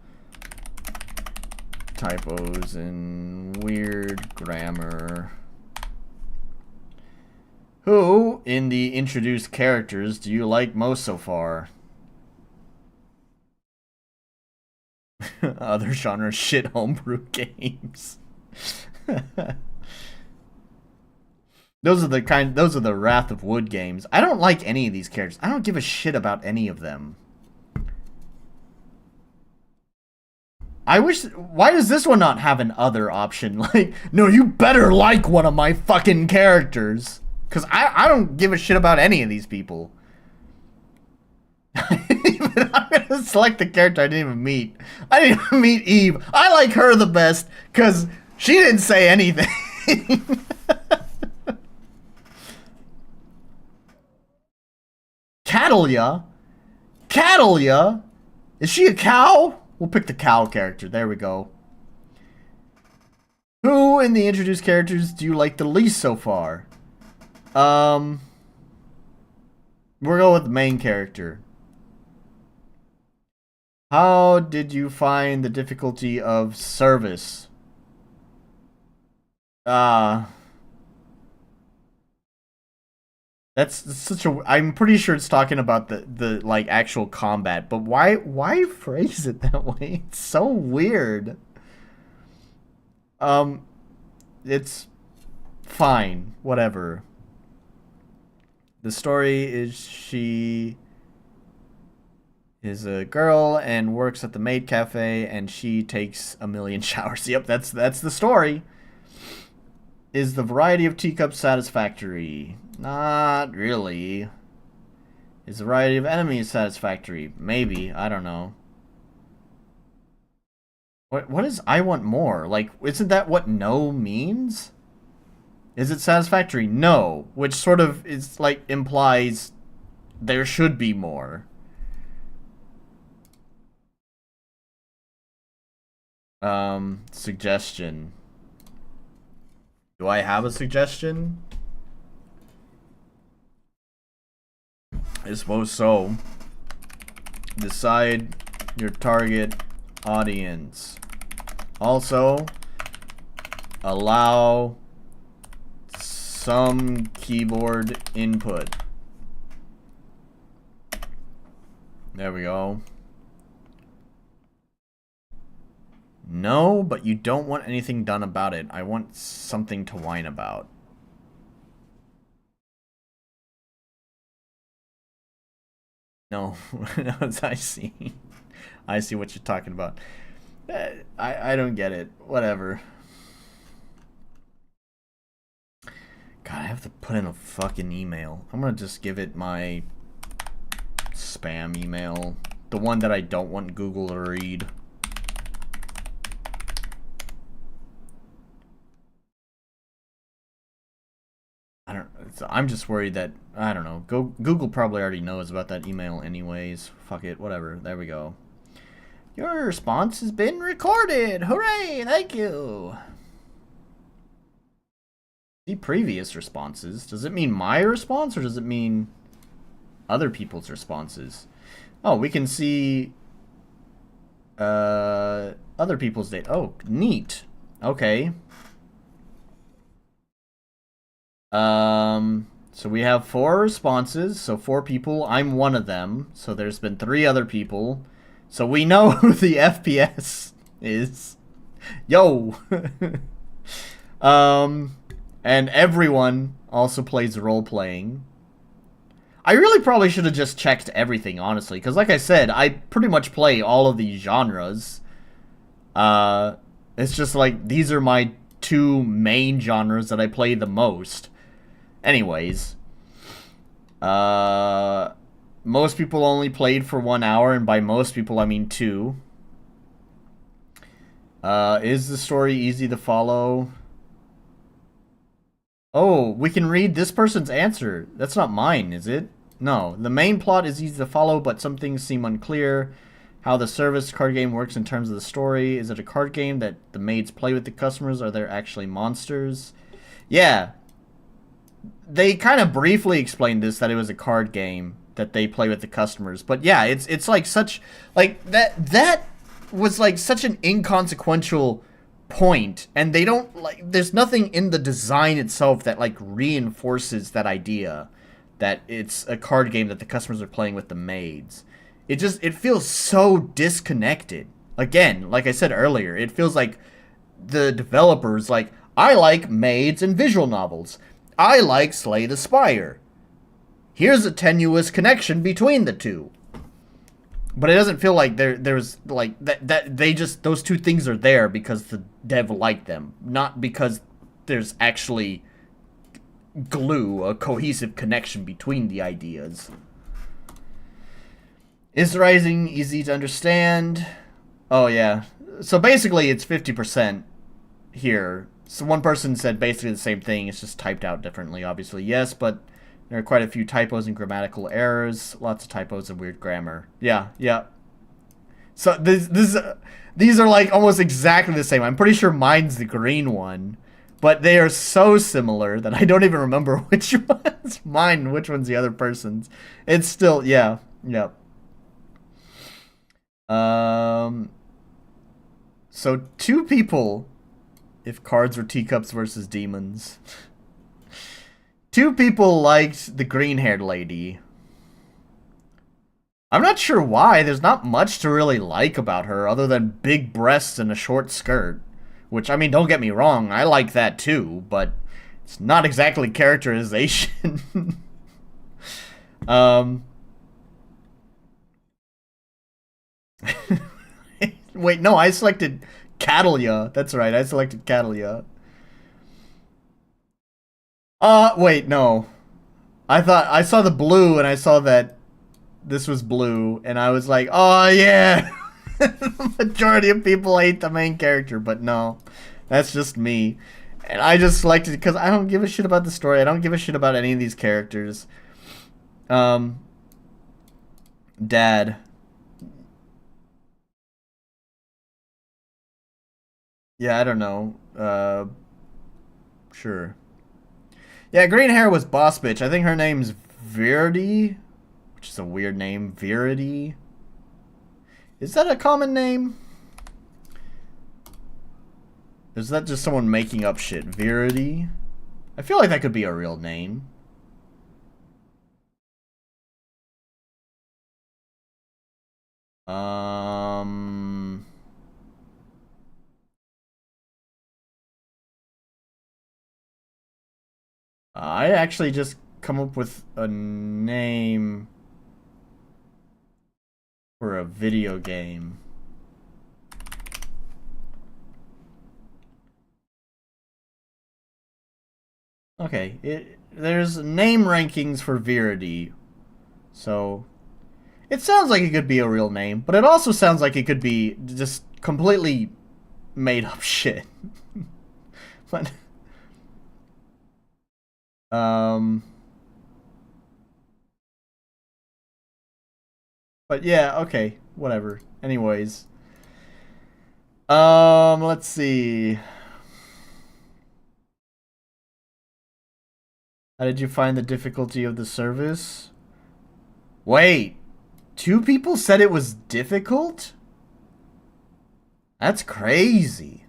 Typos and weird grammar. Who, in the introduced characters, do you like most so far? Other genre shit homebrew games. Those are the Wrath of Wood games. I don't like any of these characters. I don't give a shit about any of them. Why does this one not have an other option? Like, no, you better like one of my fucking characters. Because I don't give a shit about any of these people. I'm going to select the character I didn't even meet. I didn't even meet Eve. I like her the best because she didn't say anything. Catalia? Catalia? Is she a cow? We'll pick the cow character. There we go. Who in the introduced characters do you like the least so far? We're going with the main character. How did you find the difficulty of service? That's such a... I'm pretty sure it's talking about the like actual combat, but why phrase it that way? It's so weird. It's fine, whatever. The story is she is a girl and works at the Maid Cafe, and she takes a million showers. Yep, that's the story. Is the variety of teacups satisfactory? Not really. Is the variety of enemies satisfactory? Maybe. I don't know. What is I want more? Like, isn't that what no means? Is it satisfactory? No. Which sort of is, like, implies there should be more. Suggestion. Do I have a suggestion? I suppose so. Decide your target audience. Also, allow some keyboard input. There we go. No, but you don't want anything done about it. I want something to whine about. No, no, I see. I see what you're talking about. I don't get it. Whatever. God, I have to put in a fucking email. I'm gonna just give it my spam email. The one that I don't want Google to read. I'm just worried that, I don't know, Google probably already knows about that email anyways. Fuck it, whatever. There we go. Your response has been recorded. Hooray, thank you. See previous responses. Does it mean my response or does it mean other people's responses? Oh, we can see other people's data. Oh, neat. Okay. So we have 4 responses, so 4 people. I'm one of them, so there's been 3 other people. So we know who the FPS is. Yo! And everyone also plays role-playing. I really probably should have just checked everything, honestly, because like I said, I pretty much play all of these genres. It's just like, these are my 2 main genres that I play the most. Anyways, most people only played for 1 hour, and by most people I mean 2. Is the story easy to follow? Oh, we can read this person's answer. That's not mine, is it? No, the main plot is easy to follow, but some things seem unclear. How the service card game works in terms of the story. Is it a card game that the maids play with the customers? Are there actually monsters? Yeah. They kind of briefly explained this, that it was a card game that they play with the customers. But yeah, it's like such, like, that was like such an inconsequential point, and they don't, like, there's nothing in the design itself that like reinforces that idea that it's a card game that the customers are playing with the maids. It feels so disconnected. Again, like I said earlier, it feels like the developers, like, I like maids and visual novels. I like Slay the Spire. Here's a tenuous connection between the two. But it doesn't feel like there's like that they just, those two things are there because the dev liked them, not because there's actually glue, a cohesive connection between the ideas. Is the writing easy to understand? Oh yeah. So basically it's 50% here. So one person said basically the same thing, it's just typed out differently, obviously. Yes, but There are quite a few typos and grammatical errors. Lots of typos and weird grammar. Yeah, yeah. So these are like almost exactly the same. I'm pretty sure mine's the green one. But they are so similar that I don't even remember which one's mine and which one's the other person's. It's still, yeah, yeah. So 2 people, if cards were teacups versus demons. 2 people liked the green-haired lady. I'm not sure why. There's not much to really like about her other than big breasts and a short skirt. Which, I mean, don't get me wrong, I like that too, but it's not exactly characterization. Wait, no, I selected Catalia. That's right, I selected Catalia. Wait, no. I thought, I saw the blue and I saw that this was blue, and I was like, oh yeah! The majority of people hate the main character, but no, that's just me. And I just selected because I don't give a shit about the story. I don't give a shit about any of these characters. Dad. Yeah, I don't know. Sure. Yeah, green hair was boss bitch. I think her name's Verity, which is a weird name. Verity. Is that a common name? Is that just someone making up shit? Verity? I feel like that could be a real name. I actually just come up with a name for a video game. Okay, there's name rankings for Verity. So, it sounds like it could be a real name, but it also sounds like it could be just completely made up shit. But, but yeah, okay, whatever. Anyways. Let's see. How did you find the difficulty of the service? Wait, 2 people said it was difficult? That's crazy.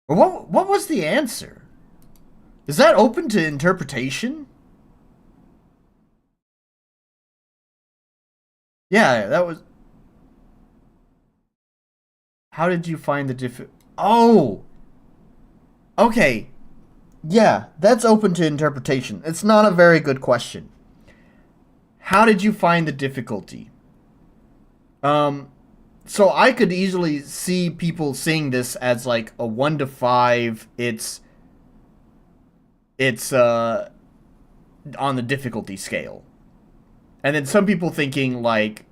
What was the answer? Is that open to interpretation? Yeah, that was... How did you find the Oh! Okay. Yeah, that's open to interpretation. It's not a very good question. How did you find the difficulty? So I could easily see people seeing this as like a 1 to 5. It's on the difficulty scale. And then some people thinking like,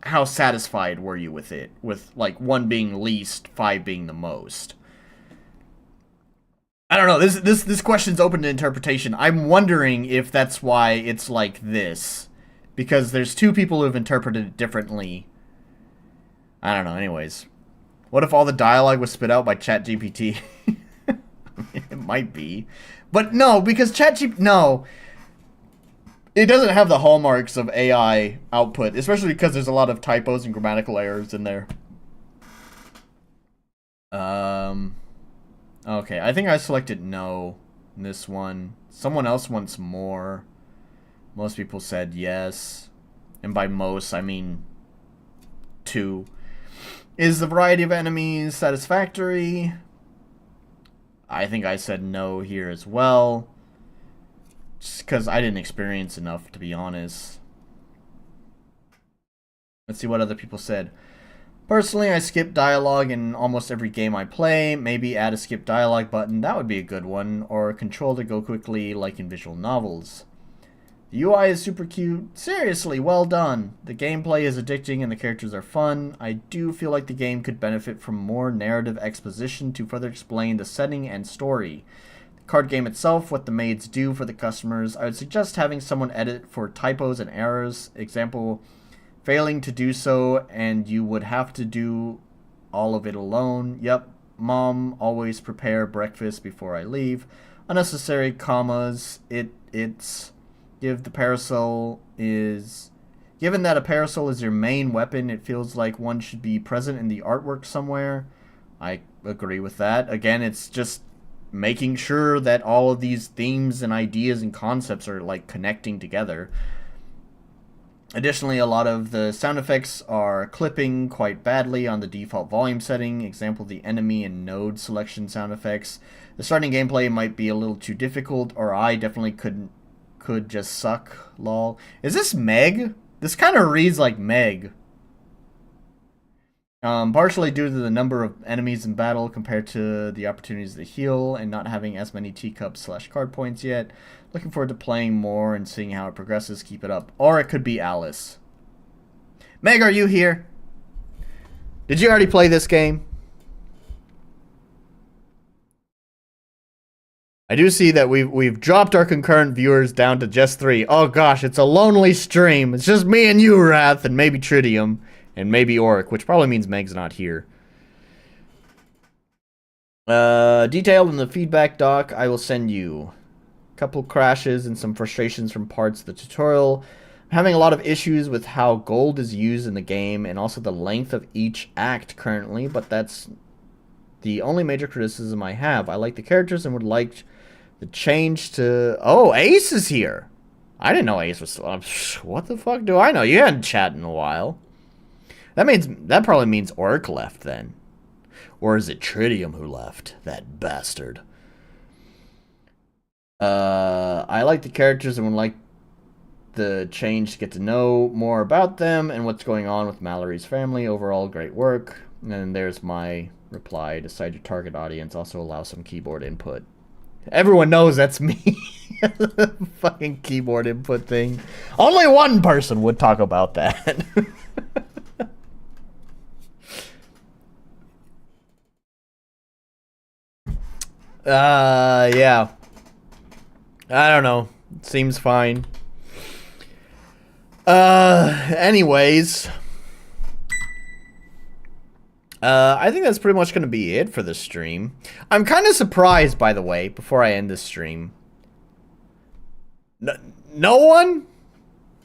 how satisfied were you with it? With like 1 being least, 5 being the most. I don't know. This question's open to interpretation. I'm wondering if that's why it's like this, because there's 2 people who've interpreted it differently. I don't know. Anyways, what if all the dialogue was spit out by ChatGPT? It might be, but no, because no, it doesn't have the hallmarks of AI output, especially because there's a lot of typos and grammatical errors in there. Okay, I think I selected no in this one. Someone else wants more. Most people said yes. And by most, I mean 2. Is the variety of enemies satisfactory? I think I said no here as well. Just because I didn't experience enough, to be honest. Let's see what other people said. Personally, I skip dialogue in almost every game I play. Maybe add a skip dialogue button. That would be a good one. Or a control to go quickly, like in visual novels. The UI is super cute. Seriously, well done. The gameplay is addicting and the characters are fun. I do feel like the game could benefit from more narrative exposition to further explain the setting and story. The card game itself, what the maids do for the customers. I would suggest having someone edit for typos and errors. Example, failing to do so, and you would have to do all of it alone. Yep, mom, always prepare breakfast before I leave. Unnecessary commas. It's give the parasol is given that a parasol is your main weapon, it feels like one should be present in the artwork somewhere. I agree with that. Again, it's just making sure that all of these themes and ideas and concepts are like connecting together. Additionally, a lot of the sound effects are clipping quite badly on the default volume setting. Example, the enemy and node selection sound effects. The starting gameplay might be a little too difficult, or I definitely could just suck, lol. Is this Meg? This kind of reads like Meg. Partially due to the number of enemies in battle compared to the opportunities to heal and not having as many teacups/card points yet. Looking forward to playing more and seeing how it progresses. Keep it up. Or it could be Alice. Meg, are you here? Did you already play this game? I do see that we've dropped our concurrent viewers down to just 3. Oh gosh, it's a lonely stream. It's just me and you, Wrath, and maybe Tritium. And maybe Oric, which probably means Meg's not here. Detailed in the feedback doc, I will send you a couple crashes and some frustrations from parts of the tutorial. I'm having a lot of issues with how gold is used in the game and also the length of each act currently, but that's the only major criticism I have. I like the characters and would like the change to... Oh, Ace is here! I didn't know Ace was still... What the fuck do I know? You hadn't chatted in a while. That probably means Orc left then. Or is it Tritium who left? That bastard. I like the characters and would like the change to get to know more about them and what's going on with Mallory's family. Overall, great work. And there's my reply. Decide your target audience. Also allow some keyboard input. Everyone knows that's me. Fucking keyboard input thing. Only one person would talk about that. Yeah. I don't know. Seems fine. Anyways. I think that's pretty much going to be it for this stream. I'm kind of surprised, by the way, before I end this stream. No one?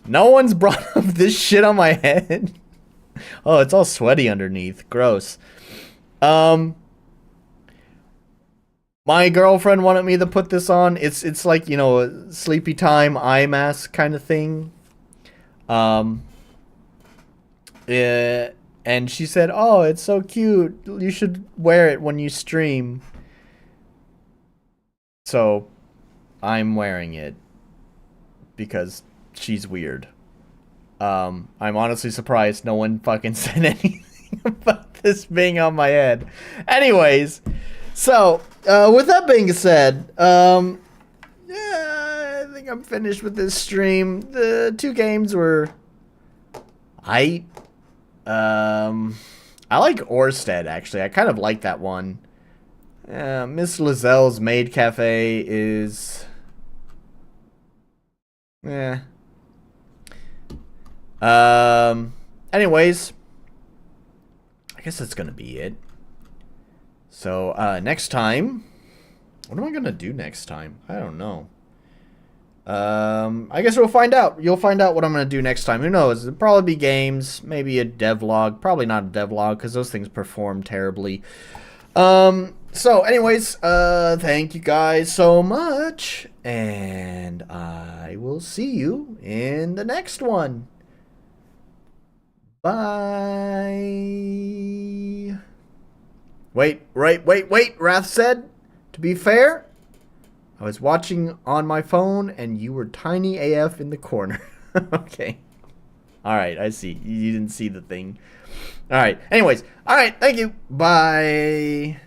No one's brought up this shit on my head? Oh, it's all sweaty underneath. Gross. My girlfriend wanted me to put this on. It's like, you know, a sleepy time eye mask kind of thing. And she said, "Oh, it's so cute. You should wear it when you stream." So, I'm wearing it because she's weird. I'm honestly surprised no one fucking said anything about this being on my head. Anyways, so, with that being said, yeah, I think I'm finished with this stream. The 2 games were... I like Orrstead, actually. I kind of like that one. Miss Lizelle's Maid Cafe is... Anyways, I guess that's gonna be it. So, next time... What am I gonna do next time? I don't know. I guess we'll find out. You'll find out what I'm gonna do next time. Who knows? It'll probably be games, maybe a devlog. Probably not a devlog, because those things perform terribly. So, anyways, thank you guys so much. And I will see you in the next one. Bye. Wait. Wrath said, to be fair, I was watching on my phone and you were tiny AF in the corner. Okay. Alright, I see. You didn't see the thing. Alright, anyways. Alright, thank you. Bye.